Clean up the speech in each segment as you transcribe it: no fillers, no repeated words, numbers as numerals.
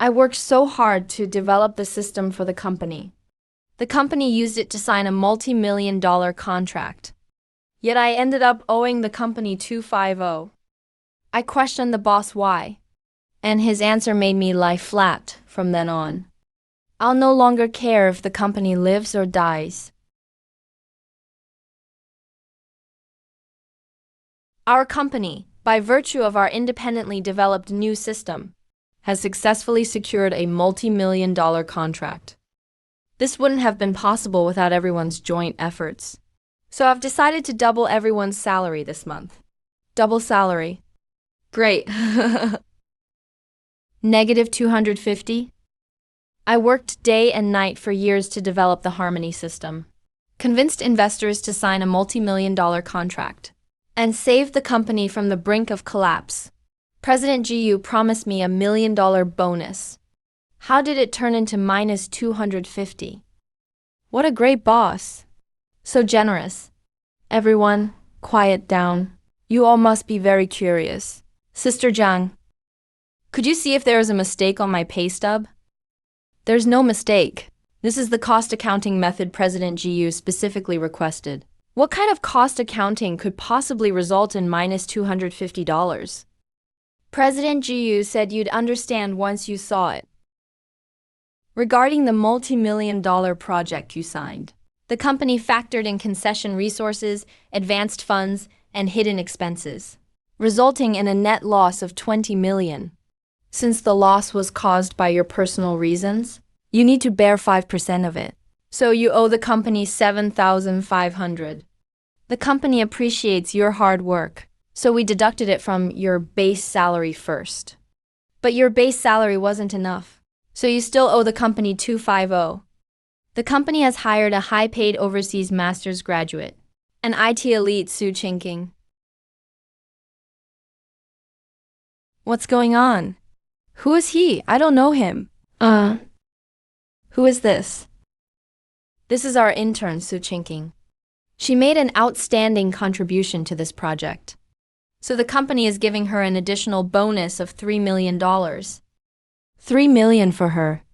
I worked so hard to develop the system for the company. The company used it to sign a multi-million-dollar contract. Yet I ended up owing the company $250. I questioned the boss why, and his answer made me lie flat from then on. I'll no longer care if the company lives or dies. Our company, by virtue of our independently developed new system, has successfully secured a multi-million-dollar contract. This wouldn't have been possible without everyone's joint efforts. So I've decided to double everyone's salary this month. Double salary. Great. Negative 250. I worked day and night for years to develop the Harmony system, convinced investors to sign a multi-million-dollar contract, and saved the company from the brink of collapse. President GU promised me $1 million bonus. How did it turn into minus 250? What a great boss. So generous. Everyone, quiet down. You all must be very curious. Sister Zhang, could you see if there is a mistake on my pay stub? There's no mistake. This is the cost accounting method President GU specifically requested. What kind of cost accounting could possibly result in minus $250? President GU said you'd understand once you saw it. Regarding the multi-million-dollar project you signed, the company factored in concession resources, advanced funds, and hidden expenses, resulting in a net loss of $20 million. Since the loss was caused by your personal reasons, you need to bear 5% of it. So you owe the company $7,500. The company appreciates your hard work, so we deducted it from your base salary first. But your base salary wasn't enough, so you still owe the company $250. The company has hired a high-paid overseas master's graduate, an IT elite Su Qingqing. What's going on? Who is he? I don't know him. Who is this? This is our intern, Su Qingqing. She made an outstanding contribution to this project. So the company is giving her an additional bonus of $3 million. $3 million for her.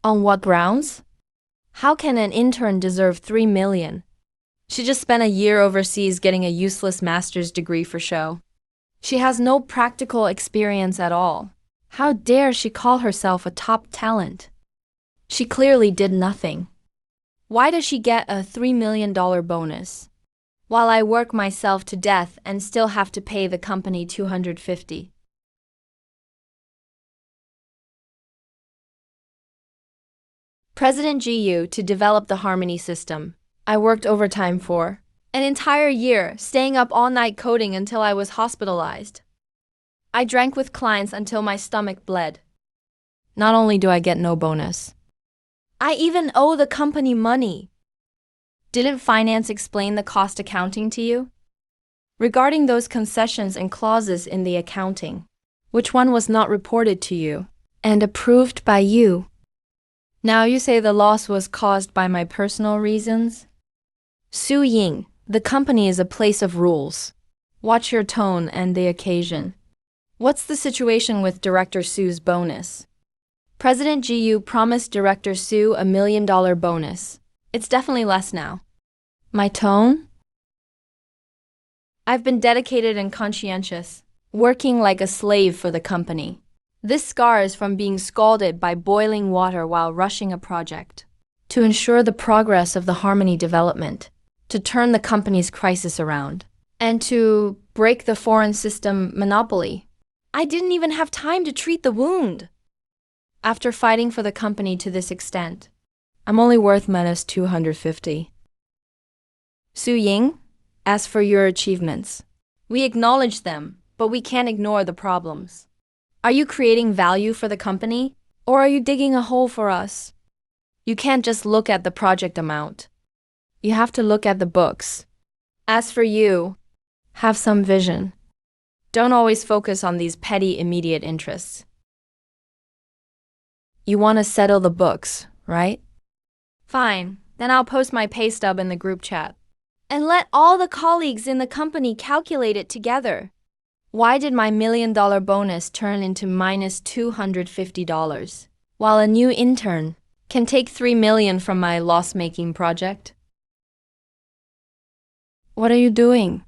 On what grounds? How can an intern deserve $3 million? She just spent a year overseas getting a useless master's degree for show. She has no practical experience at all. How dare she call herself a top talent? She clearly did nothing. Why does she get a $3 million bonus, while I work myself to death and still have to pay the company $250? President GU to develop the Harmony system. I worked overtime for an entire year, staying up all night coding until I was hospitalized. I drank with clients until my stomach bled. Not only do I get no bonus, I even owe the company money. Didn't finance explain the cost accounting to you? Regarding those concessions and clauses in the accounting, which one was not reported to you and approved by you? Now you say the loss was caused by my personal reasons? Su Ying, the company is a place of rules. Watch your tone and the occasion. What's the situation with Director Su's bonus? President GU promised Director Su $1 million bonus. It's definitely less now. My tone? I've been dedicated and conscientious, working like a slave for the company. This scar is from being scalded by boiling water while rushing a project. To ensure the progress of the Harmony development, to turn the company's crisis around, and to break the foreign system monopoly. I didn't even have time to treat the wound. After fighting for the company to this extent, I'm only worth minus 250. Su Ying, as for your achievements, we acknowledge them, but we can't ignore the problems. Are you creating value for the company, or are you digging a hole for us? You can't just look at the project amount. You have to look at the books. As for you, have some vision. Don't always focus on these petty immediate interests. You want to settle the books, right? Fine, then I'll post my pay stub in the group chat. And let all the colleagues in the company calculate it together. Why did my $1 million bonus turn into minus $250, while a new intern can take $3 million from my loss-making project? What are you doing?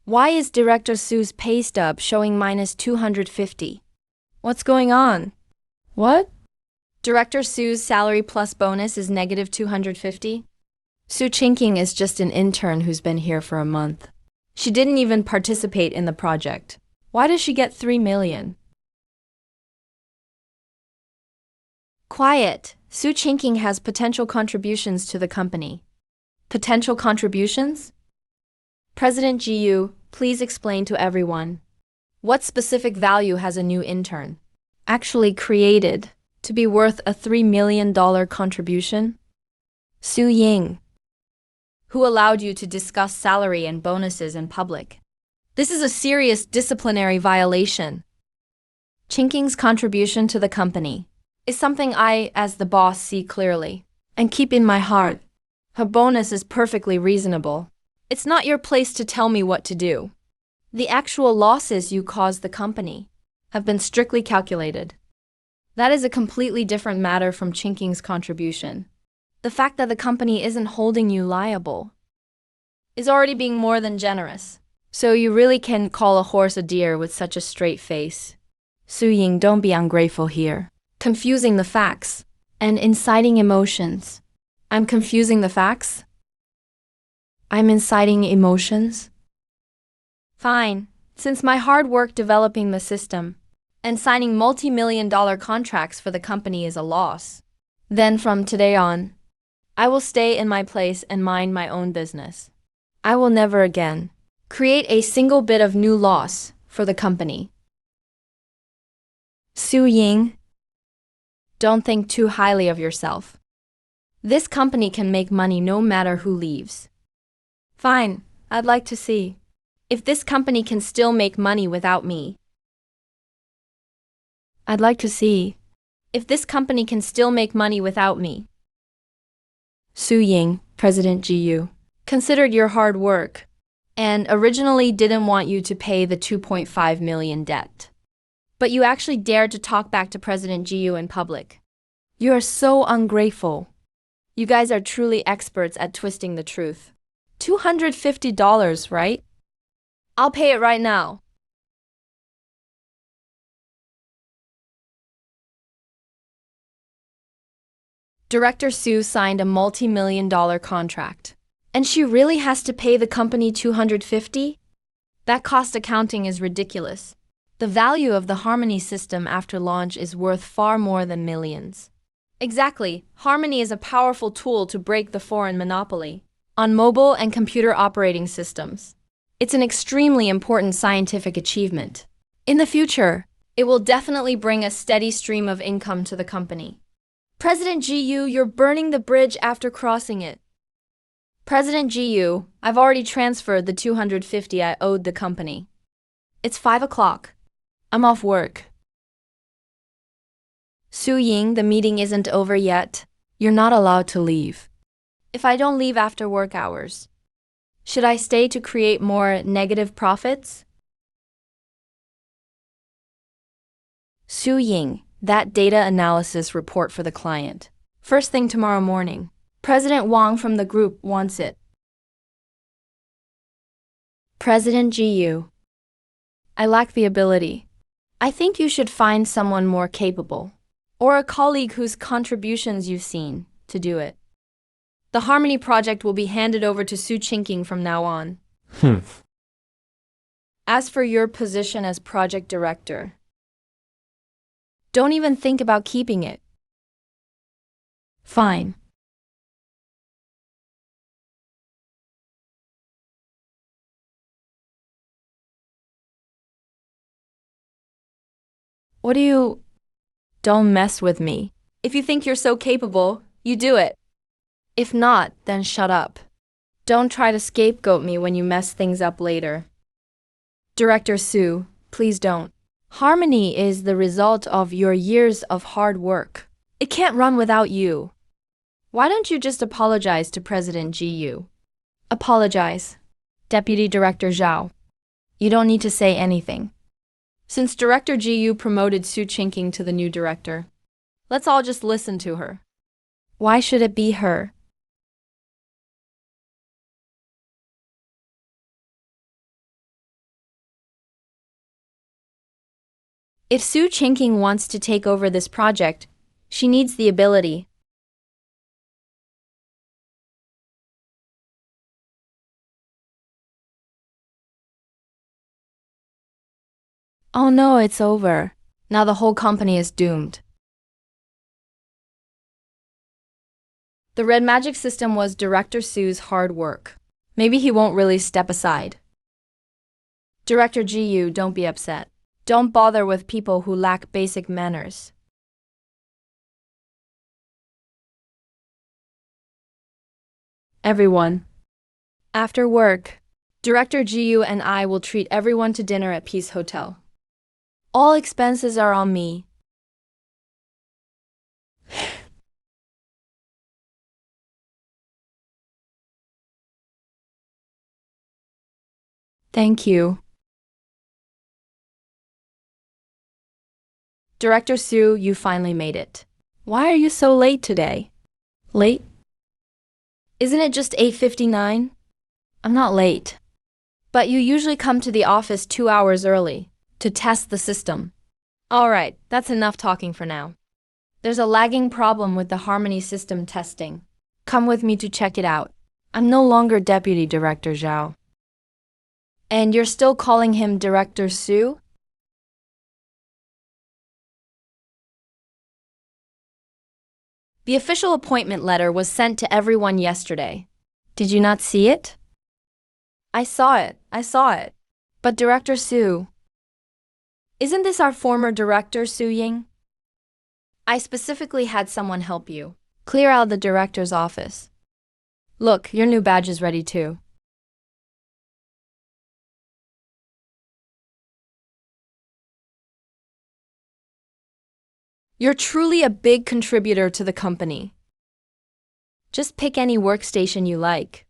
Why is Director Sue's pay stub showing minus 250? What's going on? What? Director Sue's salary plus bonus is negative 250? Su Chinking is just an intern who's been here for a month. She didn't even participate in the project. Why does she get $3 million? Quiet. Su Chinking has potential contributions to the company. Potential contributions? President Jiu, please explain to everyone. What specific value has a new intern actually created to be worth a $3 million contribution? Su Ying. Who allowed you to discuss salary and bonuses in public? This is a serious disciplinary violation. Chinking's contribution to the company is something I, as the boss, see clearly and keep in my heart. Her bonus is perfectly reasonable. It's not your place to tell me what to do. The actual losses you caused the company have been strictly calculated. That is a completely different matter from Chinking's contribution. The fact that the company isn't holding you liable is already being more than generous. So you really can call a horse a deer with such a straight face. Su Ying, don't be ungrateful here. Confusing the facts and inciting emotions. I'm confusing the facts? I'm inciting emotions? Fine. Since my hard work developing the system and signing multi-million-dollar contracts for the company is a loss, then from today on, I will stay in my place and mind my own business. I will never again create a single bit of new loss for the company. Su Ying, don't think too highly of yourself. This company can make money no matter who leaves. Fine, I'd like to see if this company can still make money without me. I'd like to see if this company can still make money without me. Su Ying, President Jiu, considered your hard work and originally didn't want you to pay the $2.5 million debt. But you actually dared to talk back to President Jiu in public. You are so ungrateful. You guys are truly experts at twisting the truth. $250, right? I'll pay it right now. Director Sue signed a multi-million-dollar contract. And she really has to pay the company $250? That cost accounting is ridiculous. The value of the Harmony system after launch is worth far more than millions. Exactly, Harmony is a powerful tool to break the foreign monopoly on mobile and computer operating systems. It's an extremely important scientific achievement. In the future, it will definitely bring a steady stream of income to the company. President Jiu, you're burning the bridge after crossing it. President Jiu, I've already transferred the $250 I owed the company. It's 5 o'clock. I'm off work. Su Ying, the meeting isn't over yet. You're not allowed to leave. If I don't leave after work hours, should I stay to create more negative profits? Su Ying, that data analysis report for the client. First thing tomorrow morning. President Wang from the group wants it. President Jiu, I lack the ability. I think you should find someone more capable, or a colleague whose contributions you've seen, to do it. The Harmony project will be handed over to Su Chinking from now on. As for your position as project director, don't even think about keeping it. Fine. Don't mess with me. If you think you're so capable, you do it. If not, then shut up. Don't try to scapegoat me when you mess things up later. Director Su, please don't. Harmony is the result of your years of hard work. It can't run without you. Why don't you just apologize to President Jiu? Apologize? Deputy Director Zhao. You don't need to say anything. Since Director Jiyu promoted Su Qingqing to the new director, let's all just listen to her. Why should it be her? If Su Qingqing wants to take over this project, she needs the ability. Oh no, it's over. Now the whole company is doomed. The red magic system was Director Su's hard work. Maybe he won't really step aside. Director Jiyu, don't be upset. Don't bother with people who lack basic manners. Everyone. After work, Director Jiyu and I will treat everyone to dinner at Peace Hotel. All expenses are on me. Thank you. Director Su, you finally made it. Why are you so late today? Late? Isn't it just 8:59? I'm not late. But you usually come to the office 2 hours early to test the system. All right, that's enough talking for now. There's a lagging problem with the harmony system testing. Come with me to check it out. I'm no longer Deputy Director Zhao. And you're still calling him Director Su? The official appointment letter was sent to everyone yesterday. Did you not see it? I saw it. But Director Su, isn't this our former director, Su Ying? I specifically had someone help you. Clear out the director's office. Look, your new badge is ready too. You're truly a big contributor to the company. Just pick any workstation you like.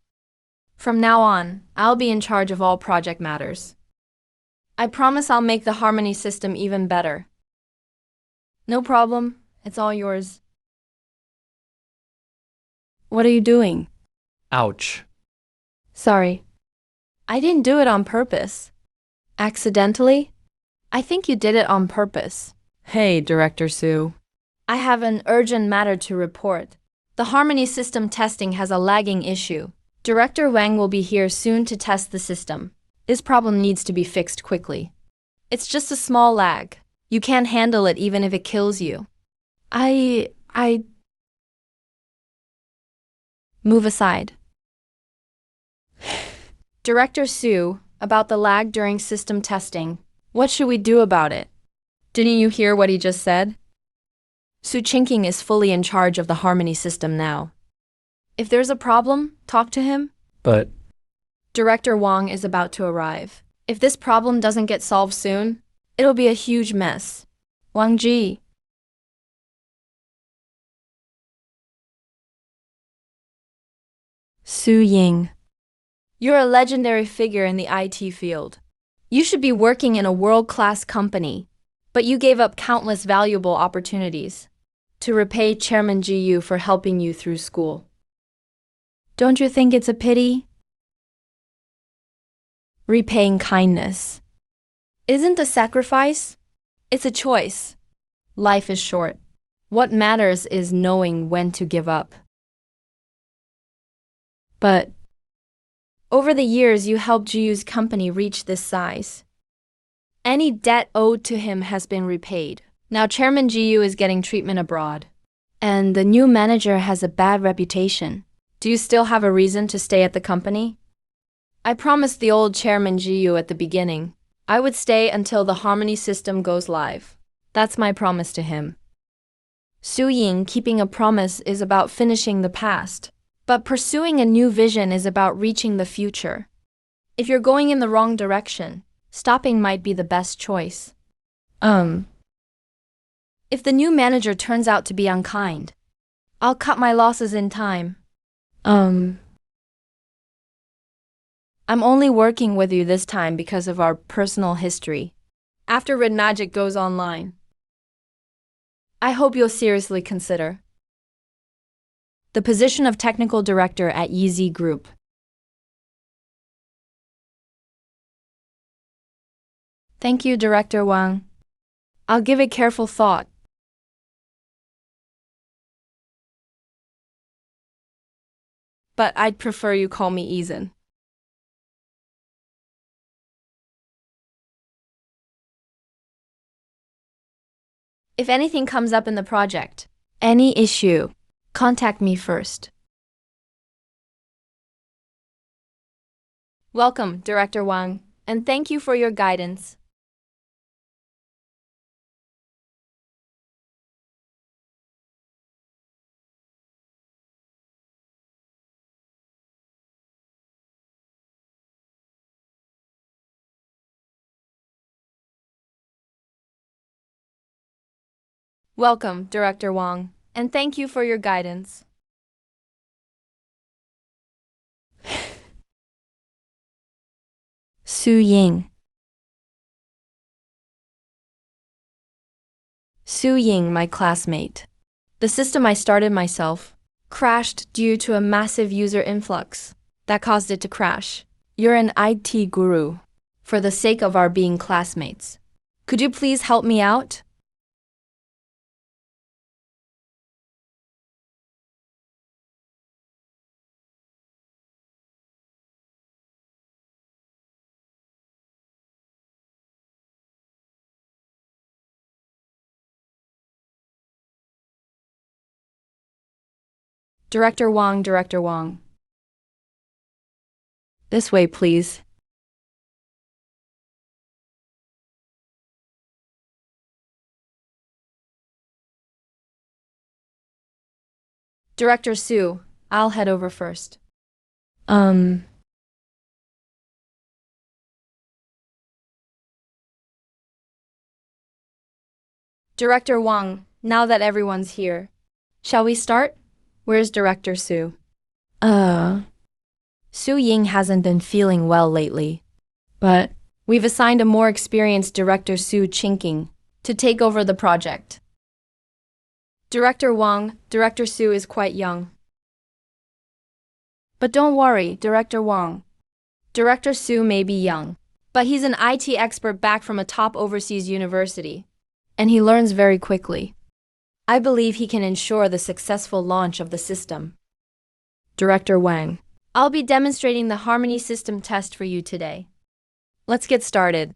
From now on, I'll be in charge of all project matters. I promise I'll make the harmony system even better. No problem, it's all yours. What are you doing? Ouch. Sorry. I didn't do it on purpose. Accidentally? I think you did it on purpose. Hey, Director Su. I have an urgent matter to report. The harmony system testing has a lagging issue. Director Wang will be here soon to test the system. This problem needs to be fixed quickly. It's just a small lag. You can't handle it even if it kills you. Move aside. Director Su, about the lag during system testing. What should we do about it? Didn't you hear what he just said? Su Qingqing is fully in charge of the harmony system now. If there's a problem, talk to him. But Director Wang is about to arrive. If this problem doesn't get solved soon, it'll be a huge mess. Wang Ji. Su Ying. You're a legendary figure in the IT field. You should be working in a world-class company, but you gave up countless valuable opportunities to repay Chairman Ji Yu for helping you through school. Don't you think it's a pity? Repaying kindness isn't a sacrifice, it's a choice. Life is short. What matters is knowing when to give up. But over the years, you helped Ji Yu's company reach this size. Any debt owed to him has been repaid. Now Chairman Ji Yu is getting treatment abroad, and the new manager has a bad reputation. Do you still have a reason to stay at the company? I promised the old Chairman Ji Yu at the beginning I would stay until the harmony system goes live. That's my promise to him. Su Ying, keeping a promise is about finishing the past, but pursuing a new vision is about reaching the future. If you're going in the wrong direction, stopping might be the best choice. If the new manager turns out to be unkind, I'll cut my losses in time. I'm only working with you this time because of our personal history. After Red Magic goes online, I hope you'll seriously consider the position of technical director at Yeezy Group. Thank you, Director Wang. I'll give it careful thought. But I'd prefer you call me Eason. If anything comes up in the project, any issue, contact me first. Welcome, Director Wang, and thank you for your guidance. Welcome, Director Wang, and thank you for your guidance. Su Ying. Su Ying, my classmate. The system I started myself crashed due to a massive user influx that caused it to crash. You're an IT guru. For the sake of our being classmates, could you please help me out? Director Wang. This way, please. Director Su, I'll head over first. Director Wang, now that everyone's here, shall we start? Where's Director Su? Su Ying hasn't been feeling well lately, but we've assigned a more experienced Director Su Chinking to take over the project. Director Wang, Director Su is quite young. But don't worry, Director Wang. Director Su may be young, but he's an IT expert back from a top overseas university, and he learns very quickly. I believe he can ensure the successful launch of the system. Director Wang, I'll be demonstrating the Harmony System test for you today. Let's get started.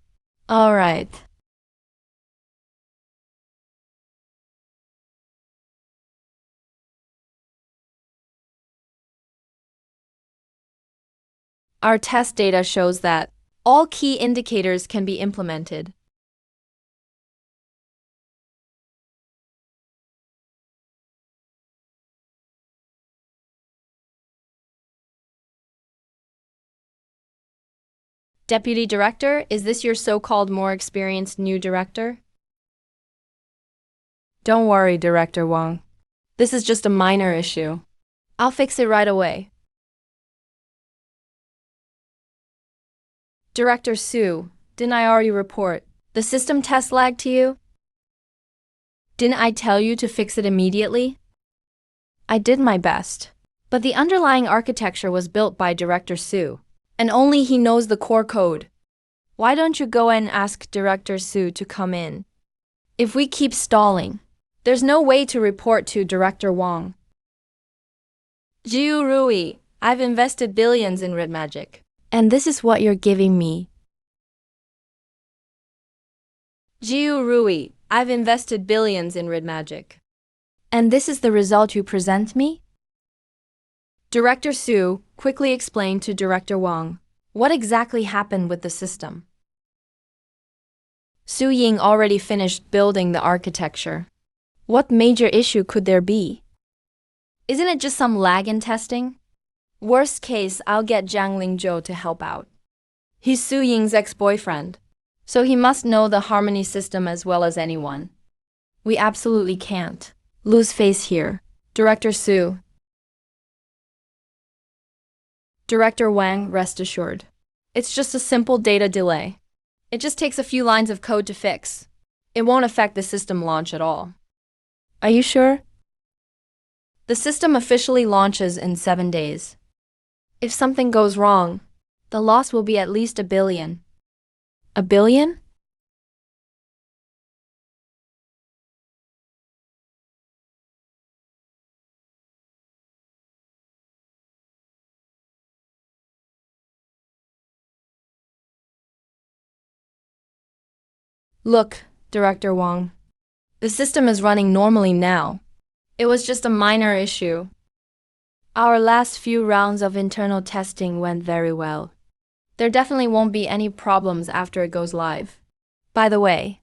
All right. Our test data shows that all key indicators can be implemented. Deputy Director, is this your so-called more experienced new director? Don't worry, Director Wang. This is just a minor issue. I'll fix it right away. Director Su, didn't I already report the system test lag to you? Didn't I tell you to fix it immediately? I did my best, but the underlying architecture was built by Director Su, and only he knows the core code. Why don't you go and ask Director Su to come in? If we keep stalling, there's no way to report to Director Wang. Jiu Rui, I've invested billions in Red Magic, and this is what you're giving me. Jiu Rui, I've invested billions in Red Magic, and this is the result you present me? Director Su quickly explained to Director Wang what exactly happened with the system. Su Ying already finished building the architecture. What major issue could there be? Isn't it just some lag in testing? Worst case, I'll get Jiang Lingzhou to help out. He's Su Ying's ex-boyfriend, so he must know the Harmony system as well as anyone. We absolutely can't lose face here. Director Su. Director Wang, rest assured, It's just a simple data delay. It just takes a few lines of code to fix. It won't affect the system launch at all. Are you sure? The system officially launches in 7 days. If something goes wrong, the loss will be at least $1 billion. $1 billion? Look, Director Wang. The system is running normally now. It was just a minor issue. Our last few rounds of internal testing went very well. There definitely won't be any problems after it goes live. By the way,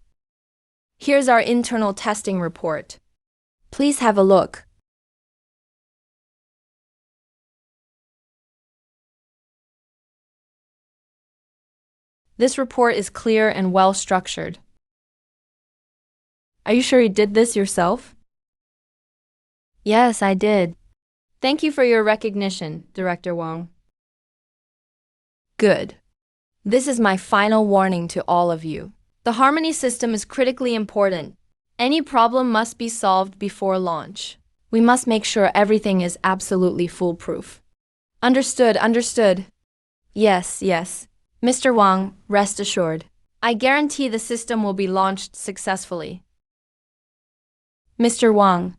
here's our internal testing report. Please have a look. This report is clear and well structured. Are you sure you did this yourself? Yes, I did. Thank you for your recognition, Director Wang. Good. This is my final warning to all of you. The Harmony system is critically important. Any problem must be solved before launch. We must make sure everything is absolutely foolproof. Understood, understood. Yes, yes. Mr. Wang, rest assured. I guarantee the system will be launched successfully. Mr. Wang.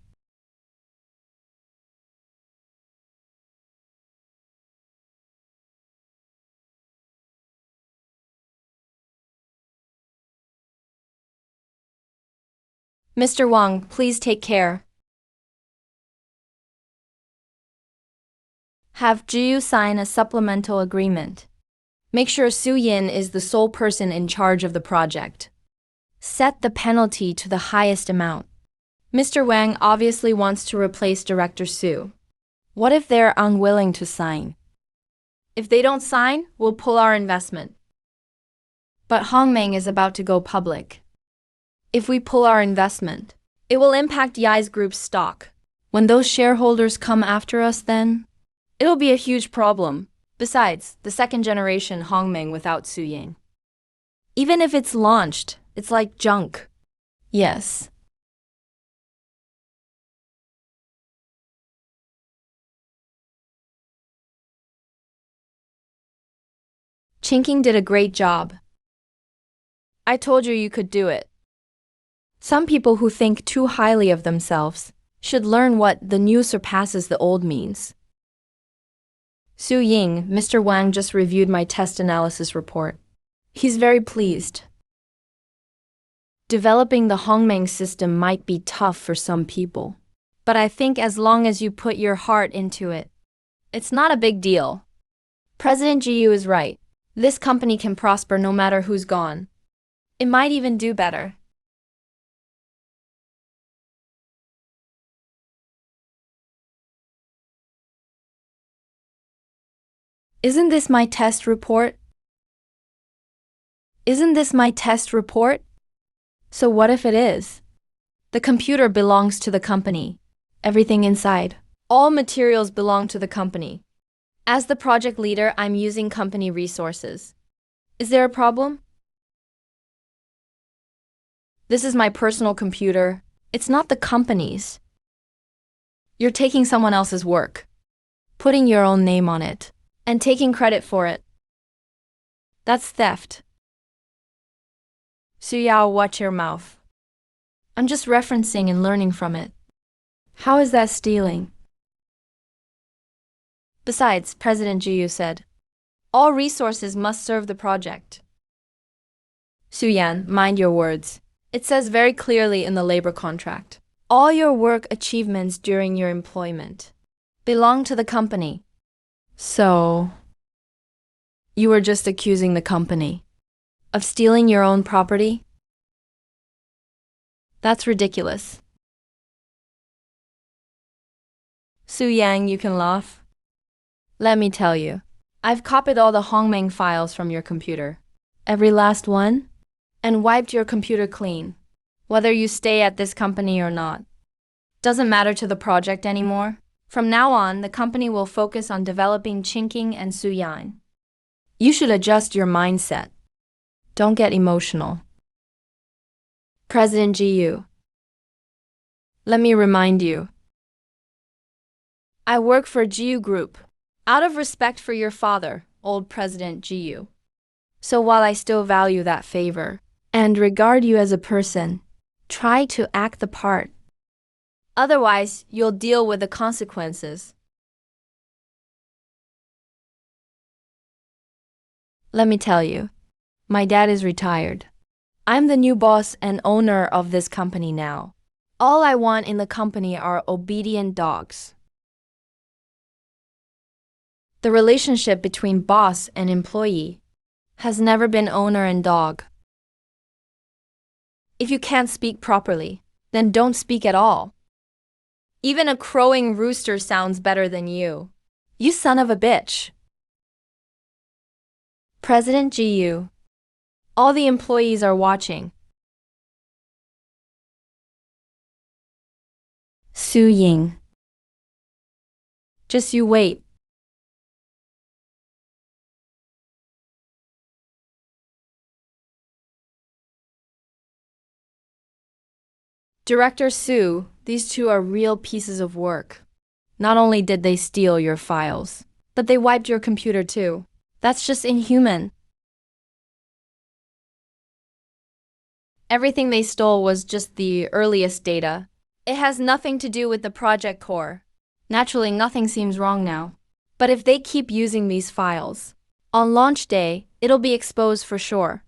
Mr. Wang, please take care. Have Jiyu sign a supplemental agreement. Make sure Su Yin is the sole person in charge of the project. Set the penalty to the highest amount. Mr. Wang obviously wants to replace Director Su. What if they're unwilling to sign? If they don't sign, we'll pull our investment. But Hongmeng is about to go public. If we pull our investment, it will impact Yai's group's stock. When those shareholders come after us then, it'll be a huge problem. Besides, the second generation Hongmeng without Su Ying. Even if it's launched, it's like junk. Yes. Chinking did a great job. I told you you could do it. Some people who think too highly of themselves should learn what the new surpasses the old means. Su Ying, Mr. Wang just reviewed my test analysis report. He's very pleased. Developing the Hongmeng system might be tough for some people, but I think as long as you put your heart into it, it's not a big deal. President Jiyu is right. This company can prosper no matter who's gone. It might even do better. Isn't this my test report? Isn't this my test report? So what if it is? The computer belongs to the company. Everything inside. All materials belong to the company. As the project leader, I'm using company resources. Is there a problem? This is my personal computer. It's not the company's. You're taking someone else's work, putting your own name on it, and taking credit for it. That's theft. Su Yao, watch your mouth. I'm just referencing and learning from it. How is that stealing? Besides, President Jiyu said, all resources must serve the project. Su Yan, mind your words. It says very clearly in the labor contract, all your work achievements during your employment belong to the company. So, you were just accusing the company of stealing your own property? That's ridiculous. Su Yang, you can laugh. Let me tell you, I've copied all the Hongmeng files from your computer, every last one, and wiped your computer clean, whether you stay at this company or not. Doesn't matter to the project anymore. From now on, the company will focus on developing Qingqing and Suyan. You should adjust your mindset. Don't get emotional. President GU, let me remind you. I work for GU Group, out of respect for your father, old President GU. So while I still value that favor and regard you as a person, try to act the part. Otherwise, you'll deal with the consequences. Let me tell you, my dad is retired. I'm the new boss and owner of this company now. All I want in the company are obedient dogs. The relationship between boss and employee has never been owner and dog. If you can't speak properly, then don't speak at all. Even a crowing rooster sounds better than you. You son of a bitch. President GU, all the employees are watching. Su Ying, just you wait. Director Su, these two are real pieces of work. Not only did they steal your files, but they wiped your computer too. That's just inhuman. Everything they stole was just the earliest data. It has nothing to do with the project core. Naturally, nothing seems wrong now. But if they keep using these files, on launch day, it'll be exposed for sure.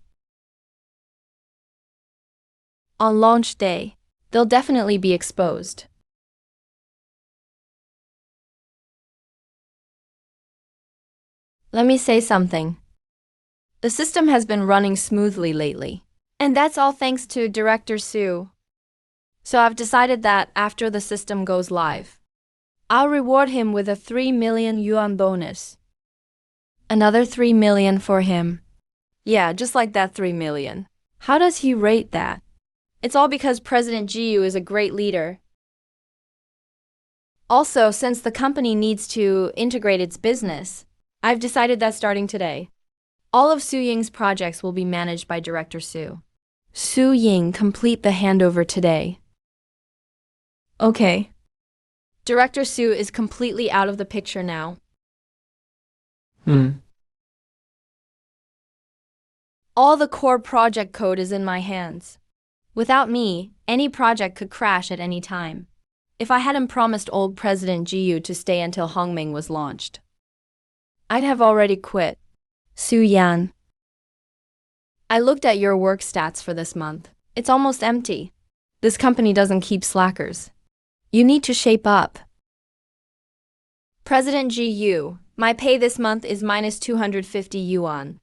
On launch day, they'll definitely be exposed. Let me say something. The system has been running smoothly lately. And that's all thanks to Director Su. So I've decided that after the system goes live, I'll reward him with a 3 million yuan bonus. Another 3 million for him. Yeah, just like that 3 million. How does he rate that? It's all because President GU is a great leader. Also, since the company needs to integrate its business, I've decided that starting today, all of Su Ying's projects will be managed by Director Su. Su Ying, complete the handover today. Okay. Director Su is completely out of the picture now. All the core project code is in my hands. Without me, any project could crash at any time. If I hadn't promised old President GU to stay until Hongming was launched, I'd have already quit. Su Yan, I looked at your work stats for this month. It's almost empty. This company doesn't keep slackers. You need to shape up. President GU, my pay this month is minus 250 yuan.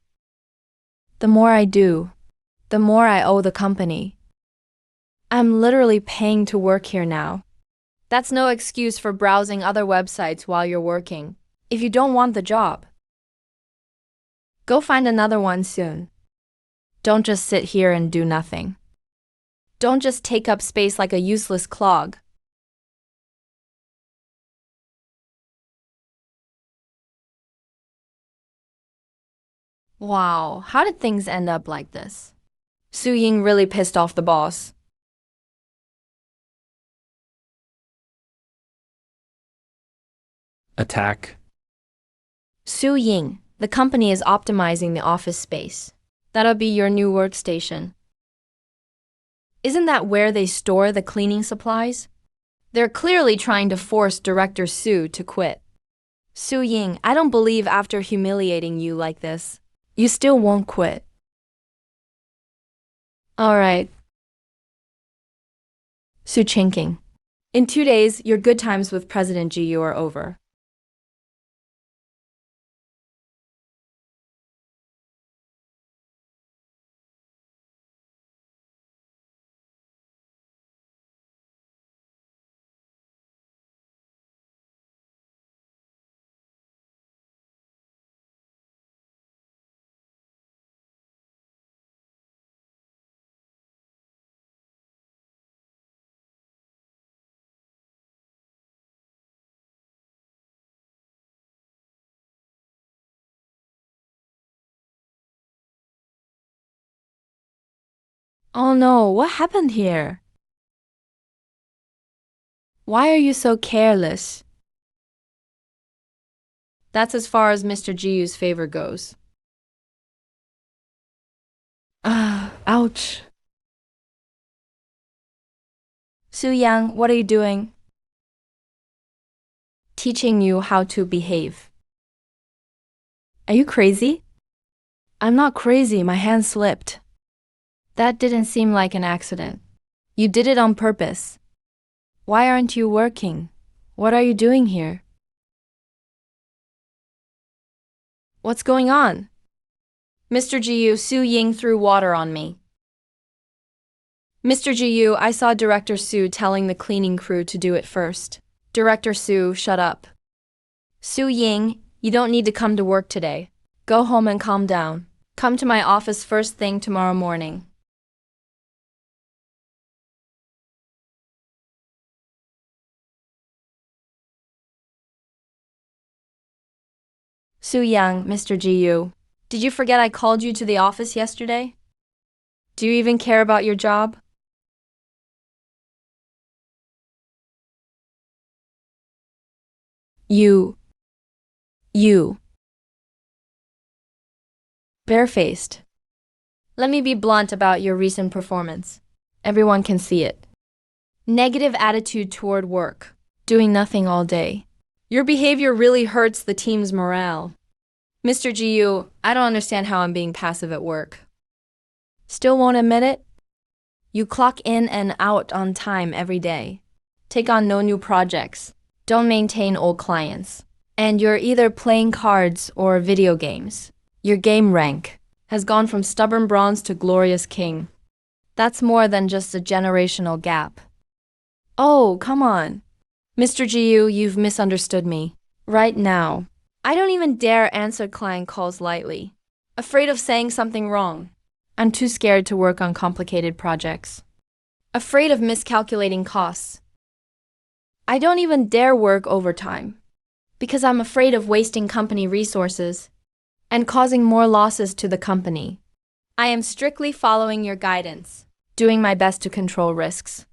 The more I do, the more I owe the company. I'm literally paying to work here now. That's no excuse for browsing other websites while you're working. If you don't want the job, go find another one soon. Don't just sit here and do nothing. Don't just take up space like a useless clog. Wow, how did things end up like this? Su Ying really pissed off the boss. Attack. Su Ying, the company is optimizing the office space. That'll be your new workstation. Isn't that where they store the cleaning supplies? They're clearly trying to force Director Su to quit. Su Ying, I don't believe after humiliating you like this, you still won't quit. Alright. Su Qingqing. In 2 days, your good times with President GU are over. Oh no, what happened here? Why are you so careless? That's as far as Mr. Jiu's favor goes. Ah, ouch. Su Yang, what are you doing? Teaching you how to behave. Are you crazy? I'm not crazy, my hand slipped. That didn't seem like an accident. You did it on purpose. Why aren't you working? What are you doing here? What's going on? Mr. Jiu, Su Ying threw water on me. Mr. Jiu, I saw Director Su telling the cleaning crew to do it first. Director Su, shut up. Su Ying, you don't need to come to work today. Go home and calm down. Come to my office first thing tomorrow morning. Su Yang, Mr. Jiu. Did you forget I called you to the office yesterday? Do you even care about your job? You. Barefaced. Let me be blunt about your recent performance. Everyone can see it. Negative attitude toward work. Doing nothing all day. Your behavior really hurts the team's morale. Mr. Jiu, I don't understand how I'm being passive at work. Still won't admit it? You clock in and out on time every day. Take on no new projects. Don't maintain old clients. And you're either playing cards or video games. Your game rank has gone from stubborn bronze to glorious king. That's more than just a generational gap. Oh, come on. Mr. Jiu, you've misunderstood me. Right now, I don't even dare answer client calls lightly. Afraid of saying something wrong. I'm too scared to work on complicated projects. Afraid of miscalculating costs. I don't even dare work overtime because I'm afraid of wasting company resources and causing more losses to the company. I am strictly following your guidance, doing my best to control risks,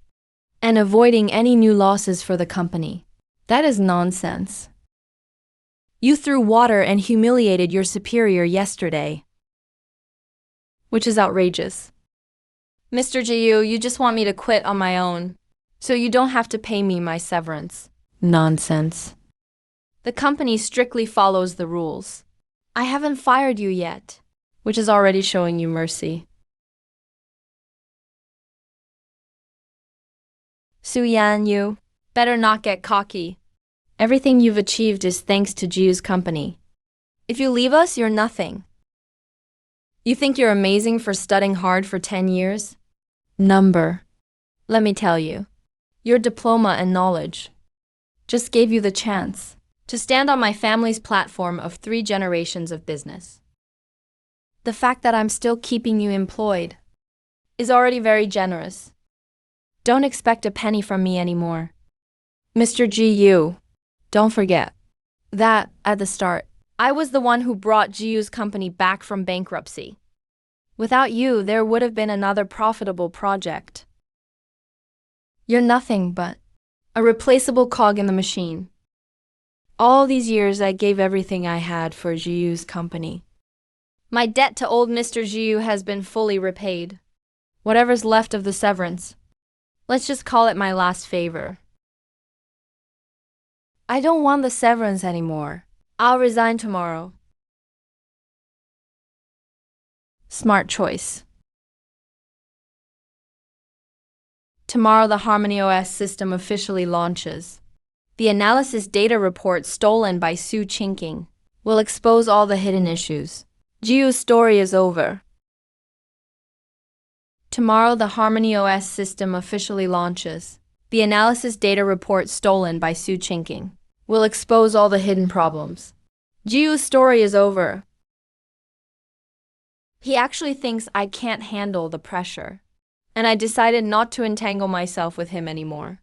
and avoiding any new losses for the company. That is nonsense. You threw water and humiliated your superior yesterday, which is outrageous. Mr. Jiu, you just want me to quit on my own, so you don't have to pay me my severance. Nonsense. The company strictly follows the rules. I haven't fired you yet, which is already showing you mercy. Su Yan, you better not get cocky. Everything you've achieved is thanks to Jiu's company. If you leave us, you're nothing. You think you're amazing for studying hard for 10 years? Let me tell you, your diploma and knowledge just gave you the chance to stand on my family's platform of 3 generations of business. The fact that I'm still keeping you employed is already very generous. Don't expect a penny from me anymore. Mr. Jiu, don't forget that at the start, I was the one who brought Jiu's company back from bankruptcy. Without you, there would have been another profitable project. You're nothing but a replaceable cog in the machine. All these years, I gave everything I had for Jiu's company. My debt to old Mr. Jiu has been fully repaid. Whatever's left of the severance, let's just call it my last favor. I don't want the severance anymore. I'll resign tomorrow. Smart choice. Tomorrow the Harmony OS system officially launches. The analysis data report stolen by Su Qingqing will expose all the hidden issues. Jiu's story is over. Tomorrow the Harmony OS system officially launches. The analysis data report stolen by Su Qingqing will expose all the hidden problems. Jiu's story is over. He actually thinks I can't handle the pressure, and I decided not to entangle myself with him anymore.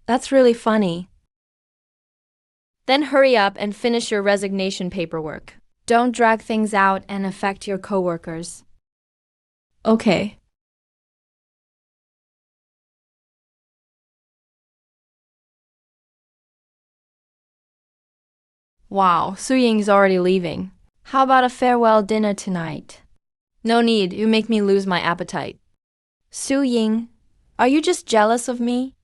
That's really funny. Then hurry up and finish your resignation paperwork. Don't drag things out and affect your coworkers. Okay. Wow, Su Ying's already leaving. How about a farewell dinner tonight? No need, you make me lose my appetite. Su Ying, are you just jealous of me?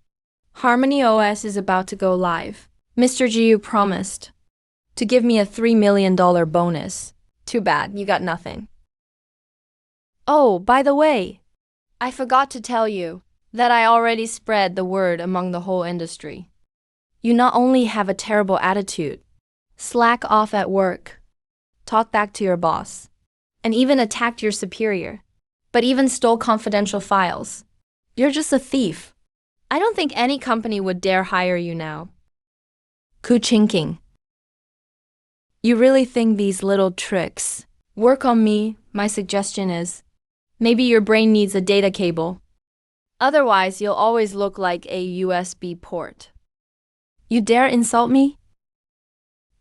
Harmony OS is about to go live. Mr. Jiu promised to give me a $3 million bonus. Too bad, you got nothing. Oh, by the way, I forgot to tell you that I already spread the word among the whole industry. You not only have a terrible attitude, slack off at work, talk back to your boss, and even attacked your superior, but even stole confidential files. You're just a thief. I don't think any company would dare hire you now. Kuchinking. You really think these little tricks work on me? My suggestion is, maybe your brain needs a data cable. Otherwise, you'll always look like a USB port. You dare insult me?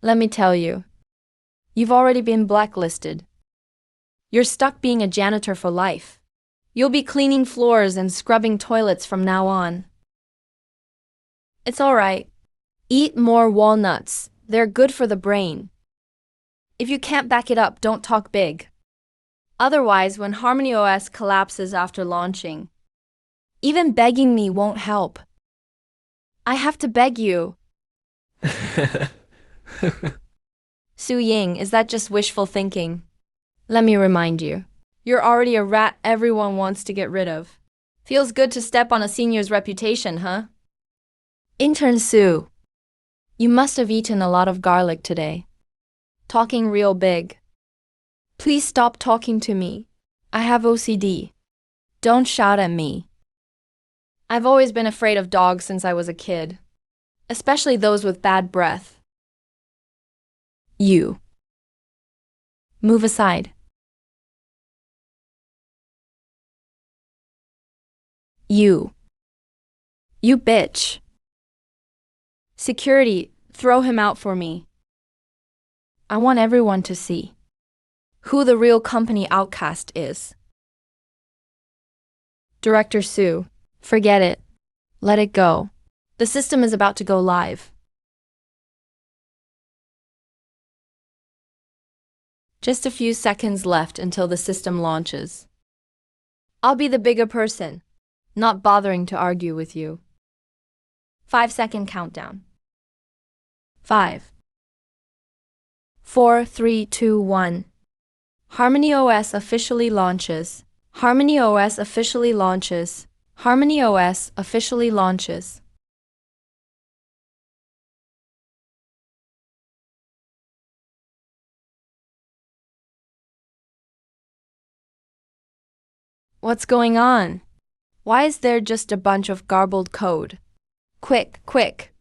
Let me tell you, you've already been blacklisted. You're stuck being a janitor for life. You'll be cleaning floors and scrubbing toilets from now on. It's all right. Eat more walnuts. They're good for the brain. If you can't back it up, don't talk big. Otherwise, when Harmony OS collapses after launching, even begging me won't help. I have to beg you. Su Ying, is that just wishful thinking? Let me remind you, you're already a rat everyone wants to get rid of. Feels good to step on a senior's reputation, huh? Intern Su, you must have eaten a lot of garlic today. Talking real big. Please stop talking to me. I have OCD. Don't shout at me. I've always been afraid of dogs since I was a kid, especially those with bad breath. You. Move aside. You. You bitch. Security, throw him out for me. I want everyone to see who the real company outcast is. Director Su, forget it. Let it go. The system is about to go live. Just a few seconds left until the system launches. I'll be the bigger person, not bothering to argue with you. 5-second countdown. 5, 4, 3, 2, 1. Harmony OS officially launches. Harmony OS officially launches. Harmony OS officially launches. What's going on? Why is there just a bunch of garbled code? Quick, quick.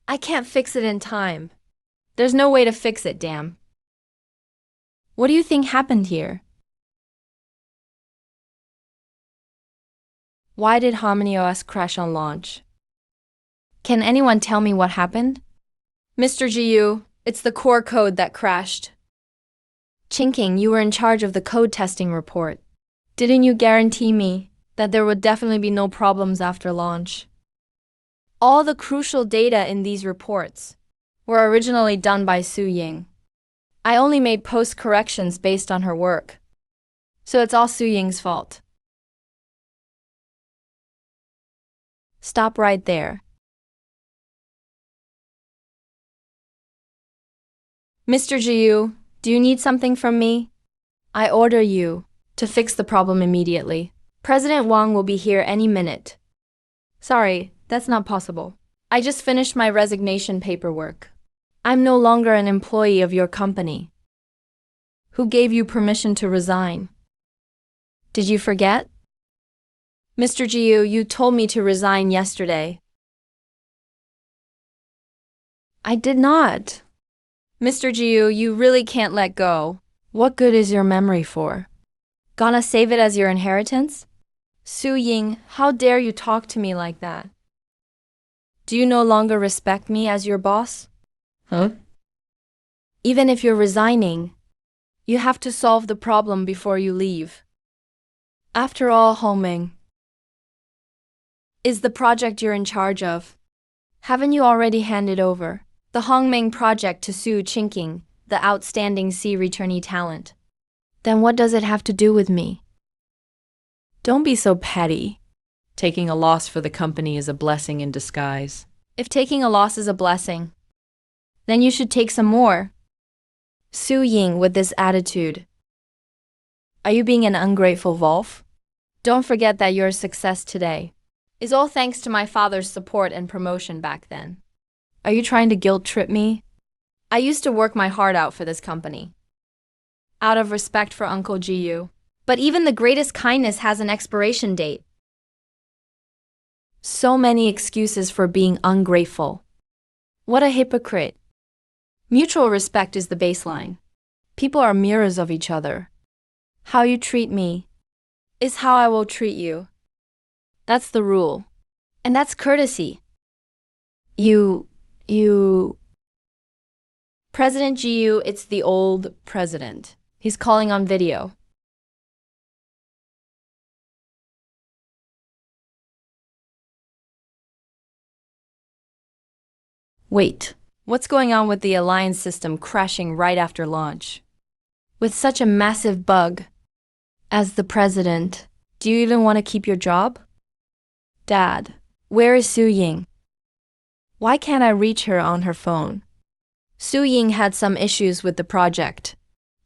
I can't fix it in time. There's no way to fix it, damn. What do you think happened here? Why did Harmony OS crash on launch? Can anyone tell me what happened? Mr. Jiu, it's the core code that crashed. Chinking, you were in charge of the code testing report. Didn't you guarantee me that there would definitely be no problems after launch? All the crucial data in these reports were originally done by Su Ying. I only made post-corrections based on her work. So it's all Su Ying's fault. Stop right there. Mr. Jiu, do you need something from me? I order you to fix the problem immediately. President Wang will be here any minute. Sorry, that's not possible. I just finished my resignation paperwork. I'm no longer an employee of your company. Who gave you permission to resign? Did you forget? Mr. Jiu, you told me to resign yesterday. I did not. Mr. Jiu, you really can't let go. What good is your memory for? Gonna save it as your inheritance? Su Ying, how dare you talk to me like that? Do you no longer respect me as your boss? Huh? Even if you're resigning, you have to solve the problem before you leave. After all, Homing is the project you're in charge of. Haven't you already handed over the Hongmeng project to sue Qingqing, the outstanding sea returnee talent. Then what does it have to do with me? Don't be so petty. Taking a loss for the company is a blessing in disguise. If taking a loss is a blessing, then you should take some more. Su Ying with this attitude. Are you being an ungrateful wolf? Don't forget that your success today is all thanks to my father's support and promotion back then. Are you trying to guilt trip me? I used to work my heart out for this company, out of respect for Uncle Jiyu. But even the greatest kindness has an expiration date. So many excuses for being ungrateful. What a hypocrite. Mutual respect is the baseline. People are mirrors of each other. How you treat me is how I will treat you. That's the rule. And that's courtesy. President Jiyu, it's the old president. He's calling on video. Wait, what's going on with the alliance system crashing right after launch? With such a massive bug, as the president, do you even want to keep your job? Dad, where is Su Ying? Why can't I reach her on her phone? Su Ying had some issues with the project.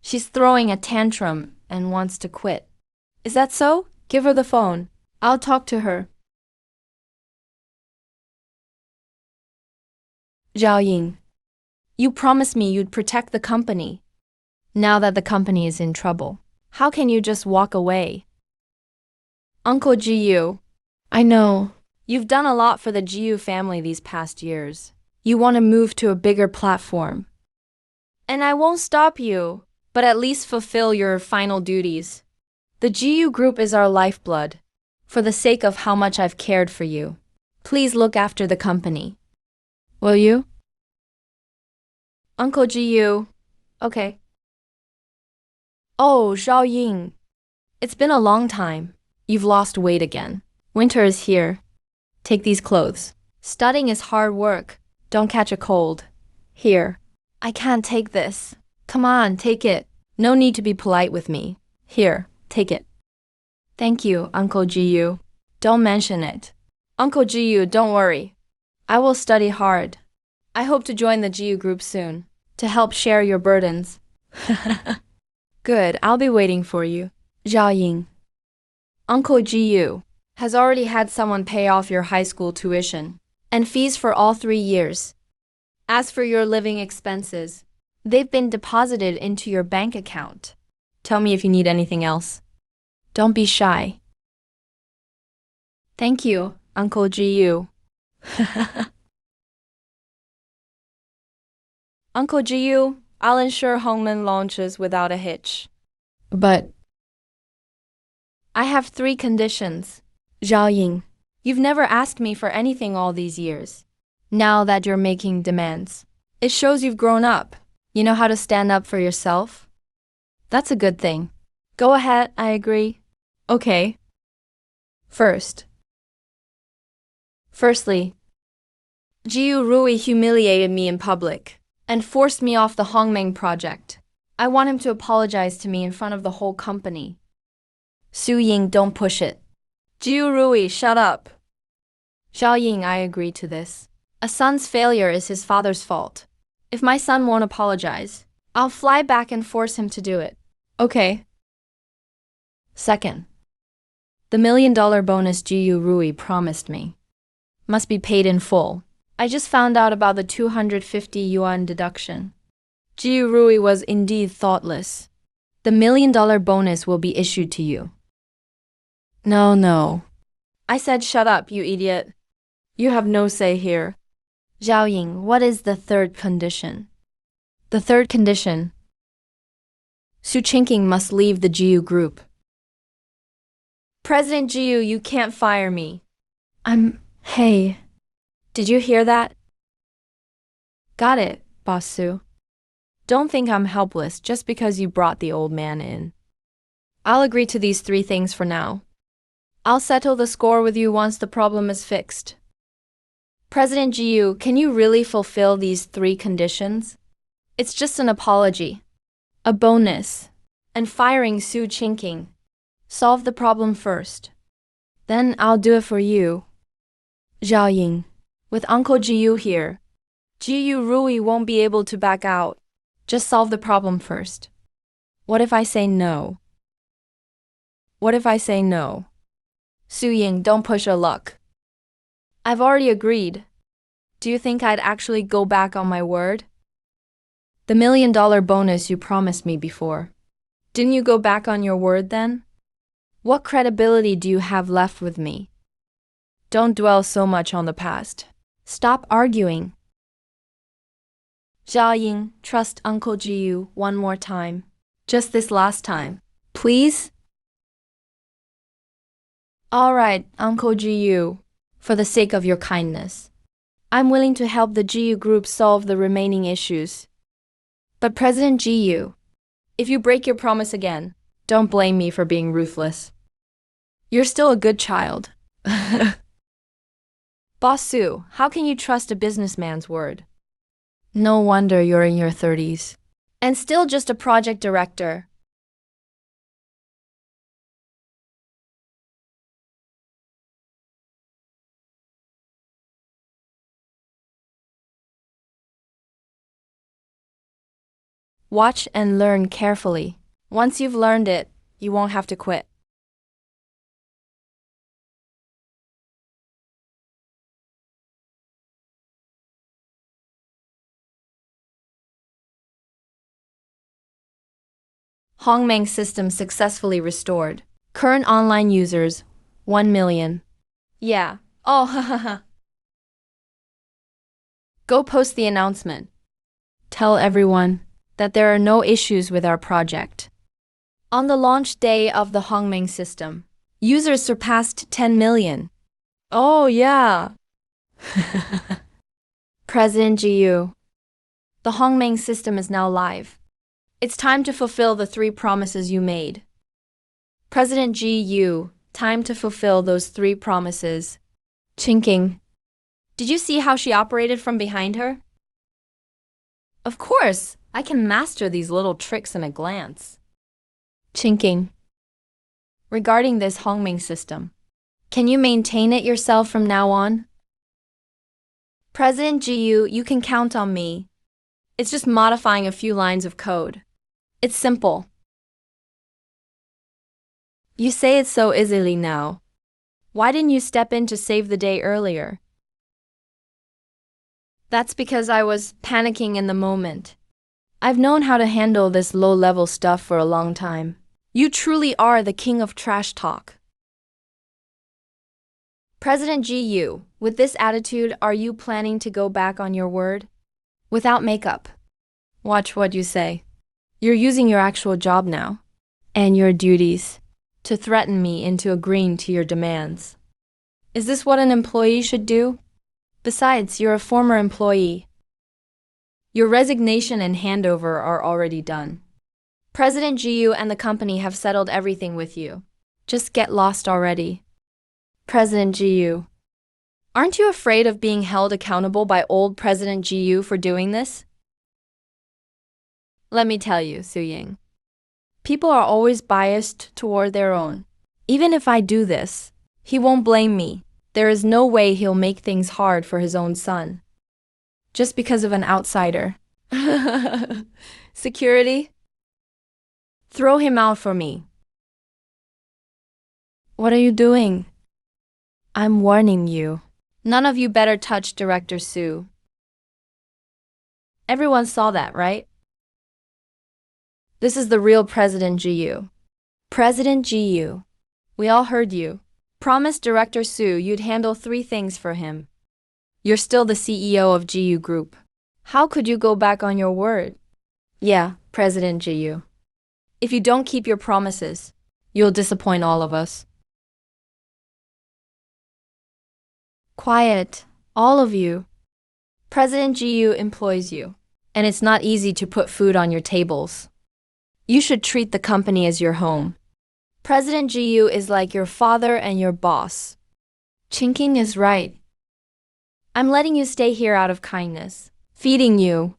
She's throwing a tantrum and wants to quit. Is that so? Give her the phone. I'll talk to her. Zhao Ying, you promised me you'd protect the company. Now that the company is in trouble, how can you just walk away? Uncle Jiyu, I know. You've done a lot for the Jiyu family these past years. You want to move to a bigger platform. And I won't stop you, but at least fulfill your final duties. The Jiyu group is our lifeblood. For the sake of how much I've cared for you, please look after the company. Will you? Uncle Jiyu. Okay. Oh, Zhao Ying. It's been a long time. You've lost weight again. Winter is here. Take these clothes. Studying is hard work. Don't catch a cold. Here. I can't take this. Come on, take it. No need to be polite with me. Here, take it. Thank you, Uncle Jiyu. Don't mention it. Uncle Jiyu, don't worry. I will study hard. I hope to join the Jiyu group soon, to help share your burdens. Good, I'll be waiting for you. Zhao Ying. Uncle Jiyu has already had someone pay off your high school tuition and fees for all 3 years. As for your living expenses, they've been deposited into your bank account. Tell me if you need anything else. Don't be shy. Thank you, Uncle Jiyu. Uncle Jiyu, I'll ensure Hongmen launches without a hitch. But I have 3 conditions. Zhao Ying, you've never asked me for anything all these years. Now that you're making demands, it shows you've grown up. You know how to stand up for yourself? That's a good thing. Go ahead, I agree. Okay. Firstly, Jiyu Rui humiliated me in public and forced me off the Hongmeng project. I want him to apologize to me in front of the whole company. Su Ying, don't push it. Jiyu Rui, shut up. Zhao Ying, I agree to this. A son's failure is his father's fault. If my son won't apologize, I'll fly back and force him to do it. Okay. Second, the $1 million bonus Jiyu Rui promised me must be paid in full. I just found out about the 250 yuan deduction. Jiyu Rui was indeed thoughtless. The $1 million bonus will be issued to you. No. I said shut up, you idiot. You have no say here. Zhao Ying, what is the 3rd condition? The 3rd condition. Su Qingqing must leave the Jiyu group. President Jiyu, you can't fire me. Hey. Did you hear that? Got it, Boss Su. Don't think I'm helpless just because you brought the old man in. I'll agree to these 3 things for now. I'll settle the score with you once the problem is fixed. President Jiu, can you really fulfill these three conditions? It's just an apology, a bonus, and firing Su Qingqing. Solve the problem first. Then I'll do it for you. Zhao Ying. With Uncle Jiu here, Jiu Rui won't be able to back out. Just solve the problem first. What if I say no? What if I say no? Su Ying, don't push your luck. I've already agreed. Do you think I'd actually go back on my word? The $1 million bonus you promised me before. Didn't you go back on your word then? What credibility do you have left with me? Don't dwell so much on the past. Stop arguing. Zhao Ying, trust Uncle Jiu one more time. Just this last time. Please? All right, Uncle Jiu. For the sake of your kindness, I'm willing to help the Jiu group solve the remaining issues. But President Jiu, if you break your promise again, don't blame me for being ruthless. You're still a good child. Boss Su, how can you trust a businessman's word? No wonder you're in your 30s. And still just a project director. Watch and learn carefully. Once you've learned it, you won't have to quit. Hongmeng system successfully restored. Current online users, 1 million. Yeah. Oh, hahaha. Go post the announcement. Tell everyone that there are no issues with our project. On the launch day of the Hongmeng system, users surpassed 10 million. Oh, yeah. President Jiu, the Hongmeng system is now live. It's time to fulfill the three promises you made. President Jiu, time to fulfill those three promises. Qingqing, did you see how she operated from behind her? Of course, I can master these little tricks in a glance. Qingqing, regarding this Hongmeng system, can you maintain it yourself from now on? President Jiu, you can count on me. It's just modifying a few lines of code. It's simple. You say it so easily now. Why didn't you step in to save the day earlier? That's because I was panicking in the moment. I've known how to handle this low-level stuff for a long time. You truly are the king of trash talk. President Jiu, with this attitude, are you planning to go back on your word? Without makeup. Watch what you say. You're using your actual job now, and your duties, to threaten me into agreeing to your demands. Is this what an employee should do? Besides, you're a former employee. Your resignation and handover are already done. President Jiu and the company have settled everything with you. Just get lost already. President Jiu, aren't you afraid of being held accountable by old President Jiu for doing this? Let me tell you, Su Ying. People are always biased toward their own. Even if I do this, he won't blame me. There is no way he'll make things hard for his own son. Just because of an outsider. Security? Throw him out for me. What are you doing? I'm warning you. None of you better touch Director Su. Everyone saw that, right? This is the real President Jiu. President Jiu. We all heard you. Promise Director Su you'd handle 3 things for him. You're still the CEO of Jiu Group. How could you go back on your word? Yeah, President Jiu. If you don't keep your promises, you'll disappoint all of us. Quiet, all of you. President Jiu employs you, and it's not easy to put food on your tables. You should treat the company as your home. President Jiu is like your father and your boss. Qingqing is right. I'm letting you stay here out of kindness, feeding you,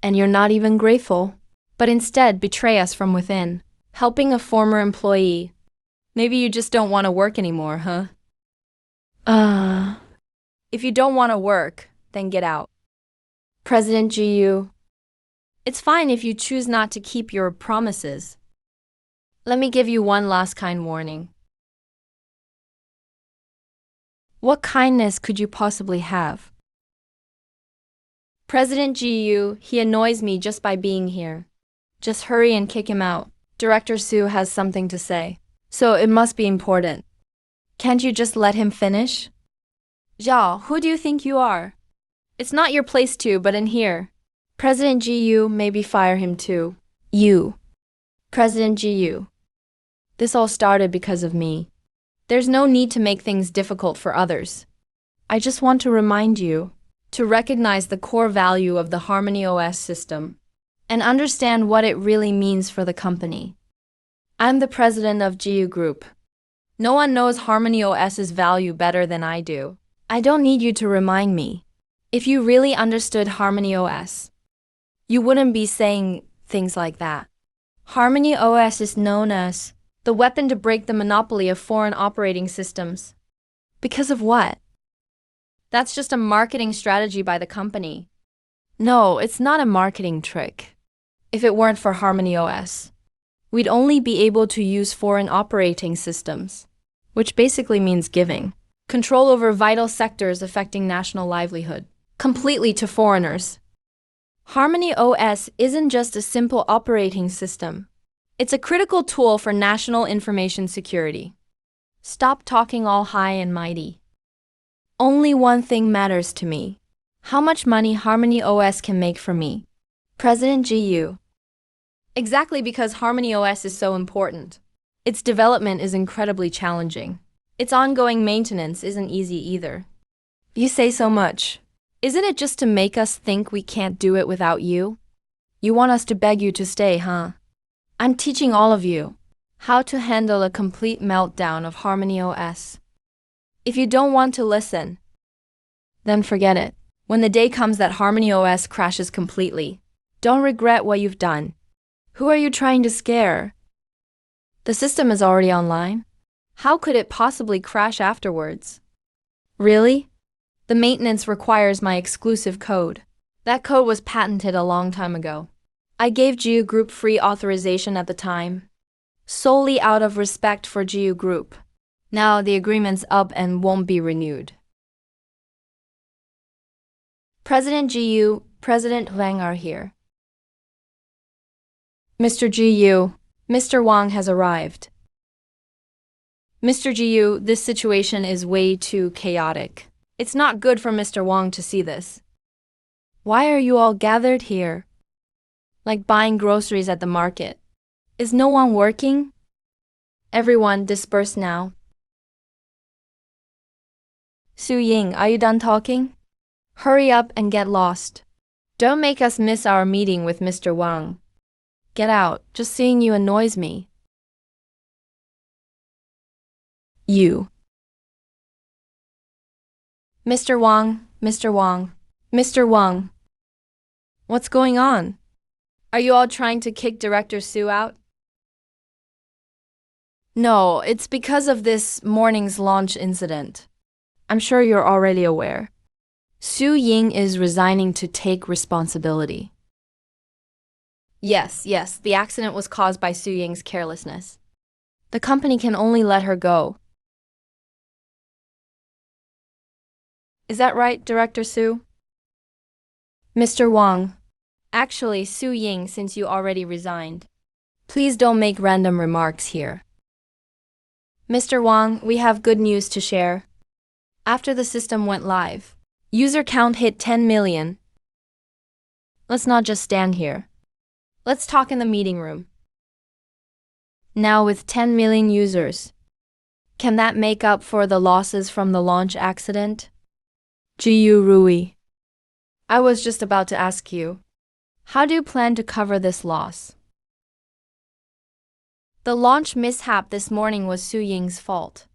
and you're not even grateful, but instead betray us from within, helping a former employee. Maybe you just don't want to work anymore, huh? If you don't want to work, then get out. President GU, it's fine if you choose not to keep your promises. Let me give you one last kind warning. What kindness could you possibly have? President GU, he annoys me just by being here. Just hurry and kick him out. Director Su has something to say, so it must be important. Can't you just let him finish? Zhao, who do you think you are? It's not your place to, but in here. President GU, maybe fire him too. You. President GU. This all started because of me. There's no need to make things difficult for others. I just want to remind you to recognize the core value of the Harmony OS system and understand what it really means for the company. I'm the president of GU Group. No one knows Harmony OS's value better than I do. I don't need you to remind me. If you really understood Harmony OS, you wouldn't be saying things like that. Harmony OS is known as the weapon to break the monopoly of foreign operating systems. Because of what? That's just a marketing strategy by the company. No, it's not a marketing trick. If it weren't for Harmony OS, we'd only be able to use foreign operating systems, which basically means giving control over vital sectors affecting national livelihood completely to foreigners. Harmony OS isn't just a simple operating system. It's a critical tool for national information security. Stop talking all high and mighty. Only one thing matters to me: how much money Harmony OS can make for me. President GU. Exactly because Harmony OS is so important. Its development is incredibly challenging. Its ongoing maintenance isn't easy either. You say so much. Isn't it just to make us think we can't do it without you? You want us to beg you to stay, huh? I'm teaching all of you how to handle a complete meltdown of Harmony OS. If you don't want to listen, then forget it. When the day comes that Harmony OS crashes completely, don't regret what you've done. Who are you trying to scare? The system is already online. How could it possibly crash afterwards? Really? The maintenance requires my exclusive code. That code was patented a long time ago. I gave GU Group free authorization at the time, solely out of respect for GU Group. Now the agreement's up and won't be renewed. President GU, President Wang are here. Mr. GU, Mr. Wang has arrived. Mr. GU, this situation is way too chaotic. It's not good for Mr. Wang to see this. Why are you all gathered here? Like buying groceries at the market. Is no one working? Everyone disperse now. Su Ying, are you done talking? Hurry up and get lost. Don't make us miss our meeting with Mr. Wang. Get out, just seeing you annoys me. You. Mr. Wang, Mr. Wang, Mr. Wang. What's going on? Are you all trying to kick Director Su out? No, it's because of this morning's launch incident. I'm sure you're already aware. Su Ying is resigning to take responsibility. Yes, the accident was caused by Su Ying's carelessness. The company can only let her go. Is that right, Director Su? Mr. Wang. Actually, Su Ying, since you already resigned, please don't make random remarks here. Mr. Wang, we have good news to share. After the system went live, user count hit 10 million. Let's not just stand here. Let's talk in the meeting room. Now with 10 million users, can that make up for the losses from the launch accident? GU Rui. I was just about to ask you, how do you plan to cover this loss? The launch mishap this morning was Su Ying's fault.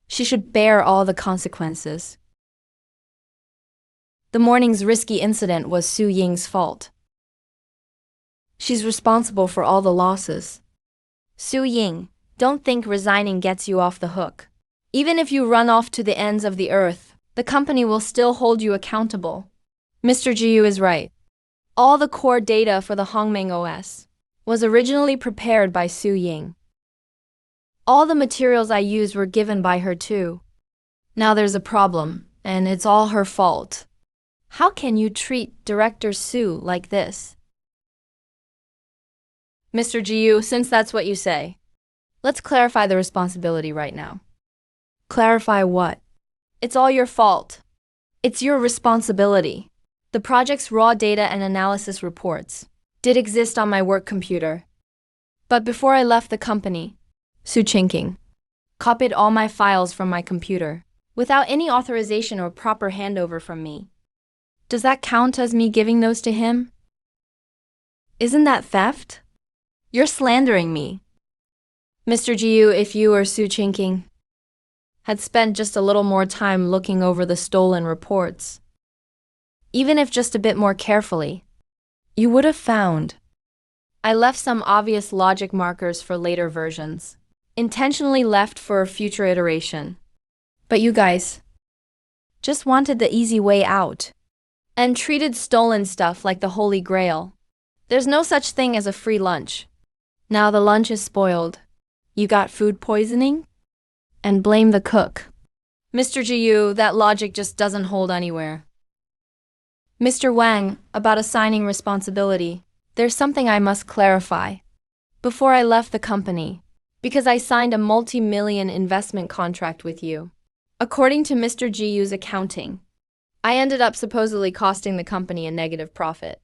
She should bear all the consequences. The morning's risky incident was Su Ying's fault. She's responsible for all the losses. Su Ying, don't think resigning gets you off the hook. Even if you run off to the ends of the earth, the company will still hold you accountable. Mr. Jiu is right. All the core data for the Hongmeng OS was originally prepared by Su Ying. All the materials I used were given by her too. Now there's a problem, and it's all her fault. How can you treat Director Su like this? Mr. Jiu, since that's what you say, let's clarify the responsibility right now. Clarify what? It's all your fault. It's your responsibility. The project's raw data and analysis reports did exist on my work computer. But before I left the company, Su Qingqing copied all my files from my computer without any authorization or proper handover from me. Does that count as me giving those to him? Isn't that theft? You're slandering me. Mr. Jiu, if you or Su Qingqing had spent just a little more time looking over the stolen reports, even if just a bit more carefully, you would have found I left some obvious logic markers for later versions, intentionally left for a future iteration. But you guys just wanted the easy way out and treated stolen stuff like the Holy Grail. There's no such thing as a free lunch. Now the lunch is spoiled. You got food poisoning? And blame the cook. Mr. Jiu, that logic just doesn't hold anywhere. Mr. Wang, about assigning responsibility, there's something I must clarify. Before I left the company, because I signed a multi-million investment contract with you, according to Mr. Jiu's accounting, I ended up supposedly costing the company a negative profit.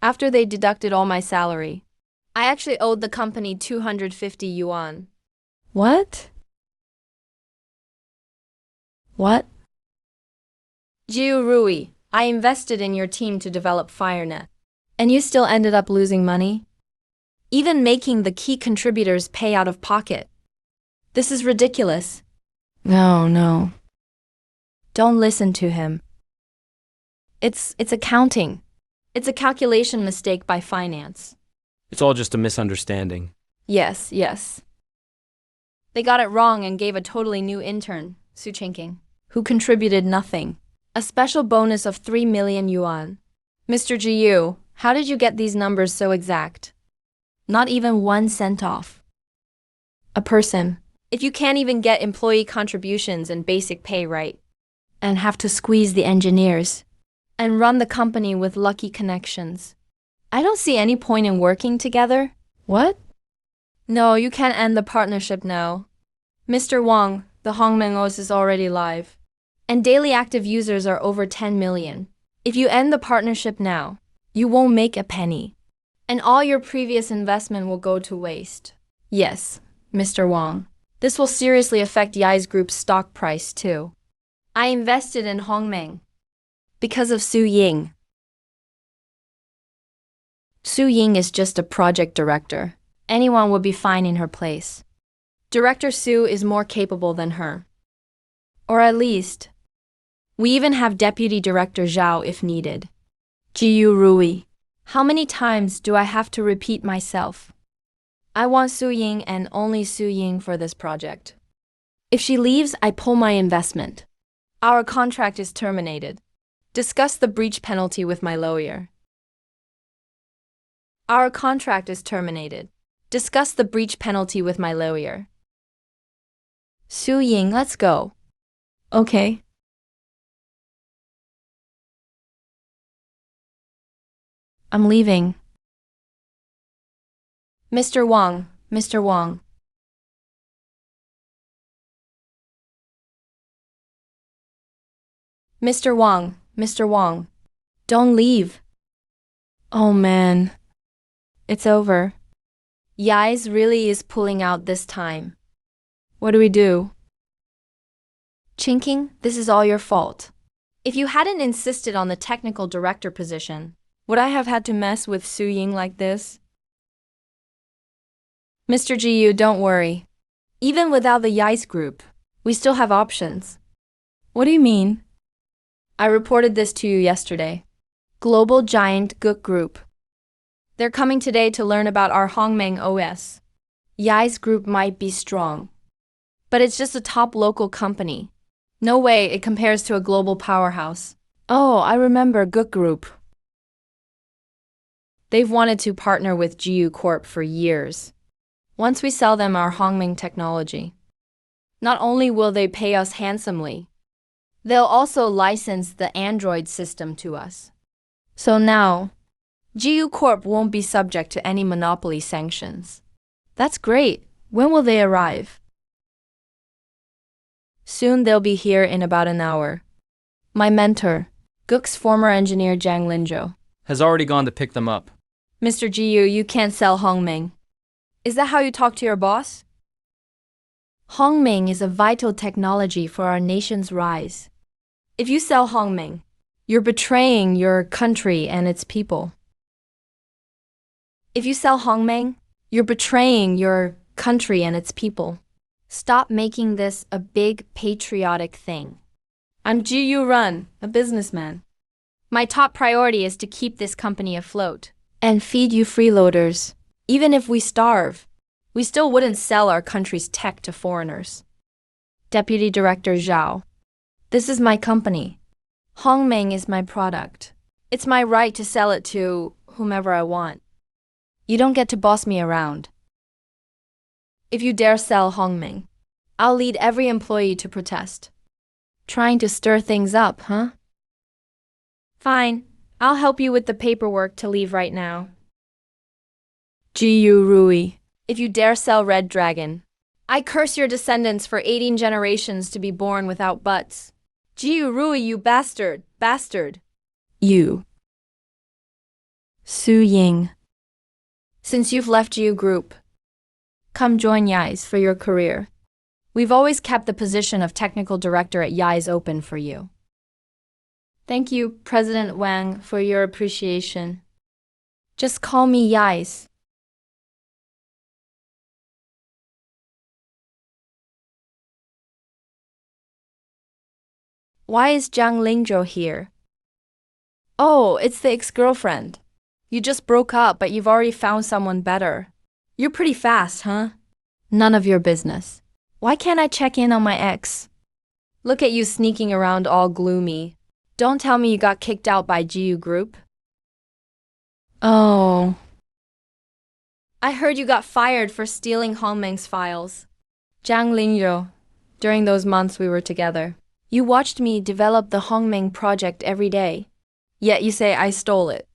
After they deducted all my salary, I actually owed the company 250 yuan. What? What? Jiu Rui, I invested in your team to develop FireNet, and you still ended up losing money? Even making the key contributors pay out of pocket. This is ridiculous. No. Don't listen to him. It's accounting. It's a calculation mistake by finance. It's all just a misunderstanding. Yes. They got it wrong and gave a totally new intern, Su Qingqing, who contributed nothing. A special bonus of 3 million yuan. Mr. Jiu, how did you get these numbers so exact? Not even 1 cent off. A person, if you can't even get employee contributions and basic pay right, and have to squeeze the engineers, and run the company with lucky connections, I don't see any point in working together. What? No, you can't end the partnership now. Mr. Wang, the Hongmeng OS is already live, and daily active users are over 10 million. If you end the partnership now, you won't make a penny, and all your previous investment will go to waste. Yes, Mr. Wang, this will seriously affect Yai's group's stock price too. I invested in Hongmeng because of Su Ying. Su Ying is just a project director. Anyone would be fine in her place. Director Su is more capable than her. Or at least, we even have Deputy Director Zhao if needed. Jiu Rui, how many times do I have to repeat myself? I want Su Ying and only Su Ying for this project. If she leaves, I pull my investment. Our contract is terminated. Discuss the breach penalty with my lawyer. Our contract is terminated. Discuss the breach penalty with my lawyer. Su Ying, let's go. Okay. I'm leaving. Mr. Wang. Mr. Wang, Mr. Wang, don't leave. Oh man, it's over. Yai's really is pulling out this time. What do we do? Qingqing, this is all your fault. If you hadn't insisted on the technical director position, would I have had to mess with Su Ying like this? Mr. Jiu, don't worry. Even without the Yai's group, we still have options. What do you mean? I reported this to you yesterday. Global giant Gook Group. They're coming today to learn about our Hongmeng OS. Yai's group might be strong, but it's just a top local company. No way it compares to a global powerhouse. Oh, I remember Gook Group. They've wanted to partner with GU Corp for years. Once we sell them our Hongmeng technology, not only will they pay us handsomely, they'll also license the Android system to us. So now, GU Corp won't be subject to any monopoly sanctions. That's great. When will they arrive? Soon they'll be here in about an hour. My mentor, Gook's former engineer Jiang Linzhou, Has already gone to pick them up. Mr. GU, you can't sell Hongmeng. Is that how you talk to your boss? Hongmeng is a vital technology for our nation's rise. If you sell Hongmeng, you're betraying your country and its people. If you sell Hongmeng, you're betraying your country and its people. Stop making this a big patriotic thing. I'm GU Run, a businessman. My top priority is to keep this company afloat and feed you freeloaders. Even if we starve, we still wouldn't sell our country's tech to foreigners. Deputy Director Zhao, this is my company. Hongmeng is my product. It's my right to sell it to whomever I want. You don't get to boss me around. If you dare sell Hongmeng, I'll lead every employee to protest. Trying to stir things up, huh? Fine, I'll help you with the paperwork to leave right now. GU Rui. If you dare sell Red Dragon, I curse your descendants for 18 generations to be born without butts. GU Rui, you bastard, bastard. You. Su Ying. Since you've left GU Group, come join Yai's for your career. We've always kept the position of technical director at Yai's open for you. Thank you, President Wang, for your appreciation. Just call me Yai's. Why is Jiang Linzhou here? Oh, it's the ex-girlfriend. You just broke up, but you've already found someone better. You're pretty fast, huh? None of your business. Why can't I check in on my ex? Look at you sneaking around all gloomy. Don't tell me you got kicked out by GU Group. Oh. I heard you got fired for stealing Hongmeng's files. Jiang Linzhou, during those months we were together, you watched me develop the Hongmeng project every day. Yet you say I stole it.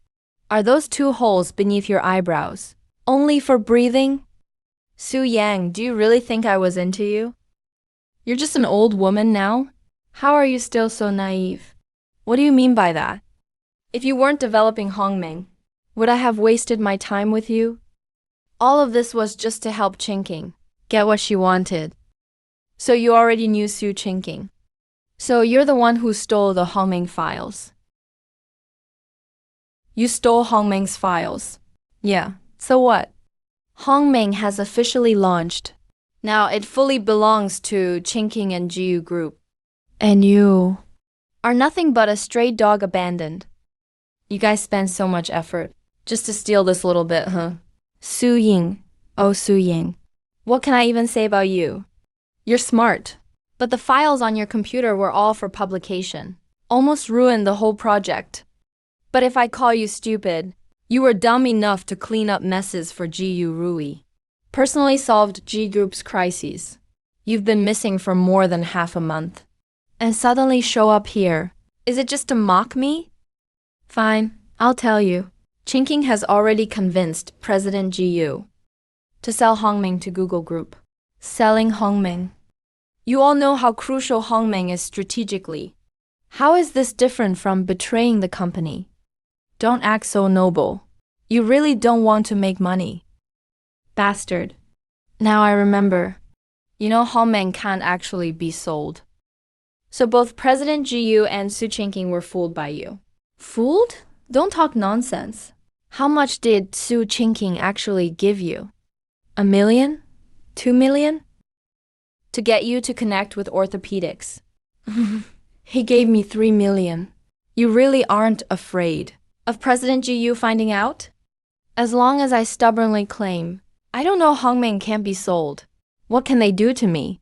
Are those 2 holes beneath your eyebrows only for breathing? Su Yang, do you really think I was into you? You're just an old woman now? How are you still so naive? What do you mean by that? If you weren't developing Hongmeng, would I have wasted my time with you? All of this was just to help Qingqing get what she wanted. So you already knew Su Qingqing. So you're the one who stole the Hongmeng files. You stole Hongmeng's files. Yeah, so what? Hongmeng has officially launched. Now it fully belongs to Qingqing and GU Group. And you are nothing but a stray dog abandoned. You guys spend so much effort just to steal this little bit, huh? Su Ying, oh Su Ying, what can I even say about you? You're smart, but the files on your computer were all for publication. Almost ruined the whole project. But if I call you stupid, you were dumb enough to clean up messes for GU Rui. Personally solved G Group's crises. You've been missing for more than half a month. And suddenly show up here. Is it just to mock me? Fine, I'll tell you. Qingqing has already convinced President GU to sell Hongmeng to Google Group. Selling Hongmeng. You all know how crucial Hongmeng is strategically. How is this different from betraying the company? Don't act so noble. You really don't want to make money. Bastard. Now I remember. You know Hongmeng can't actually be sold. So both President GU and Su Qingqing were fooled by you. Fooled? Don't talk nonsense. How much did Su Qingqing actually give you? 1 million? 2 million? To get you to connect with orthopedics. He gave me 3 million. You really aren't afraid Of President Jiyu finding out? As long as I stubbornly claim, I don't know Hongming can't be sold. What can they do to me?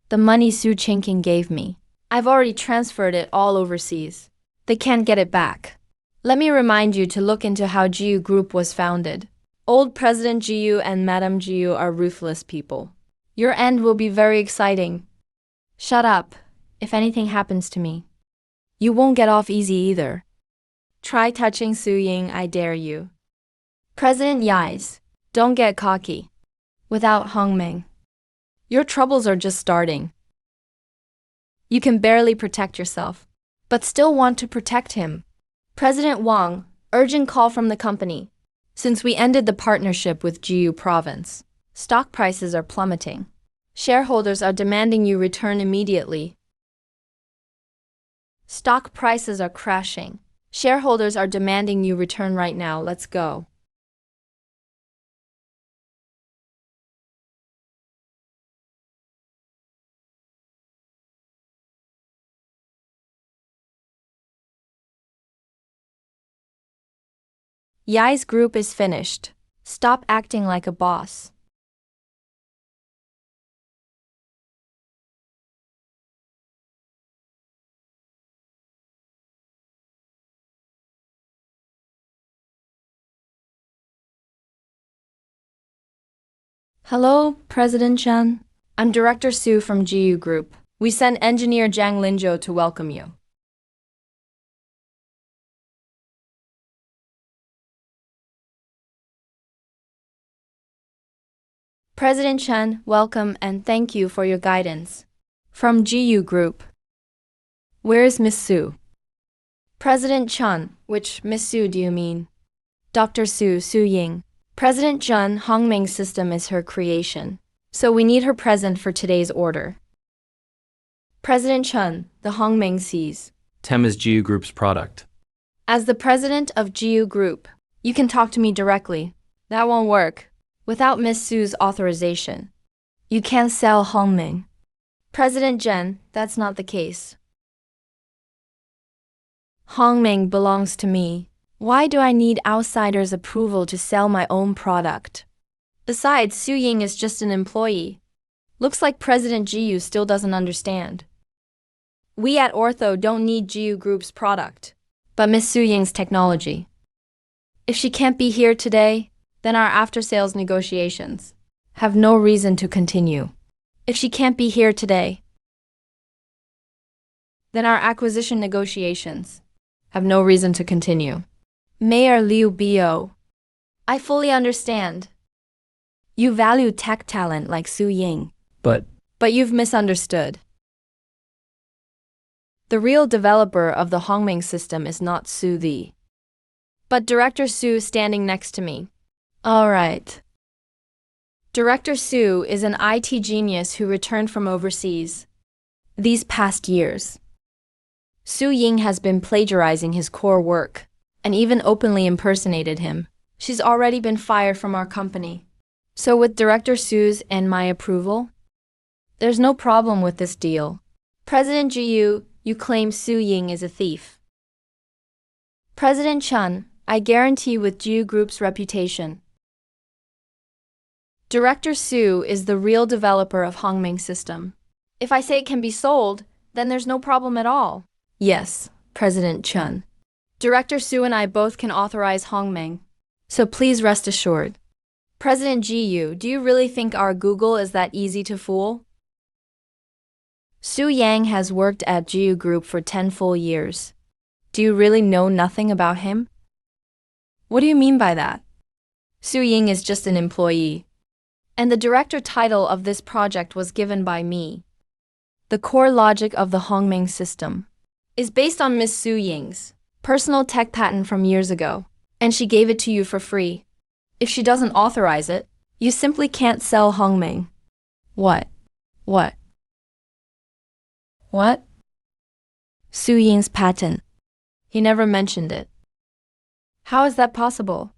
The money Su Chingking gave me, I've already transferred it all overseas. They can't get it back. Let me remind you to look into how Jiyu Group was founded. Old President Jiyu and Madame Jiyu are ruthless people. Your end will be very exciting. Shut up, if anything happens to me. You won't get off easy either. Try touching Su Ying, I dare you. President Yais, don't get cocky. Without Hongming, Your troubles are just starting. you can barely protect yourself, but still want to protect him. President Wang, urgent call from the company. Since we ended the partnership with Jiyu Province, Stock prices are plummeting. Shareholders are demanding you return immediately. Stock prices are crashing. Shareholders are demanding you return right now. Let's go. Yai's group is finished. Stop acting like a boss. Hello, President Chen. I'm Director Su from Jiyu Group. We sent engineer Zhang Linzhou to welcome you. President Chen, welcome and thank you for your guidance. from Jiyu Group. Where is Miss Su? President Chen, which Miss Su do you mean? Dr. Su Ying. President Chen, Hongming system is her creation, so we need her present for today's order. President Chen, the Hongming sees. Tem is Jiyu Group's product. As the president of Jiyu Group, you can talk to me directly. That won't work. Without Miss Su's authorization, you can't sell Hongming. President Zhen, that's not the case. Hongming belongs to me. Why do I need outsiders' approval to sell my own product? Besides, Su Ying is just an employee. Looks like President Jiyu still doesn't understand. We at Ortho don't need Jiyu Group's product, but Miss Su Ying's technology. If she can't be here today, then our after-sales negotiations have no reason to continue. If she can't be here today, then our acquisition negotiations have no reason to continue. Mayor Liu Bio, I fully understand. You value tech talent like Su Ying, But but you've misunderstood. The real developer of the Hongming system is not Su Di, but Director Su standing next to me. All right. Director Su is an IT genius who returned from overseas these past years. Su Ying has been plagiarizing his core work and even openly impersonated him. She's already been fired from our company. So with Director Su's and my approval, there's no problem with this deal. President Jiyu, you claim Su Ying is a thief. President Chen, I guarantee with Jiyu Group's reputation, Director Su is the real developer of Hongming system. If I say it can be sold, then there's no problem at all. Yes, President Chen. Director Su and I both can authorize Hongming, so please rest assured. President Jiyu, do you really think our Google is that easy to fool? Su Yang has worked at Jiyu Group for 10 full years. Do you really know nothing about him? What do you mean by that? Su Ying is just an employee, and the director title of this project was given by me. The core logic of the Hongming system is based on Miss Su Ying's personal tech patent from years ago, and she gave it to you for free. If she doesn't authorize it, you simply can't sell Hongming. What? What? What? Su Ying's patent. He never mentioned it. How is that possible?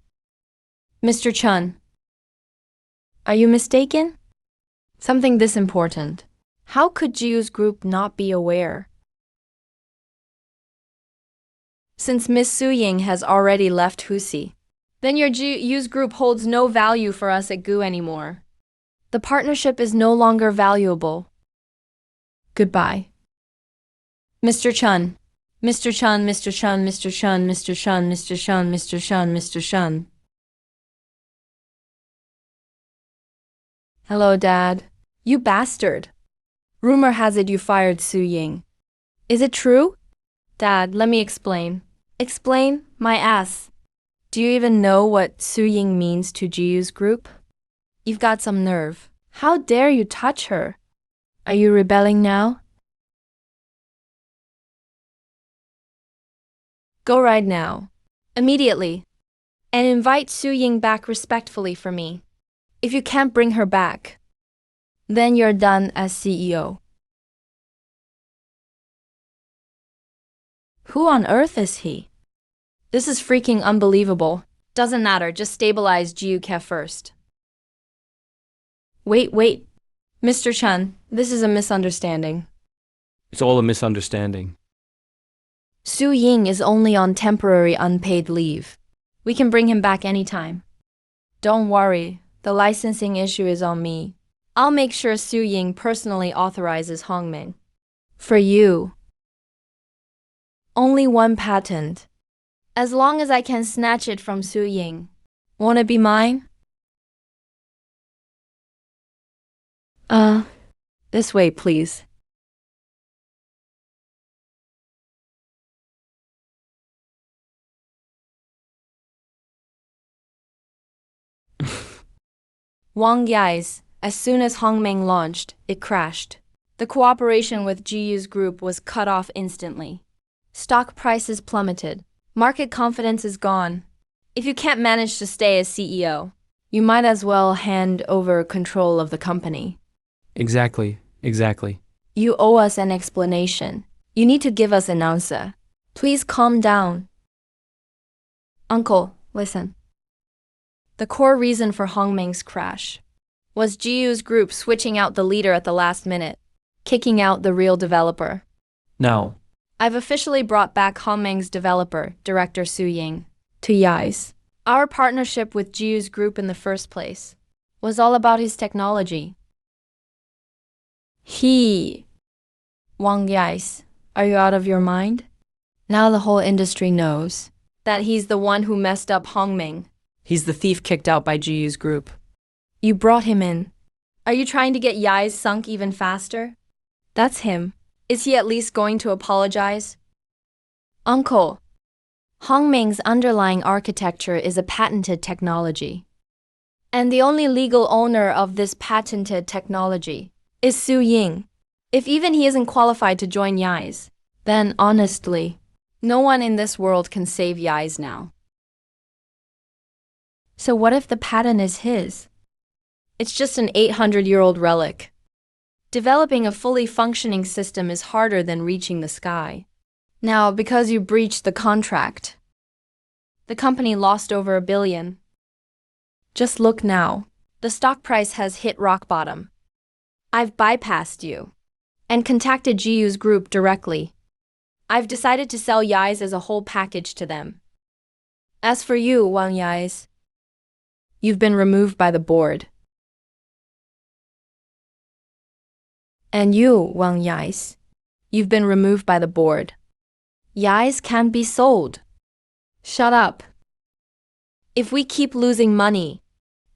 Mr. Chen, are you mistaken? Something this important. How could Jiyu's group not be aware? Since Miss Su Ying has already left Husi, then your Use group holds no value for us at GU anymore. The partnership is no longer valuable. Goodbye. Mr. Chun. Mr. Chun, Mr. Chun, Mr. Chun, Mr. Chun, Mr. Chun, Mr. Chun, Mr. Chun. Hello, Dad. You bastard. Rumor has it you fired Su Ying. Is it true? Dad, let me explain. Explain? My ass. Do you even know what Su Ying means to Jiu's group? You've got some nerve. How dare you touch her? Are you rebelling now? Go right now. Immediately. And invite Su Ying back respectfully for me. If you can't bring her back, then you're done as CEO. Who on earth is he? This is freaking unbelievable. Doesn't matter, just stabilize Jiuke first. Wait. Mr. Chun, this is a misunderstanding. It's all a misunderstanding. Su Ying is only on temporary unpaid leave. We can bring him back anytime. Don't worry, the licensing issue is on me. I'll make sure Su Ying personally authorizes Hongming. For you. Only one patent. As long as I can snatch it from Su Ying. Won't it be mine? This way, please. Wang Yai's, as soon as Hongmeng launched, it crashed. The cooperation with Jiu's group was cut off instantly. Stock prices plummeted. Market confidence is gone. If you can't manage to stay as CEO, you might as well hand over control of the company. Exactly. You owe us an explanation. You need to give us an answer. Please calm down. Uncle, listen. The core reason for Hongmeng's crash was Jiu's group switching out the leader at the last minute, kicking out the real developer. No. I've officially brought back Hongmeng's developer, Director Su Ying, to Yai's. Our partnership with Jiu's group in the first place was all about his technology. Wang Yai's, are you out of your mind? Now the whole industry knows that he's the one who messed up Hongmeng. He's the thief kicked out by Jiu's group. You brought him in. Are you trying to get Yai's sunk even faster? That's him. Is he at least going to apologize? Uncle, Hongmeng's underlying architecture is a patented technology. And the only legal owner of this patented technology is Su Ying. If even he isn't qualified to join Yai's, then honestly, no one in this world can save Yai's now. So what if the patent is his? It's just an 800-year-old relic. Developing a fully functioning system is harder than reaching the sky. Now, because you breached the contract, the company lost over $1 billion. Just look now. The stock price has hit rock bottom. I've bypassed you and contacted Jiu's group directly. I've decided to sell Yai's as a whole package to them. As for you, Wang Yai's, you've been removed by the board. And you, Wang Yai's, you've been removed by the board. Yai's can't be sold. Shut up. If we keep losing money,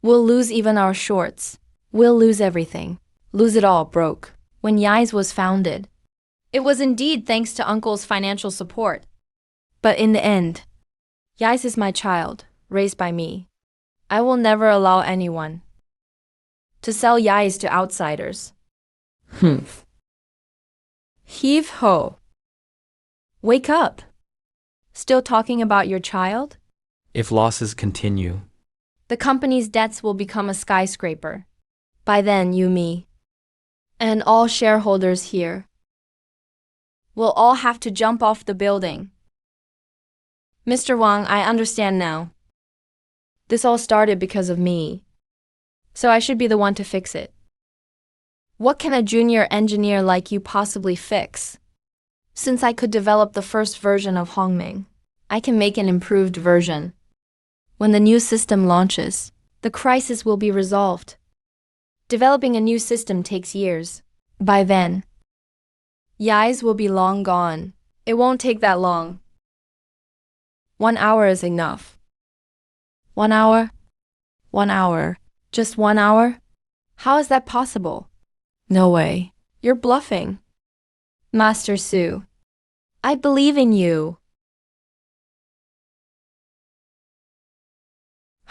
we'll lose even our shorts. We'll lose everything. Lose it all broke. When Yai's was founded, it was indeed thanks to Uncle's financial support. But in the end, Yai's is my child, raised by me. I will never allow anyone to sell Yai's to outsiders. Heave ho. Wake up. Still talking about your child? If losses continue, The company's debts will become a skyscraper. By then, you, me, and all shareholders here will all have to jump off the building. Mr. Wang, I understand now. This all started because of me, so I should be the one to fix it. What can a junior engineer like you possibly fix? Since I could develop the first version of Hongming, I can make an improved version. When the new system launches, the crisis will be resolved. Developing a new system takes years. By then, Yais will be long gone. It won't take that long. 1 hour is enough. 1 hour? 1 hour. Just 1 hour? How is that possible? No way. You're bluffing. Master Su, I believe in you.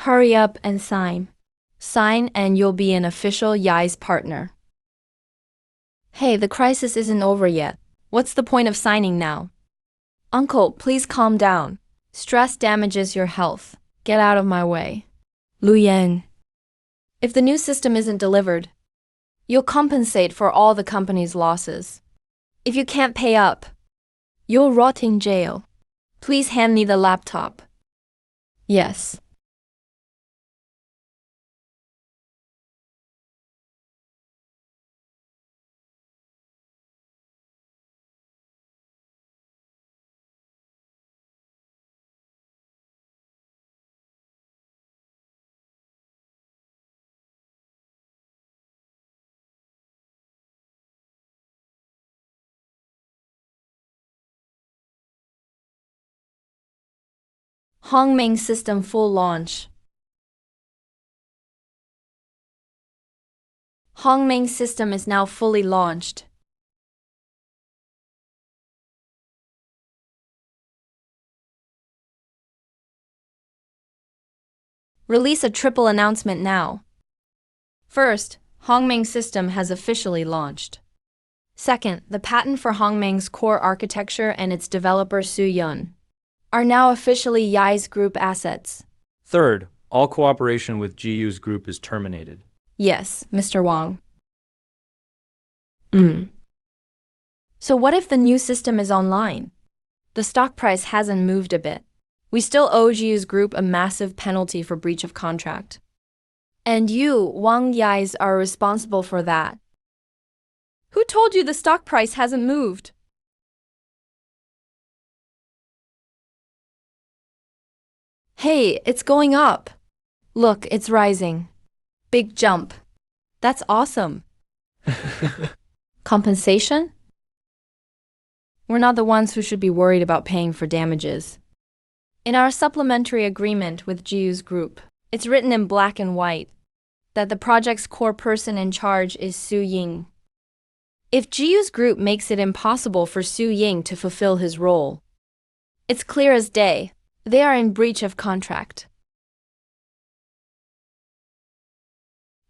Hurry up and sign. Sign and you'll be an official Yai's partner. Hey, the crisis isn't over yet. What's the point of signing now? Uncle, please calm down. Stress damages your health. Get out of my way. Lu Yan. If the new system isn't delivered, you'll compensate for all the company's losses. If you can't pay up, you'll rot in jail. Please hand me the laptop. Yes. Hongmeng system full launch. Hongmeng system is now fully launched. Release a triple announcement now. First, Hongmeng system has officially launched. Second, the patent for Hongmeng's core architecture and its developer Su Yun are now officially Yai's group assets. Third, all cooperation with GU's group is terminated. Yes, Mr. Wang. So what if the new system is online? The stock price hasn't moved a bit. We still owe GU's group a massive penalty for breach of contract. And you, Wang Yais, are responsible for that. Who told you the stock price hasn't moved? Hey, it's going up. Look, it's rising. Big jump. That's awesome. Compensation? We're not the ones who should be worried about paying for damages. In our supplementary agreement with GU's group, it's written in black and white that the project's core person in charge is Su Ying. If GU's group makes it impossible for Su Ying to fulfill his role, it's clear as day. They are in breach of contract.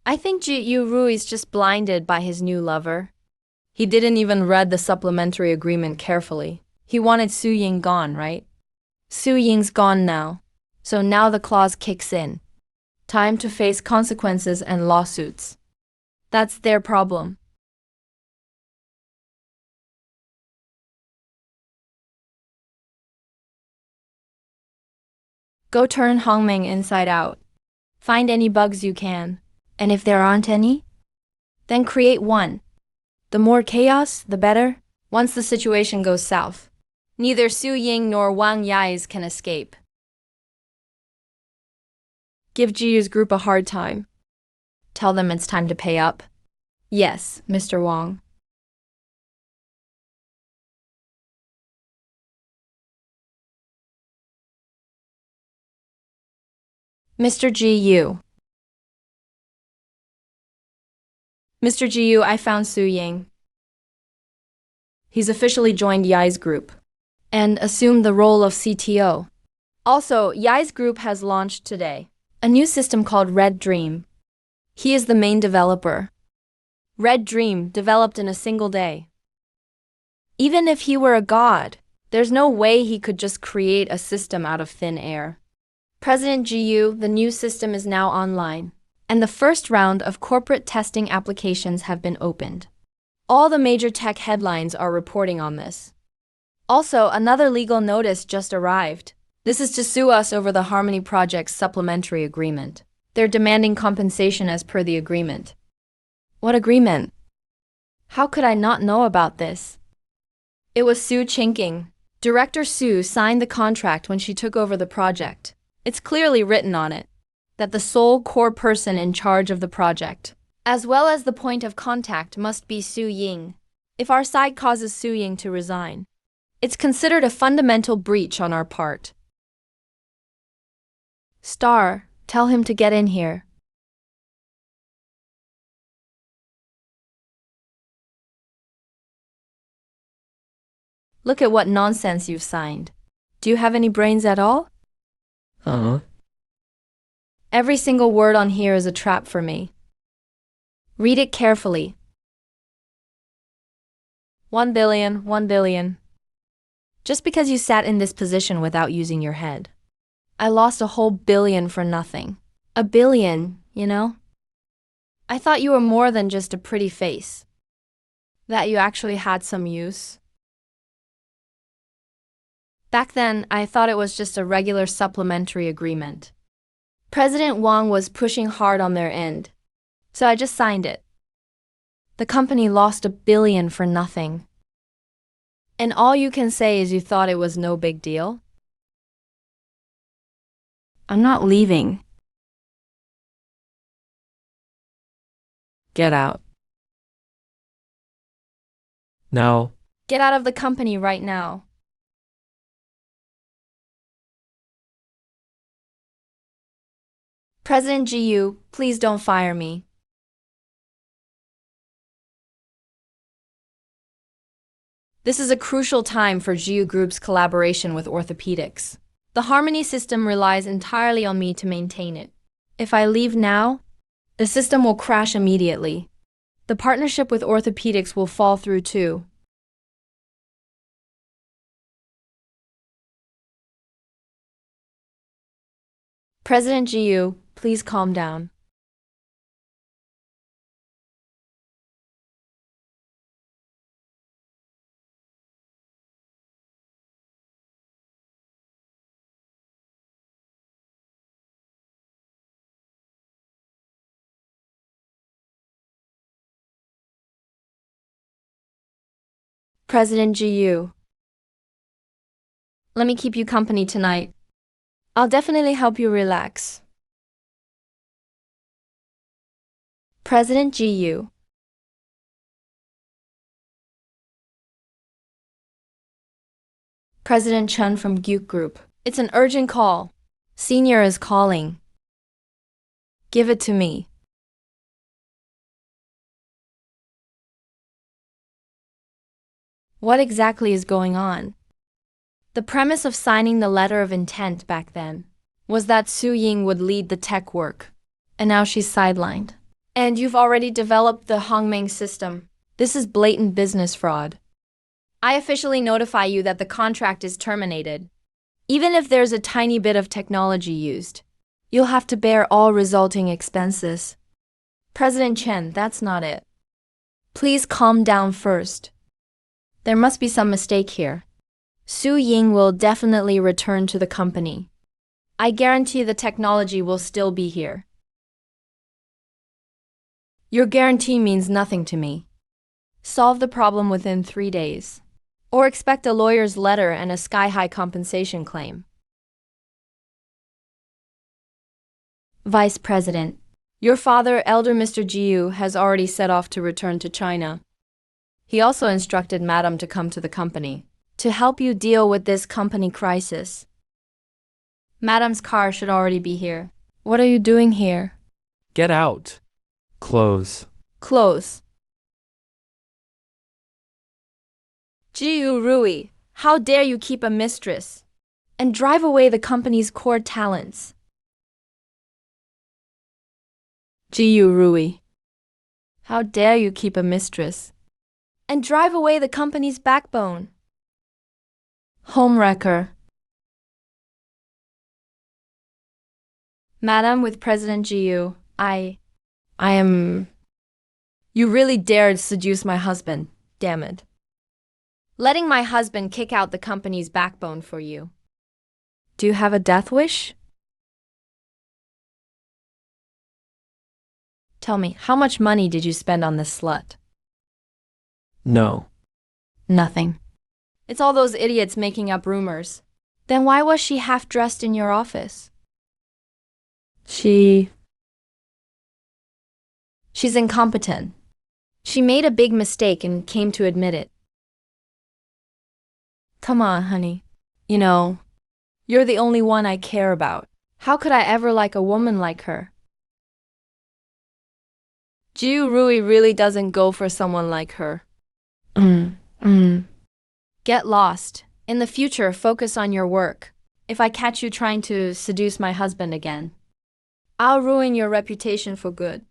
I think Yu Ru is just blinded by his new lover. He didn't even read the supplementary agreement carefully. He wanted Su Ying gone, right? Su Ying's gone now. So now the clause kicks in. Time to face consequences and lawsuits. That's their problem. Go turn Hongmeng inside out. Find any bugs you can. And if there aren't any, then create one. The more chaos, the better. Once the situation goes south, neither Su Ying nor Wang Yais can escape. Give GU's group a hard time. Tell them it's time to pay up. Yes, Mr. Wang. Mr. GU. Mr. GU, I found Su Ying. He's officially joined Yai's group and assumed the role of CTO. Also, Yai's group has launched today a new system called Red Dream. He is the main developer. Red Dream developed in a single day. Even if he were a god, there's no way he could just create a system out of thin air. President GU, the new system is now online, and the first round of corporate testing applications have been opened. All the major tech headlines are reporting on this. Also, another legal notice just arrived. This is to sue us over the Harmony Project's supplementary agreement. They're demanding compensation as per the agreement. What agreement? How could I not know about this? It was Su Chinking, Director Sue signed the contract when she took over the project. It's clearly written on it that the sole core person in charge of the project, as well as the point of contact, must be Su Ying. If our side causes Su Ying to resign, it's considered a fundamental breach on our part. Star, tell him to get in here. Look at what nonsense you've signed. Do you have any brains at all? Every single word on here is a trap for me. Read it carefully. 1 billion, 1 billion. Just because you sat in this position without using your head. I lost a whole billion for nothing. A billion, you know? I thought you were more than just a pretty face. That you actually had some use. Back then, I thought it was just a regular supplementary agreement. President Wang was pushing hard on their end, so I just signed it. The company lost 1 billion for nothing. And all you can say is you thought it was no big deal? I'm not leaving. Get out. Now, Get out of the company right now. President Jiyu, please don't fire me. This is a crucial time for Jiyu Group's collaboration with orthopedics. The Harmony system relies entirely on me to maintain it. If I leave now, the system will crash immediately. The partnership with orthopedics will fall through too. President Jiyu, please calm down. President Jiyu, let me keep you company tonight. I'll definitely help you relax. President Jiyu. President Chen from Gyuk Group. It's an urgent call. Senior is calling. Give it to me. What exactly is going on? The premise of signing the letter of intent back then was that Su Ying would lead the tech work, and now she's sidelined. And you've already developed the Hongmeng system. This is blatant business fraud. I officially notify you that the contract is terminated. Even if there's a tiny bit of technology used, you'll have to bear all resulting expenses. President Chen, that's not it. Please calm down first. There must be some mistake here. Su Ying will definitely return to the company. I guarantee the technology will still be here. Your guarantee means nothing to me. Solve the problem within 3 days. Or expect a lawyer's letter and a sky-high compensation claim. Vice President, your father, Elder Mr. Jiyu, has already set off to return to China. He also instructed Madam to come to the company to help you deal with this company crisis. Madam's car should already be here. What are you doing here? get out. Close. Close. Jiyu Rui, how dare you keep a mistress and drive away the company's core talents? Jiyu Rui, how dare you keep a mistress and drive away the company's backbone? Homewrecker. Madam, with President Jiyu, I am... You really dared seduce my husband, damn it. Letting my husband kick out the company's backbone for you. Do you have a death wish? Tell me, how much money did you spend on this slut? No. Nothing. It's all those idiots making up rumors. Then why was she half-dressed in your office? She's incompetent. She made a big mistake and came to admit it. Come on, honey. You know, you're the only one I care about. How could I ever like a woman like her? Jiu Rui really doesn't go for someone like her. Get lost. In the future, focus on your work. If I catch you trying to seduce my husband again, I'll ruin your reputation for good.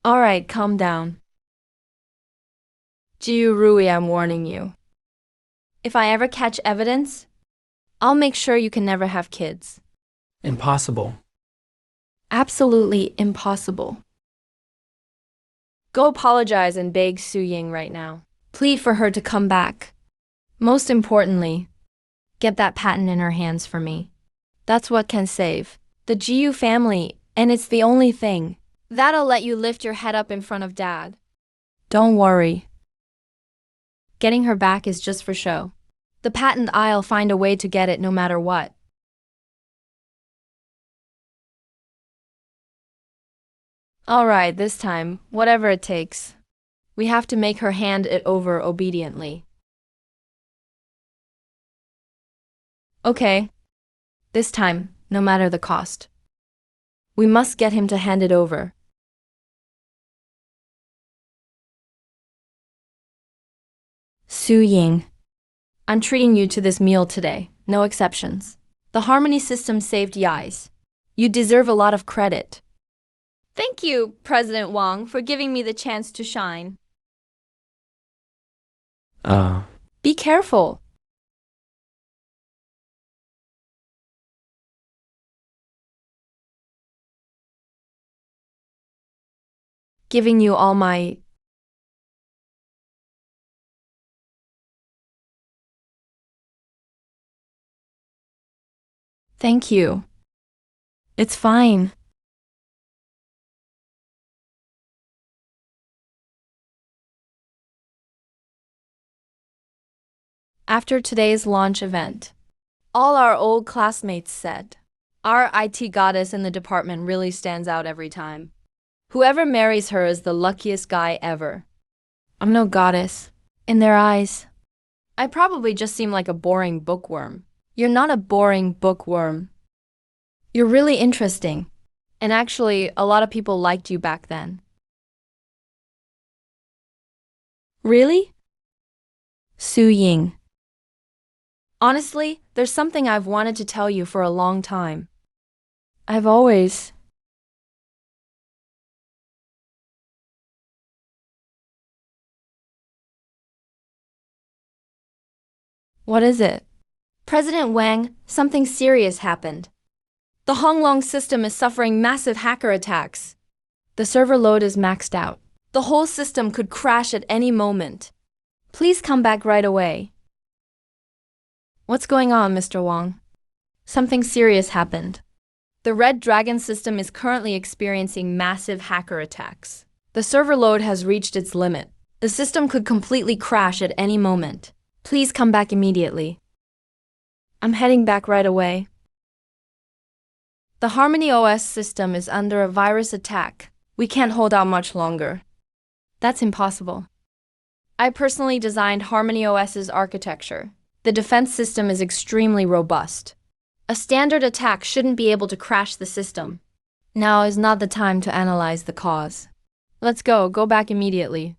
Alright, calm down. Jiu Rui, I'm warning you. If I ever catch evidence, I'll make sure you can never have kids. Impossible. Absolutely impossible. Go apologize and beg Su Ying right now. Plead for her to come back. Most importantly, get that patent in her hands for me. That's what can save the Jiu family, and it's the only thing that'll let you lift your head up in front of Dad. Don't worry. Getting her back is just for show. The patent, I'll find a way to get it no matter what. Alright, this time, whatever it takes. We have to make her hand it over obediently. Okay. This time, no matter the cost. We must get him to hand it over. Su Ying, I'm treating you to this meal today, no exceptions. The harmony system saved Yai's. You deserve a lot of credit. Thank you, President Wang, for giving me the chance to shine. Be careful. Giving you all my... Thank you. It's fine. After today's launch event, all our old classmates said, our IT goddess in the department really stands out every time. Whoever marries her is the luckiest guy ever. I'm no goddess. In their eyes, I probably just seem like a boring bookworm. You're not a boring bookworm. You're really interesting. And actually, a lot of people liked you back then. Really? Su Ying. Honestly, there's something I've wanted to tell you for a long time. I've always... What is it? President Wang, something serious happened. The Honglong system is suffering massive hacker attacks. The server load is maxed out. The whole system could crash at any moment. Please come back right away. What's going on, Mr. Wang? Something serious happened. The Red Dragon system is currently experiencing massive hacker attacks. The server load has reached its limit. The system could completely crash at any moment. Please come back immediately. I'm heading back right away. The Harmony OS system is under a virus attack. We can't hold out much longer. That's impossible. I personally designed Harmony OS's architecture. The defense system is extremely robust. A standard attack shouldn't be able to crash the system. Now is not the time to analyze the cause. Let's go back immediately.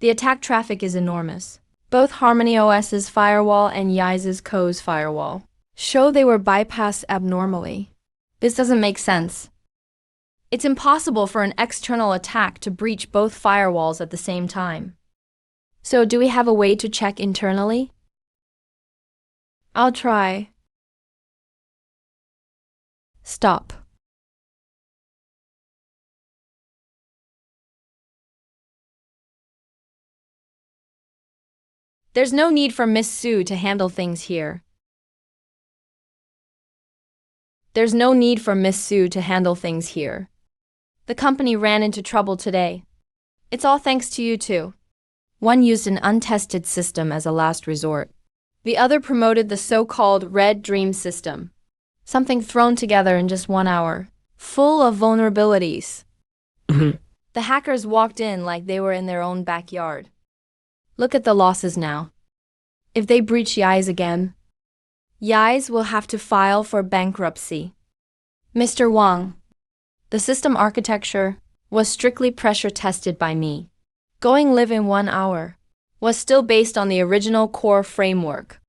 The attack traffic is enormous. Both Harmony OS's firewall and Yai's Co's firewall show they were bypassed abnormally. This doesn't make sense. It's impossible for an external attack to breach both firewalls at the same time. So do we have a way to check internally? I'll try. Stop. There's no need for Miss Sue to handle things here. There's no need for Miss Sue to handle things here. The company ran into trouble today. It's all thanks to you two. One used an untested system as a last resort. The other promoted the so-called Red Dream system. Something thrown together in just 1 hour, full of vulnerabilities. The hackers walked in like they were in their own backyard. Look at the losses now. If they breach Yai's again, Yai's will have to file for bankruptcy. Mr. Wang, the system architecture was strictly pressure tested by me. Going live in 1 hour was still based on the original core framework.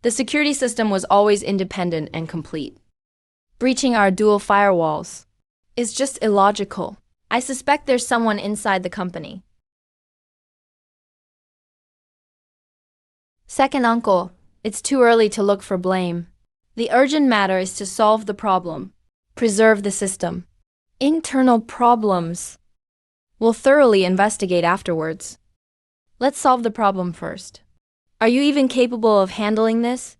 The security system was always independent and complete. Breaching our dual firewalls is just illogical. I suspect there's someone inside the company. Second uncle, it's too early to look for blame. The urgent matter is to solve the problem, preserve the system. Internal problems we'll thoroughly investigate afterwards. Let's solve the problem first. Are you even capable of handling this?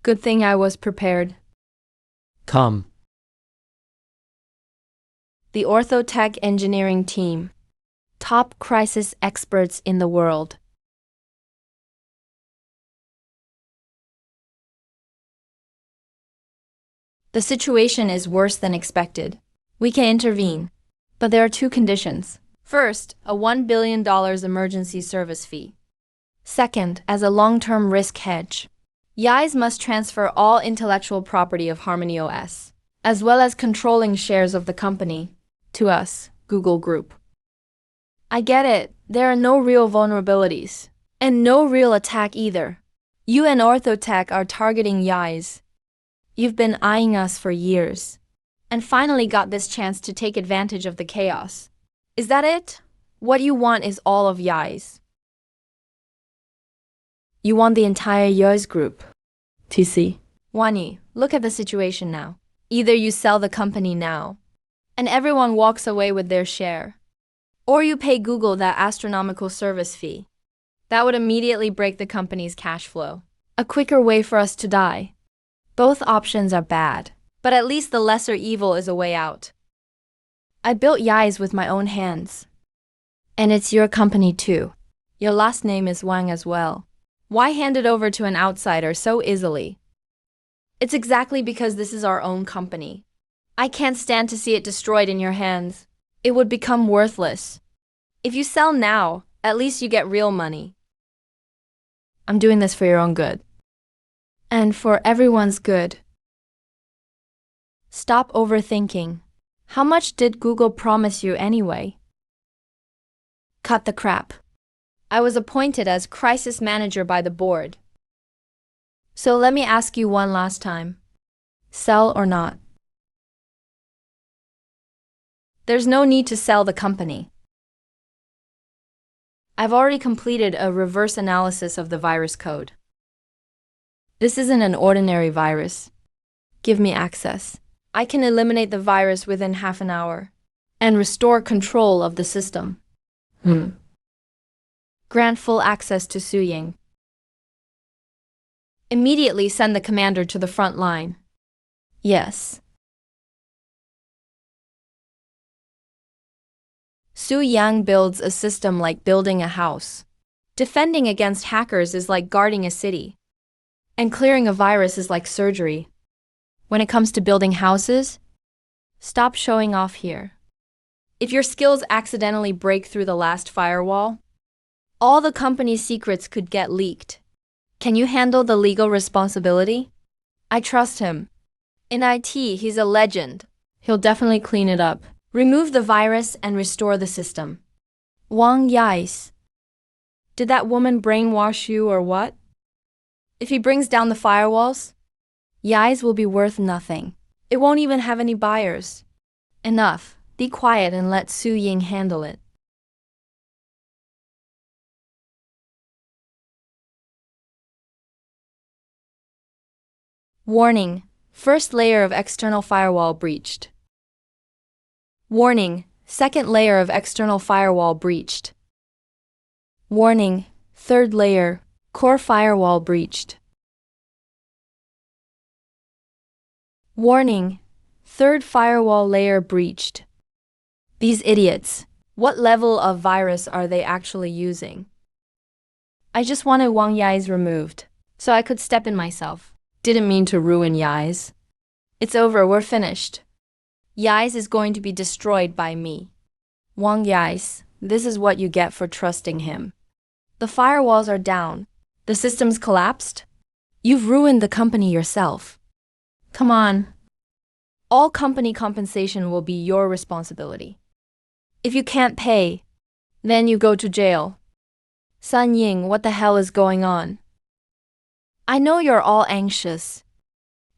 Good thing I was prepared. Come. The Orthotech engineering team. Top crisis experts in the world. The situation is worse than expected. We can intervene, but there are 2 conditions. First, a $1 billion emergency service fee. Second, as a long-term risk hedge, Yai's must transfer all intellectual property of Harmony OS, as well as controlling shares of the company, to us, Google Group. I get it, there are no real vulnerabilities, and no real attack either. You and Orthotech are targeting Yai's. You've been eyeing us for years, and finally got this chance to take advantage of the chaos. Is that it? What you want is all of Yai's. You want the entire Yai's group. TC. Wani, look at the situation now. Either you sell the company now, and everyone walks away with their share, or you pay Google that astronomical service fee. That would immediately break the company's cash flow. A quicker way for us to die. Both options are bad, but at least the lesser evil is a way out. I built Yai's with my own hands. And it's your company too. Your last name is Wang as well. Why hand it over to an outsider so easily? It's exactly because this is our own company. I can't stand to see it destroyed in your hands. It would become worthless. If you sell now, at least you get real money. I'm doing this for your own good. And for everyone's good. Stop overthinking. How much did Google promise you anyway? Cut the crap. I was appointed as crisis manager by the board. So let me ask you one last time. Sell or not? There's no need to sell the company. I've already completed a reverse analysis of the virus code. This isn't an ordinary virus. Give me access. I can eliminate the virus within half an hour and restore control of the system. Grant full access to Su Ying. Immediately send the commander to the front line. Yes. Su Yang builds a system like building a house. Defending against hackers is like guarding a city. And clearing a virus is like surgery. When it comes to building houses, stop showing off here. If your skills accidentally break through the last firewall, all the company's secrets could get leaked. Can you handle the legal responsibility? I trust him. In IT, he's a legend. He'll definitely clean it up. Remove the virus and restore the system. Wang Yais. Did that woman brainwash you or what? If he brings down the firewalls, Yai's will be worth nothing. It won't even have any buyers. Enough. Be quiet and let Su Ying handle it. Warning, first layer of external firewall breached. Warning, second layer of external firewall breached. Warning, third layer, core firewall breached. Warning, third firewall layer breached. These idiots, what level of virus are they actually using? I just wanted Wang Yai's removed, so I could step in myself. Didn't mean to ruin Yai's. It's over, we're finished. Yai's is going to be destroyed by me. Wang Yai's, this is what you get for trusting him. The firewalls are down. The system's collapsed. You've ruined the company yourself. Come on. All company compensation will be your responsibility. If you can't pay, then you go to jail. Sun Ying, what the hell is going on? I know you're all anxious,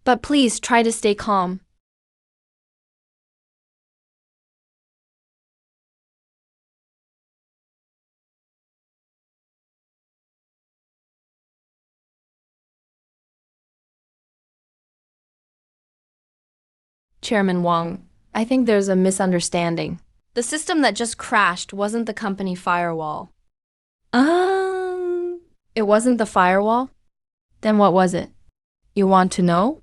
but please try to stay calm. Chairman Wang, I think there's a misunderstanding. The system that just crashed wasn't the company firewall. It wasn't the firewall? Then what was it? You want to know?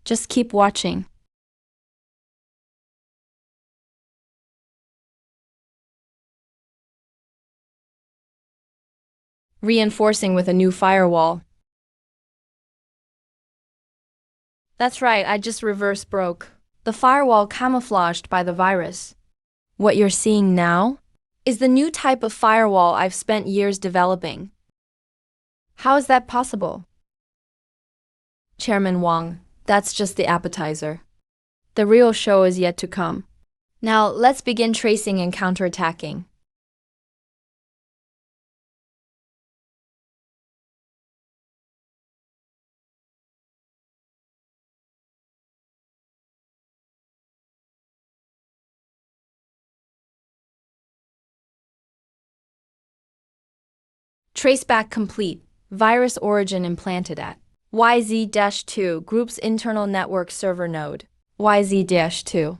Just keep watching. Reinforcing with a new firewall. That's right, I just reverse broke. The firewall camouflaged by the virus. What you're seeing now is the new type of firewall I've spent years developing. How is that possible? Chairman Wang, that's just the appetizer. The real show is yet to come. Now, let's begin tracing and counterattacking. Traceback complete. Virus origin implanted at YZ-2 group's internal network server node. YZ-2.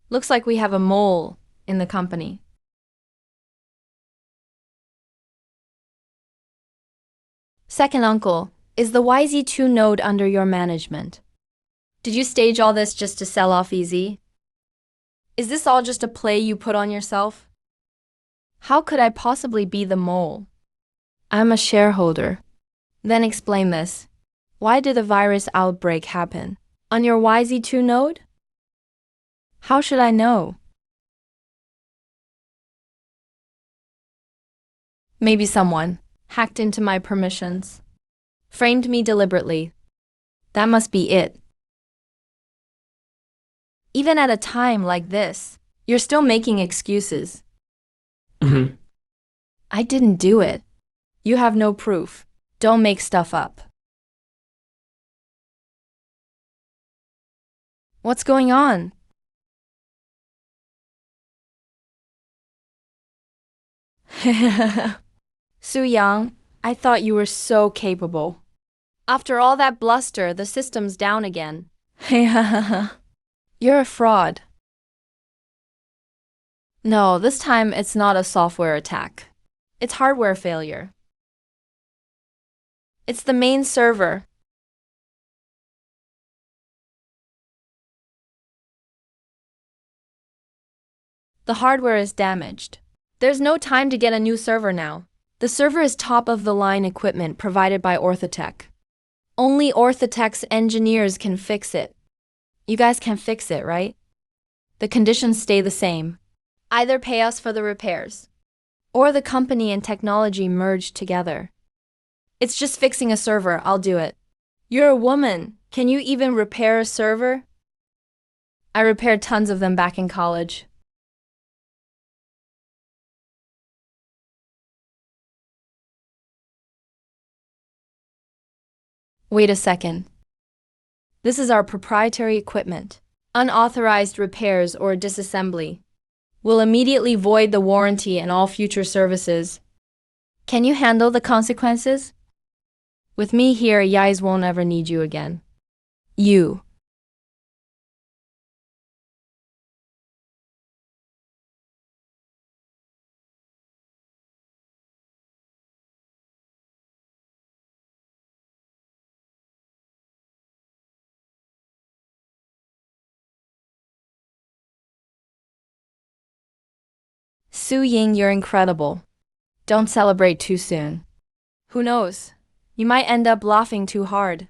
Looks like we have a mole in the company. Second uncle, is the YZ-2 node under your management? Did you stage all this just to sell off EZ? Is this all just a play you put on yourself? How could I possibly be the mole? I'm a shareholder. Then explain this. Why did the virus outbreak happen? On your YZ-2 node? How should I know? Maybe someone hacked into my permissions. Framed me deliberately. That must be it. Even at a time like this, you're still making excuses. I didn't do it. You have no proof. Don't make stuff up. What's going on? Su Yang, I thought you were so capable. After all that bluster, the system's down again. You're a fraud. No, this time it's not a software attack. It's hardware failure. It's the main server. The hardware is damaged. There's no time to get a new server now. The server is top-of-the-line equipment provided by Orthotech. Only Orthotech's engineers can fix it. You guys can fix it, right? The conditions stay the same. Either pay us for the repairs, or the company and technology merge together. It's just fixing a server, I'll do it. You're a woman. Can you even repair a server? I repaired tons of them back in college. Wait a second. This is our proprietary equipment. Unauthorized repairs or disassembly will immediately void the warranty and all future services. Can you handle the consequences? With me here, Yais won't ever need you again. You. Su Ying, you're incredible. Don't celebrate too soon. Who knows? You might end up laughing too hard.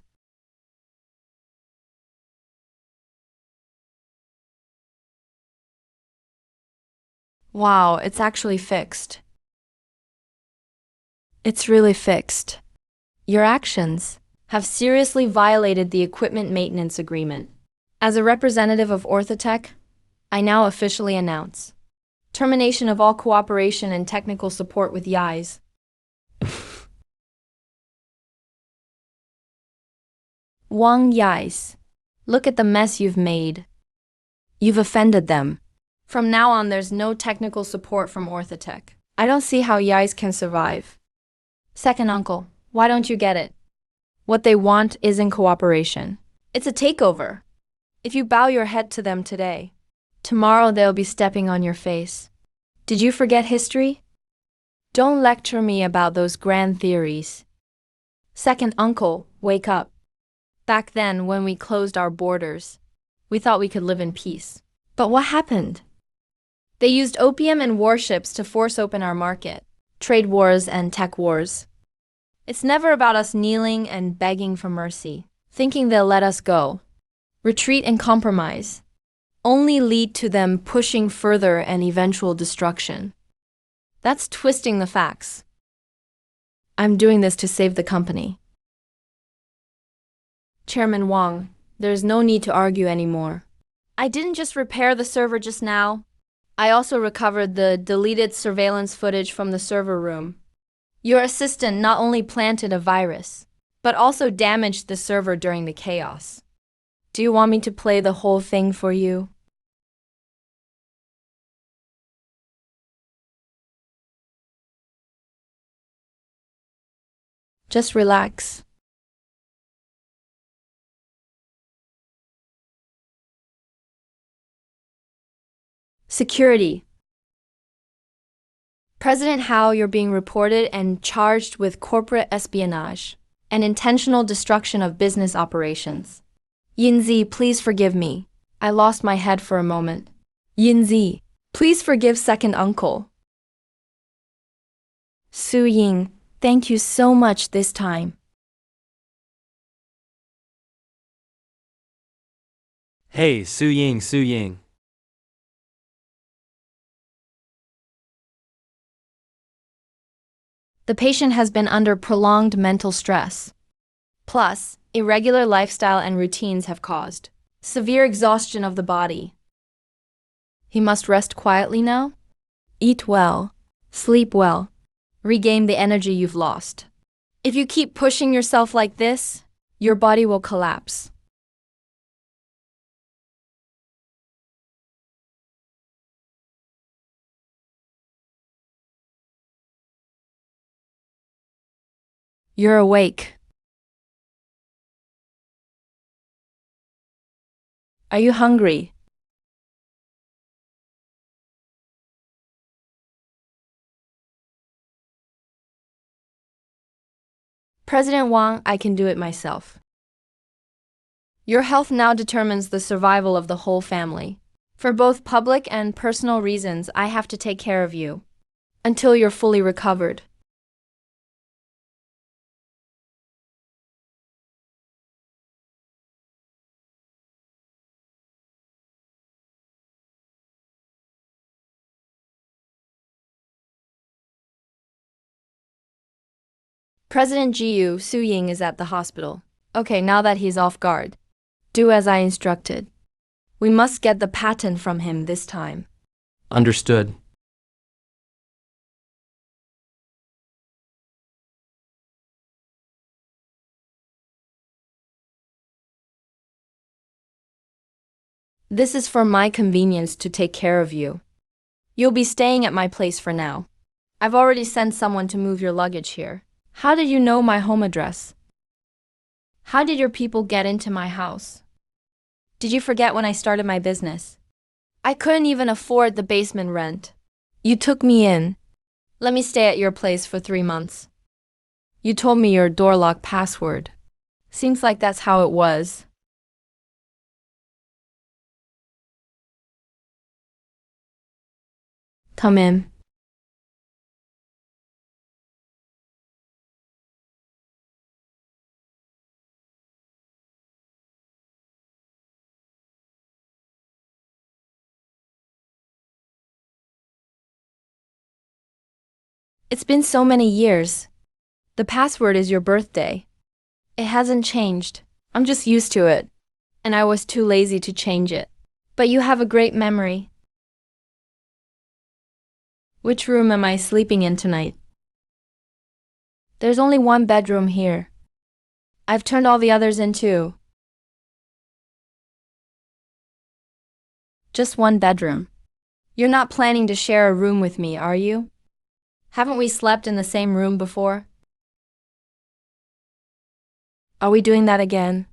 Wow, it's actually fixed. It's really fixed. Your actions have seriously violated the equipment maintenance agreement. As a representative of Orthotech, I now officially announce termination of all cooperation and technical support with Yais. Wang Yais, look at the mess you've made. You've offended them. From now on, there's no technical support from Orthotech. I don't see how Yais can survive. Second uncle, why don't you get it? What they want isn't cooperation. It's a takeover. If you bow your head to them today, tomorrow they'll be stepping on your face. Did you forget history? Don't lecture me about those grand theories. Second uncle, wake up. Back then, when we closed our borders, we thought we could live in peace. But what happened? They used opium and warships to force open our market. Trade wars and tech wars. It's never about us kneeling and begging for mercy, thinking they'll let us go. Retreat and compromise only lead to them pushing further and eventual destruction. That's twisting the facts. I'm doing this to save the company. Chairman Wang, there's no need to argue anymore. I didn't just repair the server just now. I also recovered the deleted surveillance footage from the server room. Your assistant not only planted a virus, but also damaged the server during the chaos. Do you want me to play the whole thing for you? Just relax. Security. President Hao, you're being reported and charged with corporate espionage and intentional destruction of business operations. Yinzi, please forgive me. I lost my head for a moment. Yinzi, please forgive second uncle. Su Ying, thank you so much this time. Hey, Su Ying, Su Ying. The patient has been under prolonged mental stress. Plus, irregular lifestyle and routines have caused severe exhaustion of the body. He must rest quietly now. Eat well, sleep well, regain the energy you've lost. If you keep pushing yourself like this, your body will collapse. You're awake. Are you hungry? President Wang, I can do it myself. Your health now determines the survival of the whole family. For both public and personal reasons, I have to take care of you until you're fully recovered. President Jiu Su Ying is at the hospital. Okay, now that he's off guard, do as I instructed. We must get the patent from him this time. Understood. This is for my convenience to take care of you. You'll be staying at my place for now. I've already sent someone to move your luggage here. How did you know my home address? How did your people get into my house? Did you forget when I started my business? I couldn't even afford the basement rent. You took me in. Let me stay at your place for 3 months. You told me your door lock password. Seems like that's how it was. Come in. It's been so many years. The password is your birthday. It hasn't changed. I'm just used to it. And I was too lazy to change it. But you have a great memory. Which room am I sleeping in tonight? There's only one bedroom here. I've turned all the others in too. Just one bedroom. You're not planning to share a room with me, are you? Haven't we slept in the same room before? Are we doing that again?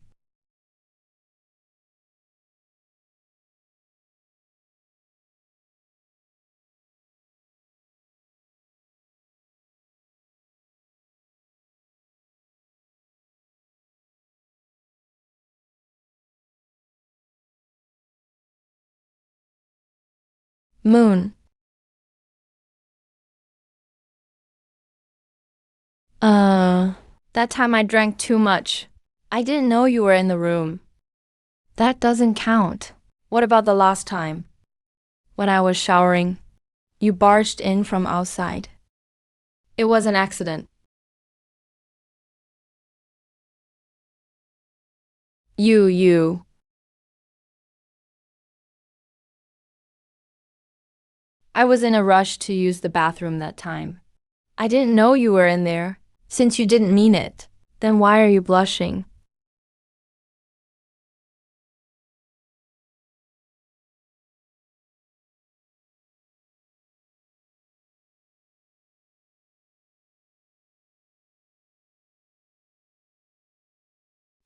Moon. That time I drank too much. I didn't know you were in the room. That doesn't count. What about the last time? When I was showering, you barged in from outside. It was an accident. You. I was in a rush to use the bathroom that time. I didn't know you were in there. Since you didn't mean it, then why are you blushing?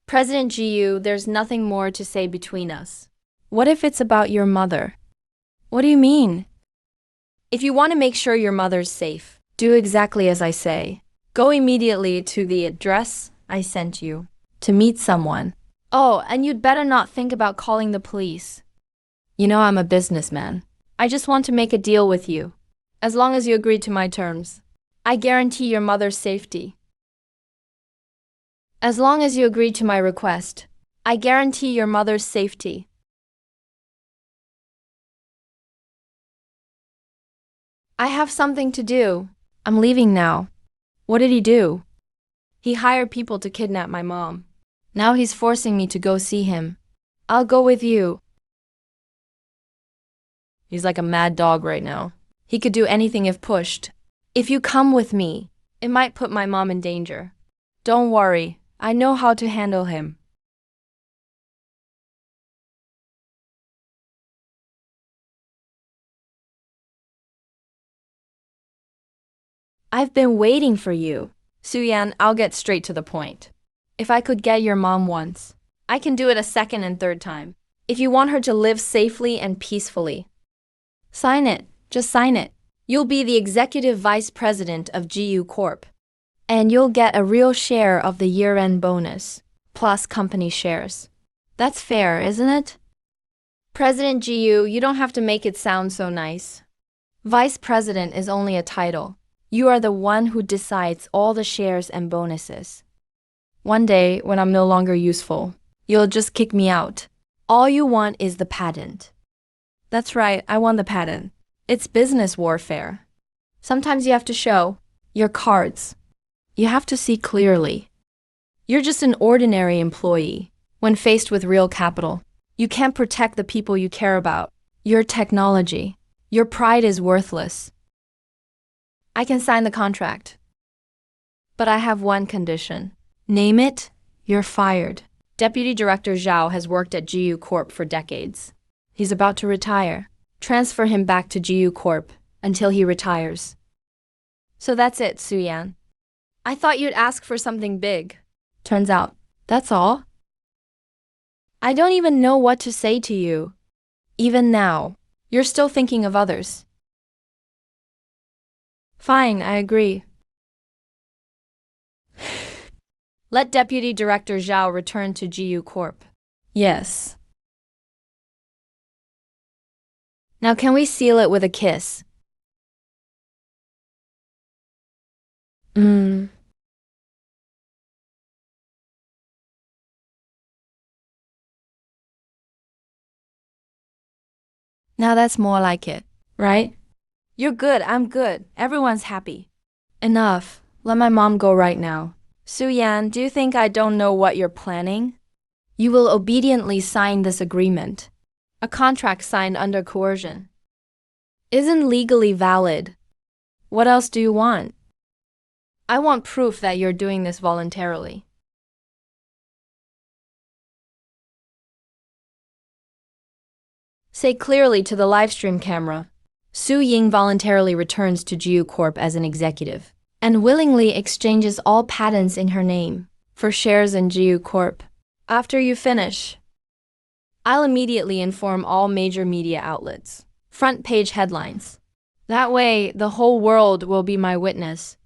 President Jiu, there's nothing more to say between us. What if it's about your mother? What do you mean? If you want to make sure your mother's safe, do exactly as I say. Go immediately to the address I sent you to meet someone. Oh, and you'd better not think about calling the police. You know I'm a businessman. I just want to make a deal with you. As long as you agree to my terms, I guarantee your mother's safety. As long as you agree to my request, I guarantee your mother's safety. I have something to do. I'm leaving now. What did he do? He hired people to kidnap my mom. Now he's forcing me to go see him. I'll go with you. He's like a mad dog right now. He could do anything if pushed. If you come with me, it might put my mom in danger. Don't worry, I know how to handle him. I've been waiting for you. Suyan, I'll get straight to the point. If I could get your mom once, I can do it a second and third time. If you want her to live safely and peacefully. Sign it. Just sign it. You'll be the executive vice president of GU Corp. And you'll get a real share of the year-end bonus, plus company shares. That's fair, isn't it? President GU, you don't have to make it sound so nice. Vice president is only a title. You are the one who decides all the shares and bonuses. One day, when I'm no longer useful, you'll just kick me out. All you want is the patent. That's right, I want the patent. It's business warfare. Sometimes you have to show your cards. You have to see clearly. You're just an ordinary employee. When faced with real capital, you can't protect the people you care about. Your technology. Your pride is worthless. I can sign the contract. But I have one condition. Name it, you're fired. Deputy Director Zhao has worked at GU Corp for decades. He's about to retire. Transfer him back to GU Corp until he retires. So that's it, Suyan. I thought you'd ask for something big. Turns out, That's all? I don't even know what to say to you. Even now, you're still thinking of others. Fine, I agree. Let Deputy Director Zhao return to GU Corp. Yes. Now can we seal it with a kiss? Now that's more like it, right? You're good, I'm good. Everyone's happy. Enough. Let my mom go right now. Su-Yan, do you think I don't know what you're planning? You will obediently sign this agreement. A contract signed under coercion. Isn't legally valid. What else do you want? I want proof that you're doing this voluntarily. Say clearly to the livestream camera. Su Ying voluntarily returns to GU Corp as an executive and willingly exchanges all patents in her name for shares in GU Corp. After you finish, I'll immediately inform all major media outlets. Front page headlines. That way, the whole world will be my witness.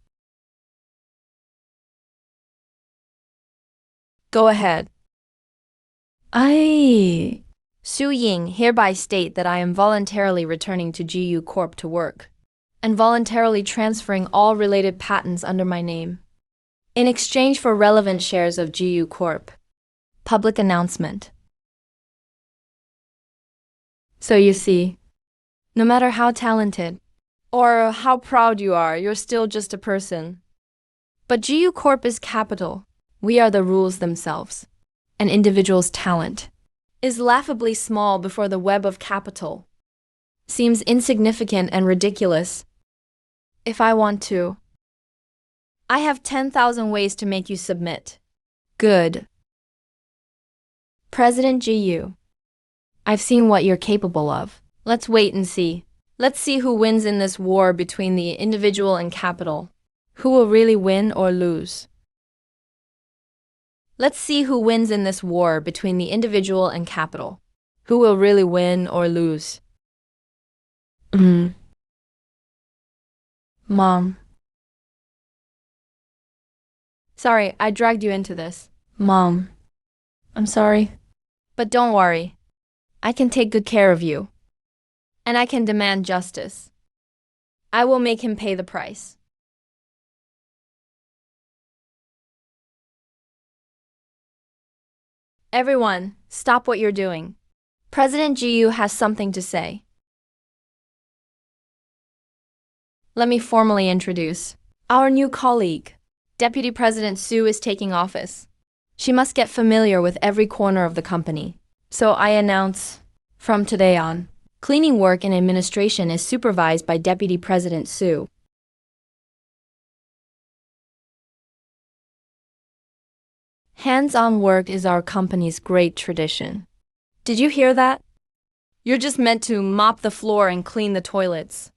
Go ahead. Su Ying hereby state that I am voluntarily returning to GU Corp to work and voluntarily transferring all related patents under my name in exchange for relevant shares of GU Corp. Public announcement. So you see, no matter how talented or how proud you are, you're still just a person. But GU Corp is capital. We are the rules themselves. An individual's talent is laughably small before the web of capital. Seems insignificant and ridiculous. If I want to, I have 10,000 ways to make you submit. Good. President GU, I've seen what you're capable of. Let's wait and see. Let's see who wins in this war between the individual and capital. Who will really win or lose? Let's see who wins in this war between the individual and capital. Who will really win or lose? Mom. Sorry, I dragged you into this. Mom. I'm sorry. But don't worry. I can take good care of you. And I can demand justice. I will make him pay the price. Everyone, stop what you're doing. President GU has something to say. Let me formally introduce our new colleague. Deputy President Su is taking office. She must get familiar with every corner of the company. So I announce, from today on, cleaning work and administration is supervised by Deputy President Su. Hands-on work is our company's great tradition. Did you hear that? You're just meant to mop the floor and clean the toilets.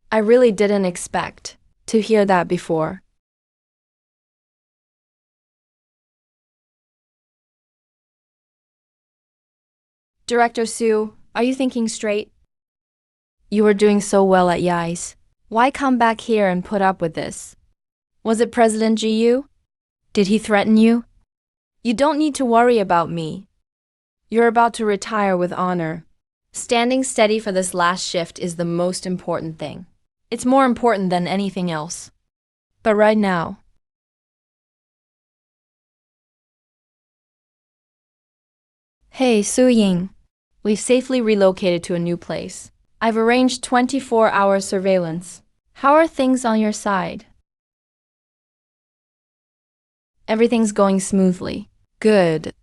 I really didn't expect to hear that before. Director Su, are you thinking straight? You were doing so well at Yai's. Why come back here and put up with this? Was it President GU? Did he threaten you? You don't need to worry about me. You're about to retire with honor. Standing steady for this last shift is the most important thing. It's more important than anything else. But right now, hey, Su Ying. We've safely relocated to a new place. I've arranged 24-hour surveillance. How are things on your side? Everything's going smoothly. Good.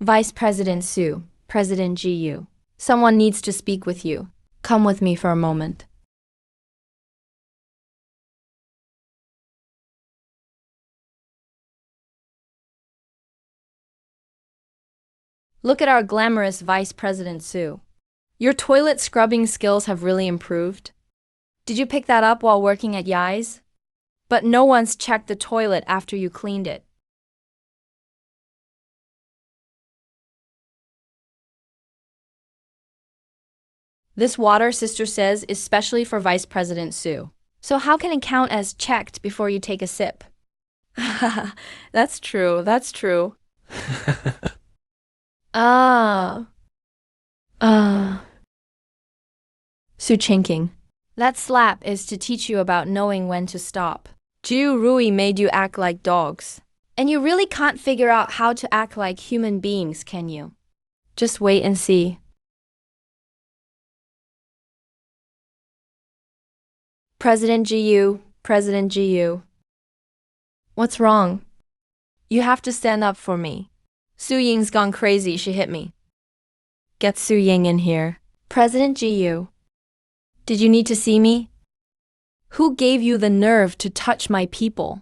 Vice President Su, President Gu. Someone needs to speak with you. Come with me for a moment. Look at our glamorous Vice President Su. Your toilet scrubbing skills have really improved. Did you pick that up while working at Yai's? But no one's checked the toilet after you cleaned it. This water, sister says, is specially for Vice President Su. So how can it count as checked before you take a sip? That's true, that's true. Ah. Su chinking. That slap is to teach you about knowing when to stop. Jiu Rui made you act like dogs. And you really can't figure out how to act like human beings, can you? Just wait and see. President Gu, President Gu. What's wrong? You have to stand up for me. Su Ying's gone crazy, she hit me. Get Su Ying in here. President Gu. Did you need to see me? Who gave you the nerve to touch my people?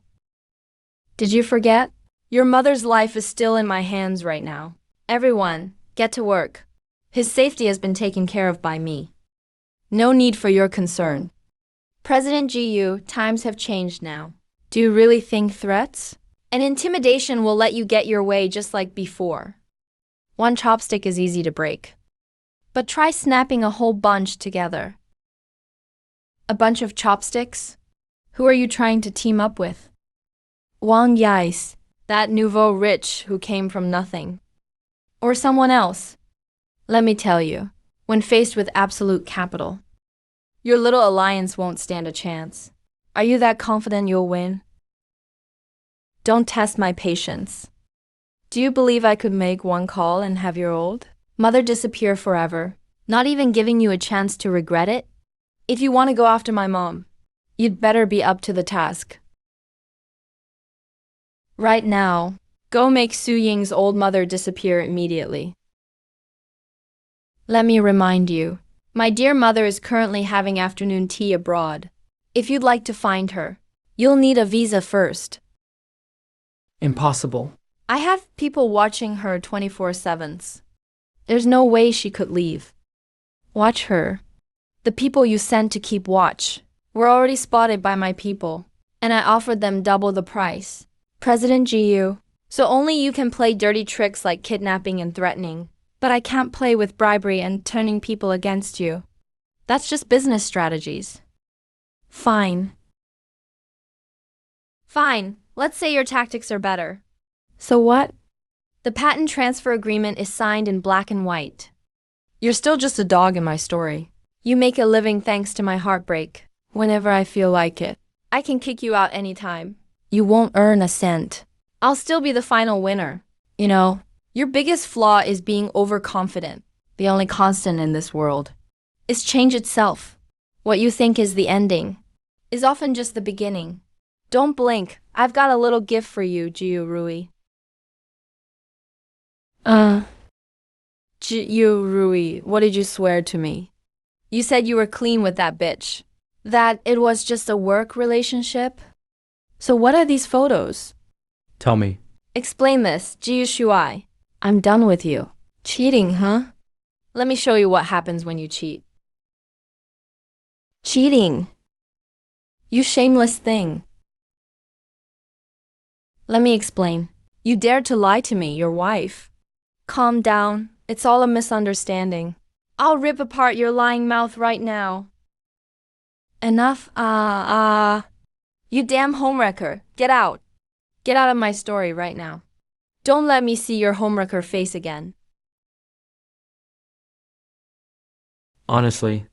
Did you forget? Your mother's life is still in my hands right now. Everyone, get to work. His safety has been taken care of by me. No need for your concern. President Gu, times have changed now. Do you really think threats and intimidation will let you get your way just like before? One chopstick is easy to break. But try snapping a whole bunch together. A bunch of chopsticks? Who are you trying to team up with? Wang Yais, that nouveau rich who came from nothing. Or someone else? Let me tell you, when faced with absolute capital, your little alliance won't stand a chance. Are you that confident you'll win? Don't test my patience. Do you believe I could make one call and have your old mother disappear forever, not even giving you a chance to regret it? If you want to go after my mom, you'd better be up to the task. Right now, go make Su Ying's old mother disappear immediately. Let me remind you, my dear mother is currently having afternoon tea abroad. If you'd like to find her, you'll need a visa first. Impossible. I have people watching her 24/7. There's no way she could leave. Watch her. The people you sent to keep watch were already spotted by my people, and I offered them double the price. President Gu, so only you can play dirty tricks like kidnapping and threatening, but I can't play with bribery and turning people against you. That's just business strategies. Fine. Fine, let's say your tactics are better. So what? The patent transfer agreement is signed in black and white. You're still just a dog in my story. You make a living thanks to my heartbreak. Whenever I feel like it, I can kick you out anytime. You won't earn a cent. I'll still be the final winner. You know, your biggest flaw is being overconfident. The only constant in this world is change itself. What you think is the ending is often just the beginning. Don't blink. I've got a little gift for you, Jiu Rui. Jiu Rui, what did you swear to me? You said you were clean with that bitch. That it was just a work relationship? So what are these photos? Tell me. Explain this, Jiu Shuai. I'm done with you. Cheating, huh? Let me show you what happens when you cheat. Cheating. You shameless thing. Let me explain. You dared to lie to me, your wife. Calm down. It's all a misunderstanding. I'll rip apart your lying mouth right now. Enough. You damn homewrecker. Get out. Get out of my story right now. Don't let me see your homewrecker face again. Honestly,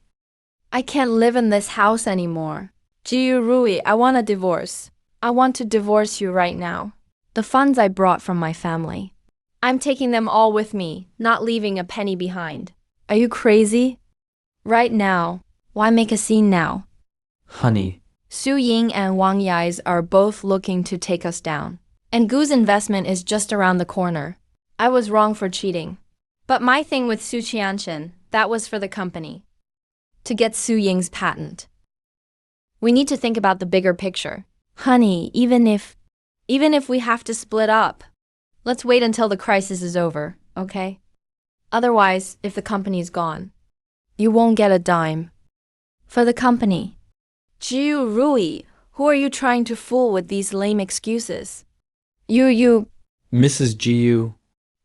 I can't live in this house anymore. Jiu Rui, I want a divorce. I want to divorce you right now. The funds I brought from my family, I'm taking them all with me, not leaving a penny behind. Are you crazy? Right now. Why make a scene now? Honey. Su Ying and Wang Yais are both looking to take us down. And Gu's investment is just around the corner. I was wrong for cheating. But my thing with Su Qianchen, that was for the company. To get Su Ying's patent. We need to think about the bigger picture. Honey, even if we have to split up, let's wait until the crisis is over, okay? Otherwise, if the company's gone, you won't get a dime. For the company. Jiu Rui, who are you trying to fool with these lame excuses? You. Mrs. Jiu,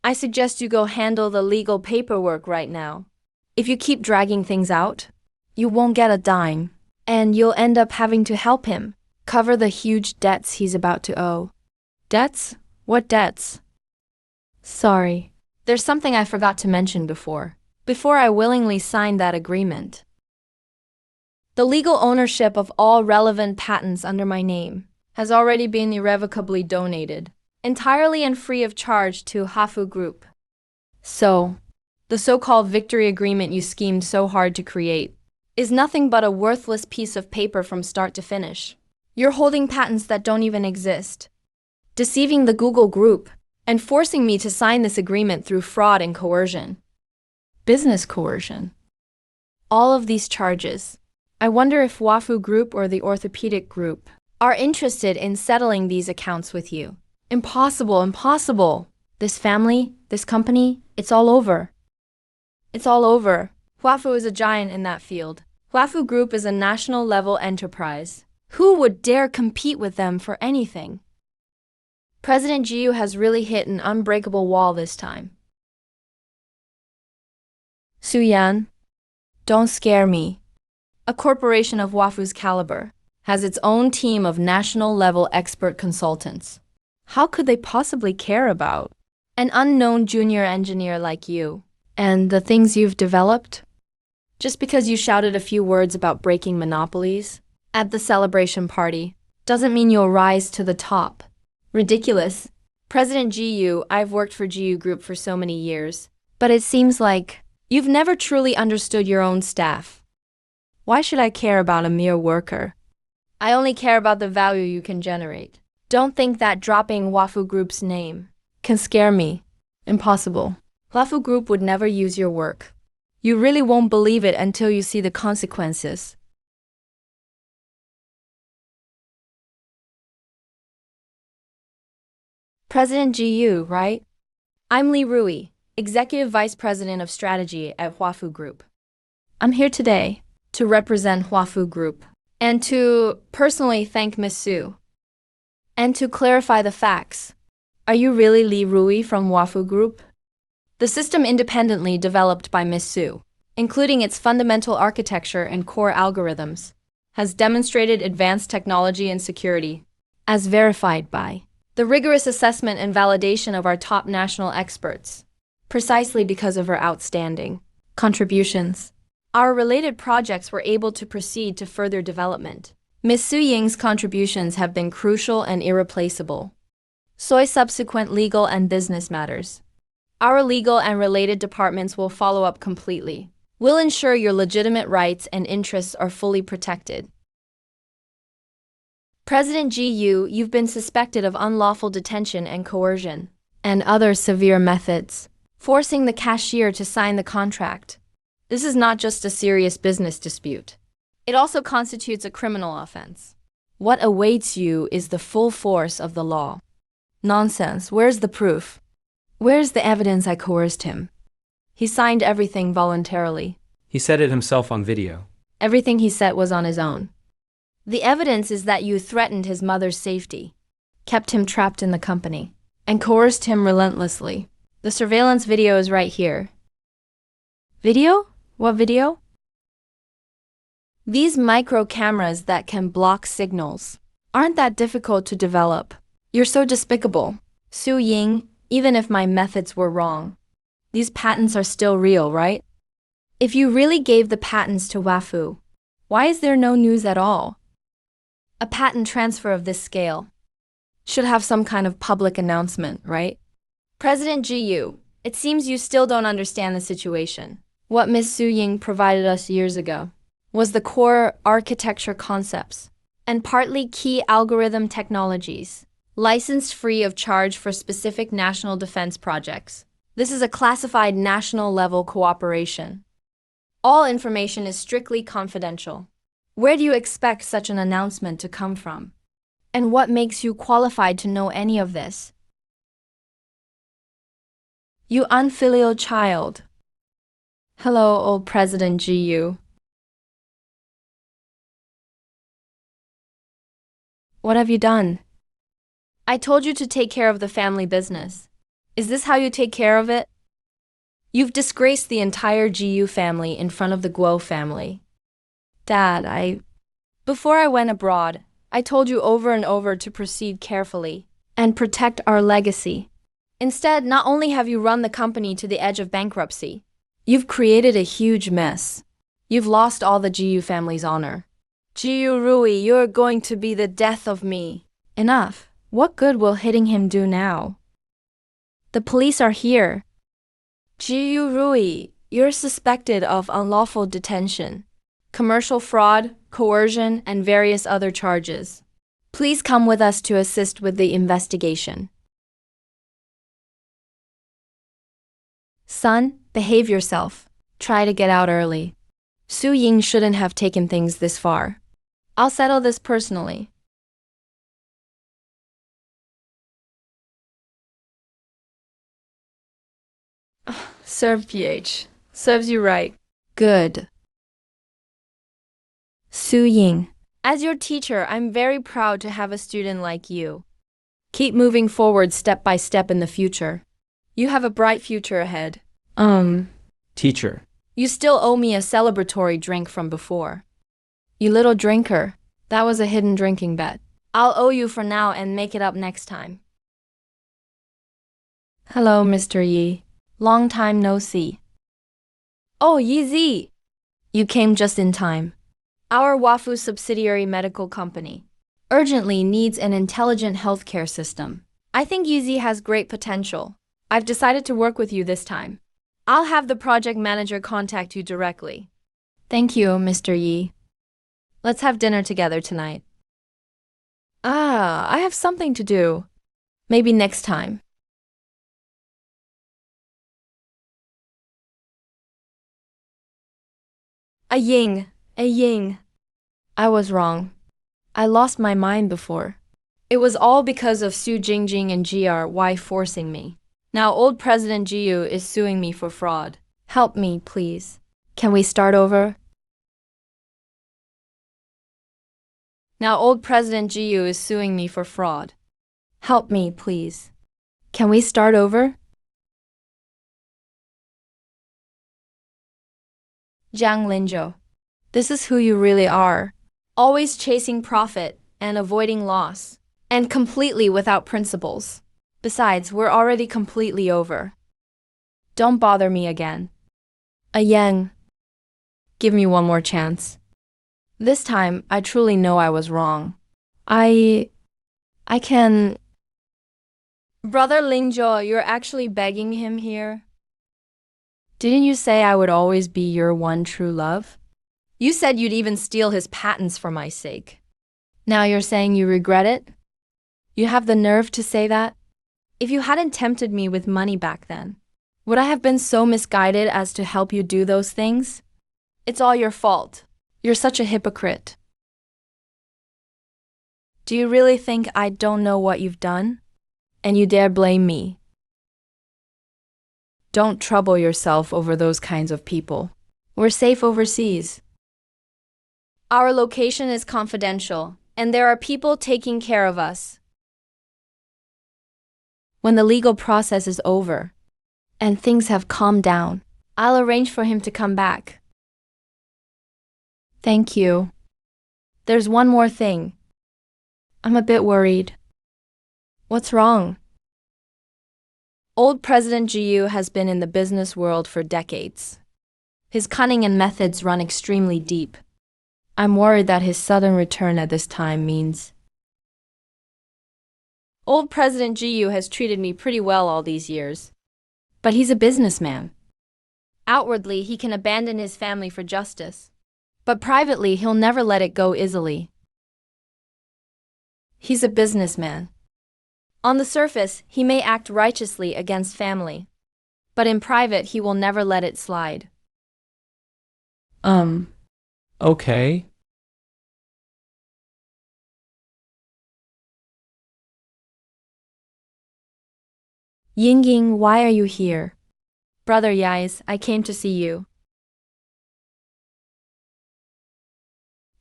I suggest you go handle the legal paperwork right now. If you keep dragging things out, you won't get a dime, and you'll end up having to help him cover the huge debts he's about to owe. Debts? What debts? Sorry. There's something I forgot to mention before I willingly signed that agreement. The legal ownership of all relevant patents under my name has already been irrevocably donated, entirely and free of charge to Hafu Group. So, the so-called victory agreement you schemed so hard to create is nothing but a worthless piece of paper from start to finish. You're holding patents that don't even exist, deceiving the Google Group, and forcing me to sign this agreement through fraud and coercion. Business coercion. All of these charges. I wonder if Wafu Group or the Orthopedic Group are interested in settling these accounts with you. Impossible, impossible. This family, this company, it's all over. It's all over. Huafu is a giant in that field. Huafu Group is a national-level enterprise. Who would dare compete with them for anything? President Jiu has really hit an unbreakable wall this time. Su Yan, don't scare me. A corporation of Huafu's caliber has its own team of national-level expert consultants. How could they possibly care about an unknown junior engineer like you and the things you've developed? Just because you shouted a few words about breaking monopolies at the celebration party doesn't mean you'll rise to the top. Ridiculous. President Jiu, I've worked for Jiu Group for so many years, but it seems like you've never truly understood your own staff. Why should I care about a mere worker? I only care about the value you can generate. Don't think that dropping Huafu Group's name can scare me. Impossible. Huafu Group would never use your work. You really won't believe it until you see the consequences. President Jiu, right? I'm Li Rui, Executive Vice President of Strategy at Huafu Group. I'm here today to represent Huafu Group and to personally thank Miss Su and to clarify the facts. Are you really Li Rui from Huafu Group? The system independently developed by Miss Su, including its fundamental architecture and core algorithms, has demonstrated advanced technology and security, as verified by the rigorous assessment and validation of our top national experts. Precisely because of her outstanding contributions, our related projects were able to proceed to further development. Ms. Su Ying's contributions have been crucial and irreplaceable. Subsequent legal and business matters. Our legal and related departments will follow up completely. We'll ensure your legitimate rights and interests are fully protected. President Jiu, you've been suspected of unlawful detention and coercion, and other severe methods, forcing the cashier to sign the contract. This is not just a serious business dispute. It also constitutes a criminal offense. What awaits you is the full force of the law. Nonsense. Where's the proof? Where's the evidence I coerced him? He signed everything voluntarily. he said it himself on video. Everything he said was on his own. The evidence is that you threatened his mother's safety, kept him trapped in the company, and coerced him relentlessly. The surveillance video is right here. Video? What video? These micro cameras that can block signals aren't that difficult to develop. You're so despicable. Su Ying, even if my methods were wrong, these patents are still real, right? If you really gave the patents to Wafu, why is there no news at all? A patent transfer of this scale should have some kind of public announcement, right? President Jiu, it seems you still don't understand the situation. What Ms. Su Ying provided us years ago was the core architecture concepts and partly key algorithm technologies licensed free of charge for specific national defense projects. This is a classified national-level cooperation. All information is strictly confidential. Where do you expect such an announcement to come from? And what makes you qualified to know any of this? You unfilial child. Hello, old President GU. What have you done? I told you to take care of the family business. Is this how you take care of it? You've disgraced the entire GU family in front of the Guo family. Dad, Before I went abroad, I told you over and over to proceed carefully and protect our legacy. Instead, not only have you run the company to the edge of bankruptcy, you've created a huge mess. You've lost all the GU family's honor. GU Rui, you're going to be the death of me. Enough. What good will hitting him do now? The police are here. GU Rui, you're suspected of unlawful detention, commercial fraud, coercion, and various other charges. Please come with us to assist with the investigation. Son, behave yourself. Try to get out early. Su Ying shouldn't have taken things this far. I'll settle this personally. Serve PH. Serves you right. Good. Su Ying, as your teacher, I'm very proud to have a student like you. Keep moving forward step by step in the future. You have a bright future ahead. Teacher. You still owe me a celebratory drink from before. You little drinker. That was a hidden drinking bet. I'll owe you for now and make it up next time. Hello, Mr. Yi. Long time no see. Oh, Yi Zi. You came just in time. Our Wafu subsidiary medical company urgently needs an intelligent healthcare system. I think Yi Zi has great potential. I've decided to work with you this time. I'll have the project manager contact you directly. Thank you, Mr. Yi. Let's have dinner together tonight. I have something to do. Maybe next time. A Ying. I was wrong. I lost my mind before. It was all because of Su Jingjing and GRY forcing me. Now old President Jiu is suing me for fraud. Help me, please. Can we start over? Now old President Jiu is suing me for fraud. Help me, please. Can we start over? Jiang Linzhou, this is who you really are. Always chasing profit and avoiding loss. And completely without principles. Besides, we're already completely over. Don't bother me again. Yang, give me one more chance. This time, I truly know I was wrong. I can... Brother Lingzhou, you're actually begging him here? Didn't you say I would always be your one true love? You said you'd even steal his patents for my sake. Now you're saying you regret it? You have the nerve to say that? If you hadn't tempted me with money back then, would I have been so misguided as to help you do those things? It's all your fault. You're such a hypocrite. Do you really think I don't know what you've done? And you dare blame me? Don't trouble yourself over those kinds of people. We're safe overseas. Our location is confidential, and there are people taking care of us. When the legal process is over, and things have calmed down, I'll arrange for him to come back. Thank you. There's one more thing. I'm a bit worried. What's wrong? Old President Jiu has been in the business world for decades. His cunning and methods run extremely deep. I'm worried that his sudden return at this time means... Old President Jiu has treated me pretty well all these years. But he's a businessman. Outwardly, he can abandon his family for justice. But privately, he'll never let it go easily. He's a businessman. On the surface, he may act righteously against family, but in private, he will never let it slide. Okay. Ying, why are you here? Brother Yais, I came to see you.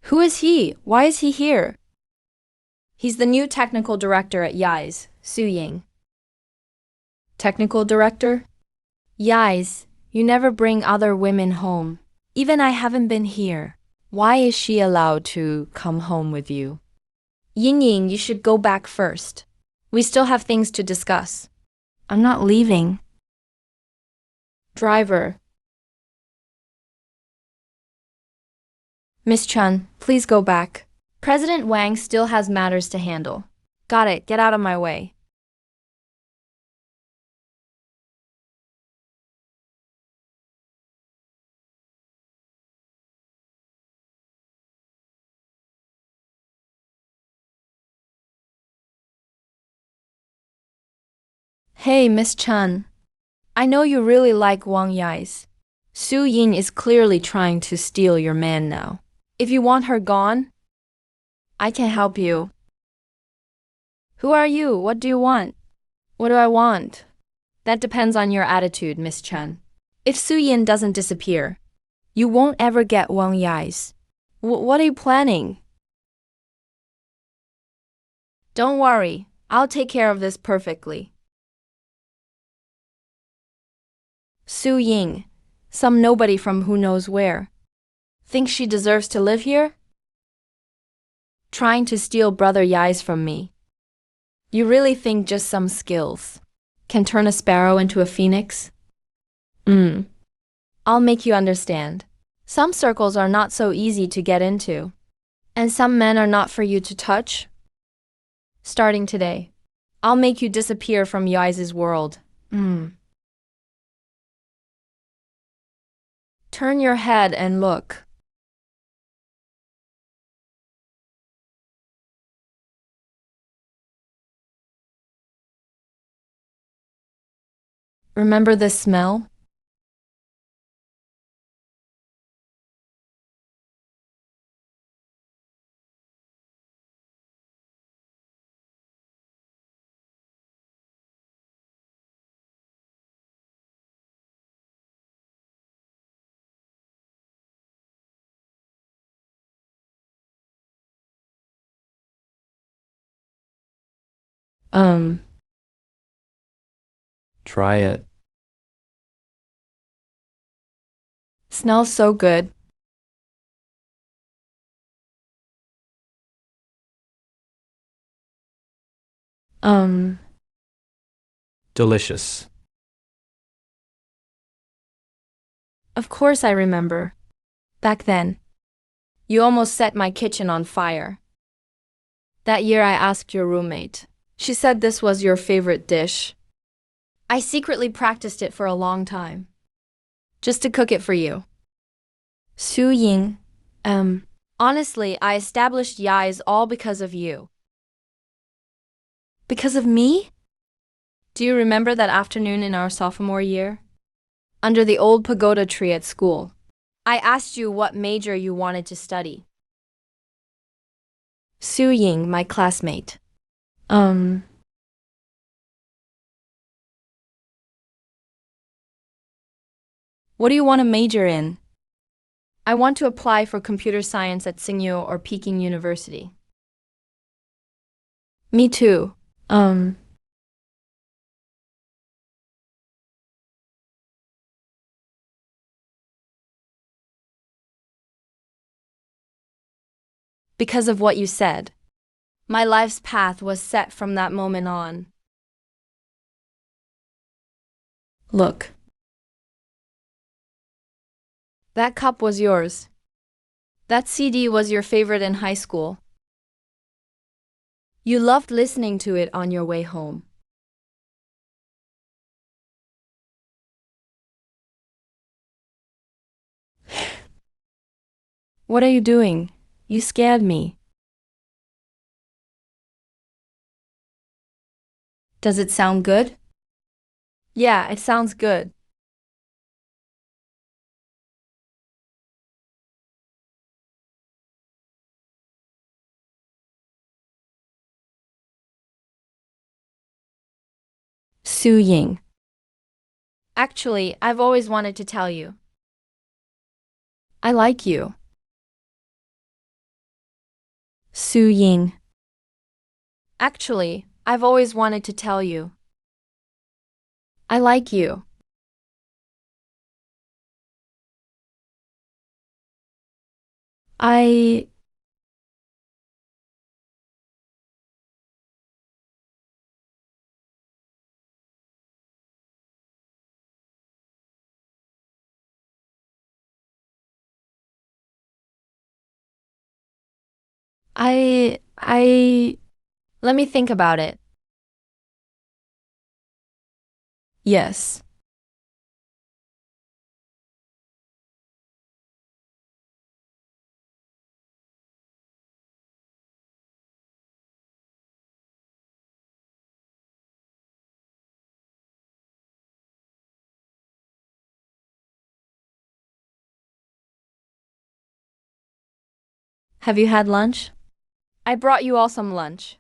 Who is he? Why is he here? He's the new technical director at Yais, Su Ying. Technical director? Yais, you never bring other women home. Even I haven't been here. Why is she allowed to come home with you? Ying, you should go back first. We still have things to discuss. I'm not leaving. Driver. Miss Chun, please go back. President Wang still has matters to handle. Got it, get out of my way. Hey, Miss Chun. I know you really like Wang Yais. Su Yin is clearly trying to steal your man now. If you want her gone, I can help you. Who are you? What do you want? What do I want? That depends on your attitude, Miss Chen. If Su Yin doesn't disappear, you won't ever get Wang Yais. What are you planning? Don't worry, I'll take care of this perfectly. Su Ying, some nobody from who knows where. Thinks she deserves to live here? Trying to steal Brother Yais from me. You really think just some skills can turn a sparrow into a phoenix? I'll make you understand. Some circles are not so easy to get into. And some men are not for you to touch. Starting today, I'll make you disappear from Yais' world. Turn your head and look. Remember this smell? Try it. Smells so good. Delicious. Of course I remember. Back then, you almost set my kitchen on fire. That year I asked your roommate. She said this was your favorite dish. I secretly practiced it for a long time. Just to cook it for you. Su Ying, honestly, I established Yais all because of you. Because of me? Do you remember that afternoon in our sophomore year? Under the old pagoda tree at school. I asked you what major you wanted to study. Su Ying, my classmate. What do you want to major in? I want to apply for computer science at Tsinghua or Peking University. Me too. Because of what you said. My life's path was set from that moment on. Look. That cup was yours. That CD was your favorite in high school. You loved listening to it on your way home. What are you doing? You scared me. Does it sound good? Yeah, it sounds good. Su Ying. Actually, I've always wanted to tell you. I like you. Su Ying. Actually, I've always wanted to tell you. I like you. I. I. Let me think about it. Yes. Have you had lunch? I brought you all some lunch.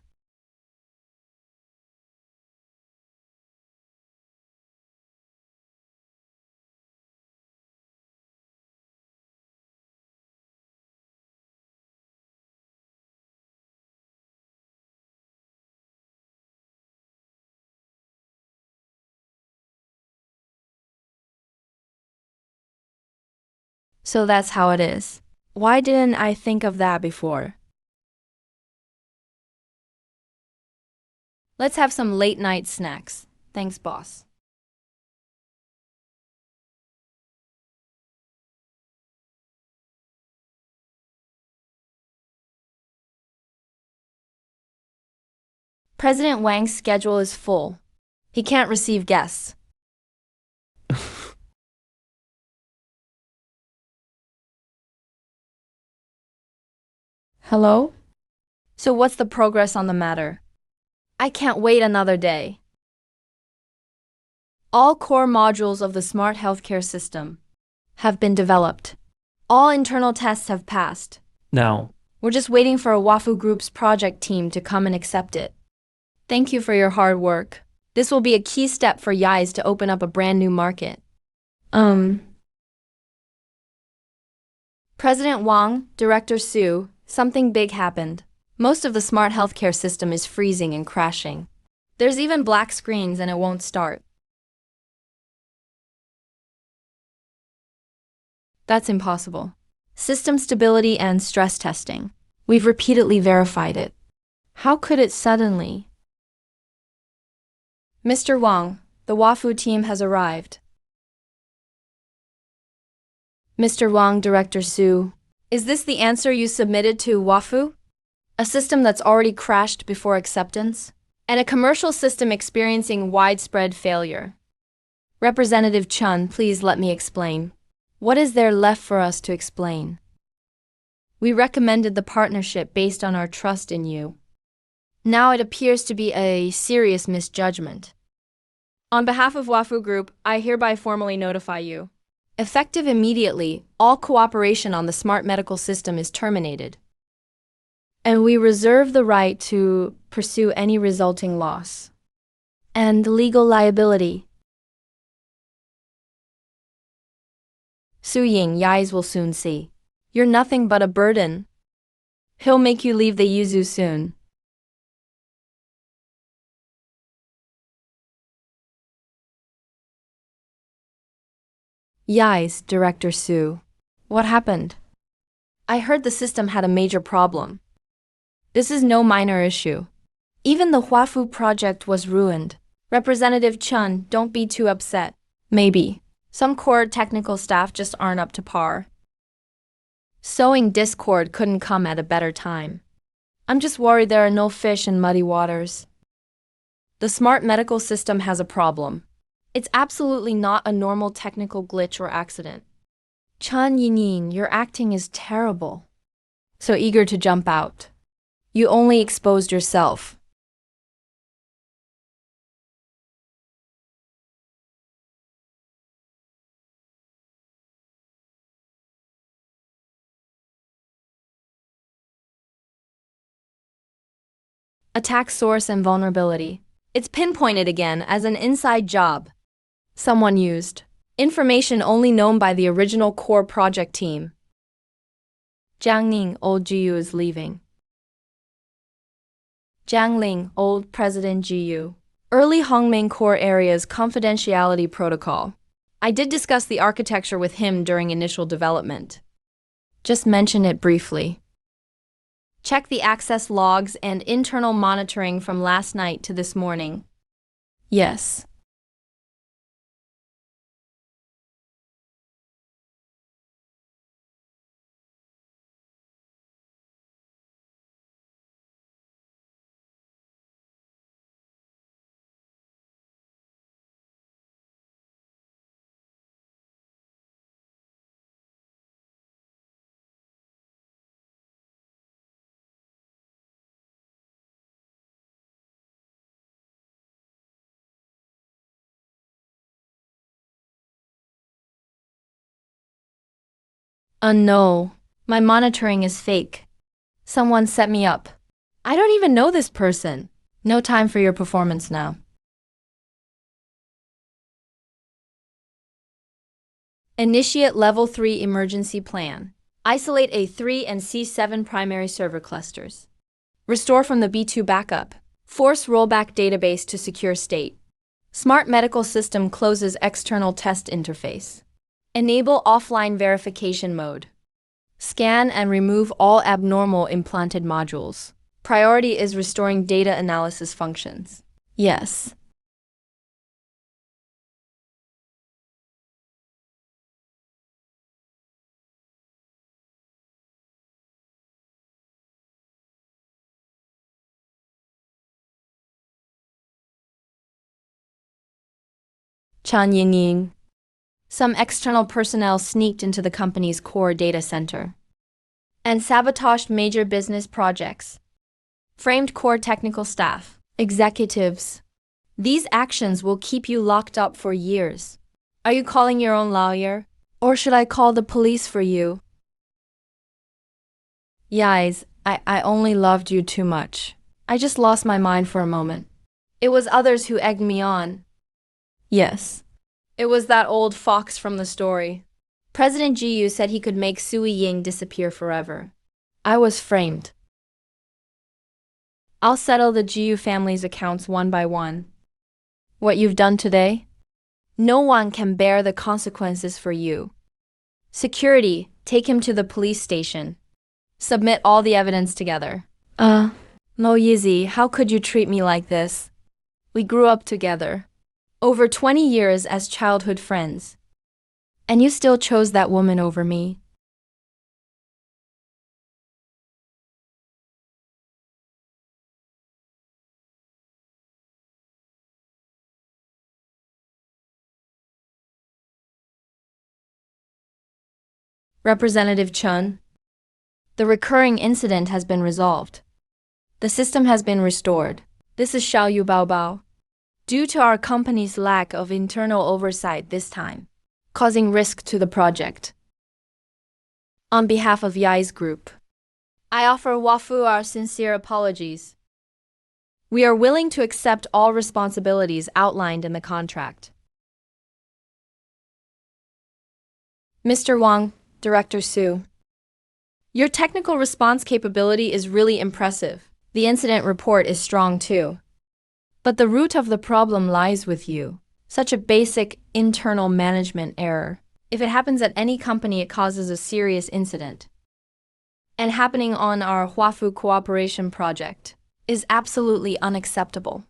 So that's how it is. Why didn't I think of that before? Let's have some late night snacks. Thanks, boss. President Wang's schedule is full. He can't receive guests. Hello? So what's the progress on the matter? I can't wait another day. All core modules of the smart healthcare system have been developed. All internal tests have passed. Now, We're just waiting for a Wafu Group's project team to come and accept it. Thank you for your hard work. This will be a key step for Yais to open up a brand new market. President Wang, Director Su, something big happened. Most of the smart healthcare system is freezing and crashing. There's even black screens and it won't start. That's impossible. System stability and stress testing. We've repeatedly verified it. How could it suddenly? Mr. Wang, the Wafu team has arrived. Mr. Wang, Director Su, is this the answer you submitted to Wafu? A system that's already crashed before acceptance? And a commercial system experiencing widespread failure? Representative Chun, please let me explain. What is there left for us to explain? We recommended the partnership based on our trust in you. Now it appears to be a serious misjudgment. On behalf of Wafu Group, I hereby formally notify you. Effective immediately, all cooperation on the smart medical system is terminated. And we reserve the right to pursue any resulting loss and legal liability. Su Ying, Yais will soon see. You're nothing but a burden. He'll make you leave the yuzu soon. Yais, Director Su. What happened? I heard the system had a major problem. This is no minor issue. Even the Huafu project was ruined. Representative Chun, don't be too upset. Maybe. Some core technical staff just aren't up to par. Sowing discord couldn't come at a better time. I'm just worried there are no fish in muddy waters. The smart medical system has a problem. It's absolutely not a normal technical glitch or accident. Chun Yinyin, your acting is terrible. So eager to jump out. You only exposed yourself. Attack source and vulnerability. It's pinpointed again as an inside job. Someone used information only known by the original core project team. Jiang Ning, old GU is leaving. Jiang Ling, old President GU. Early Hongming core areas confidentiality protocol. I did discuss the architecture with him during initial development. Just mention it briefly. Check the access logs and internal monitoring from last night to this morning. Yes. No, my monitoring is fake. Someone set me up. I don't even know this person. No time for your performance now. Initiate Level 3 Emergency Plan. Isolate A3 and C7 primary server clusters. Restore from the B2 backup. Force rollback database to secure state. Smart Medical System closes external test interface. Enable offline verification mode. Scan and remove all abnormal implanted modules. Priority is restoring data analysis functions. Yes. Chan Yingying. Some external personnel sneaked into the company's core data center and sabotaged major business projects. Framed core technical staff, executives. These actions will keep you locked up for years. Are you calling your own lawyer? Or should I call the police for you? Yais, I only loved you too much. I just lost my mind for a moment. It was others who egged me on. Yes. It was that old fox from the story. President Jiyu said he could make Sui Ying disappear forever. I was framed. I'll settle the Jiyu family's accounts one by one. What you've done today? No one can bear the consequences for you. Security, take him to the police station. Submit all the evidence together. Mo Yizzy, how could you treat me like this? We grew up together. Over 20 years as childhood friends. And you still chose that woman over me. Representative Chun, the recurring incident has been resolved. The system has been restored. This is Xiao Yu Bao Bao. Due to our company's lack of internal oversight this time, causing risk to the project. On behalf of Yai's group, I offer Wafu our sincere apologies. We are willing to accept all responsibilities outlined in the contract. Mr. Wang, Director Su, your technical response capability is really impressive. The incident report is strong too. But the root of the problem lies with you. Such a basic internal management error. If it happens at any company, it causes a serious incident. And happening on our Huafu cooperation project is absolutely unacceptable.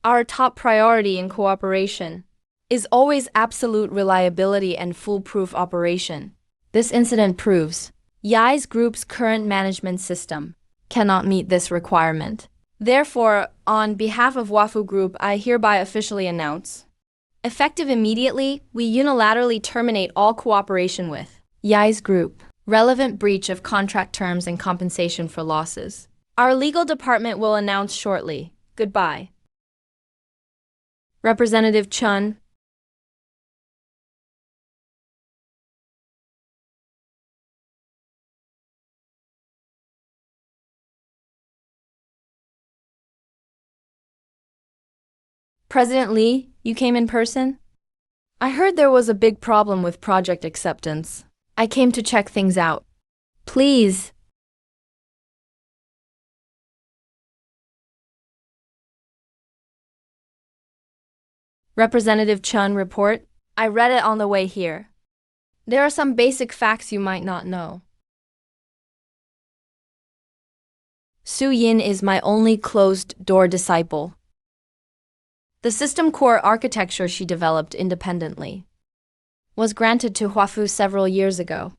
Our top priority in cooperation is always absolute reliability and foolproof operation. This incident proves Yai's group's current management system cannot meet this requirement. Therefore, on behalf of Wafu Group, I hereby officially announce, effective immediately, we unilaterally terminate all cooperation with Yai's Group. Relevant breach of contract terms and compensation for losses. Our legal department will announce shortly. Goodbye. Representative Chun, President Lee, you came in person? I heard there was a big problem with project acceptance. I came to check things out. Please. Representative Chun report. I read it on the way here. There are some basic facts you might not know. Su Yin is my only closed-door disciple. The system core architecture she developed independently was granted to Huafu several years ago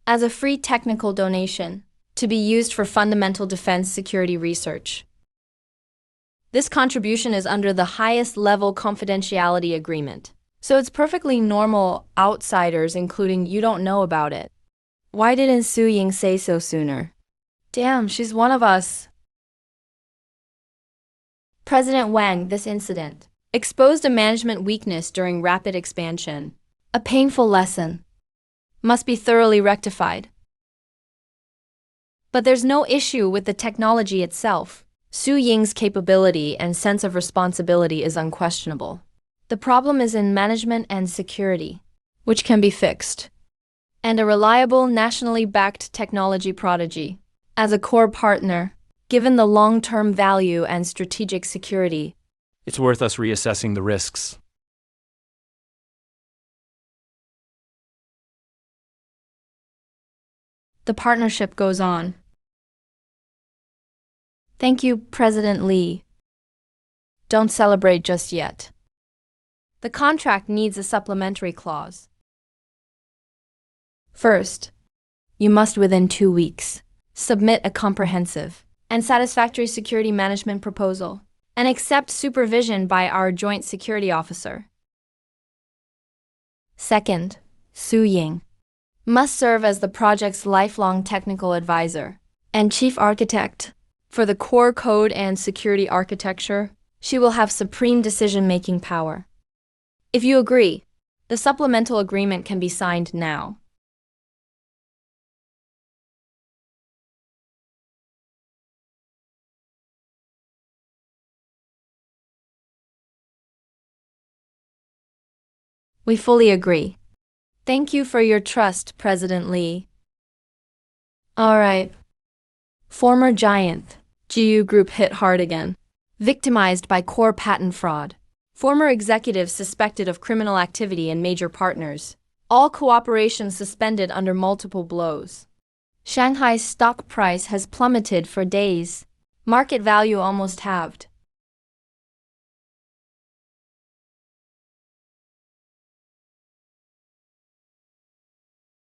as a free technical donation to be used for fundamental defense security research. This contribution is under the highest level confidentiality agreement, so it's perfectly normal outsiders, including you, don't know about it. Why didn't Su Ying say so sooner? Damn, she's one of us. President Wang, this incident exposed a management weakness during rapid expansion. A painful lesson. Must be thoroughly rectified. But there's no issue with the technology itself. Su Ying's capability and sense of responsibility is unquestionable. The problem is in management and security, which can be fixed. And a reliable, nationally backed technology prodigy as a core partner, given the long-term value and strategic security. It's worth us reassessing the risks. The partnership goes on. Thank you, President Lee. Don't celebrate just yet. The contract needs a supplementary clause. First, you must within 2 weeks submit a comprehensive and satisfactory security management proposal and accept supervision by our joint security officer. Second, Su Ying must serve as the project's lifelong technical advisor and chief architect. For the core code and security architecture, she will have supreme decision-making power. If you agree, the supplemental agreement can be signed now. We fully agree. Thank you for your trust, President Lee. All right. Former giant, GU Group hit hard again. Victimized by core patent fraud. Former executives suspected of criminal activity and major partners. All cooperation suspended under multiple blows. Shanghai's stock price has plummeted for days. Market value almost halved.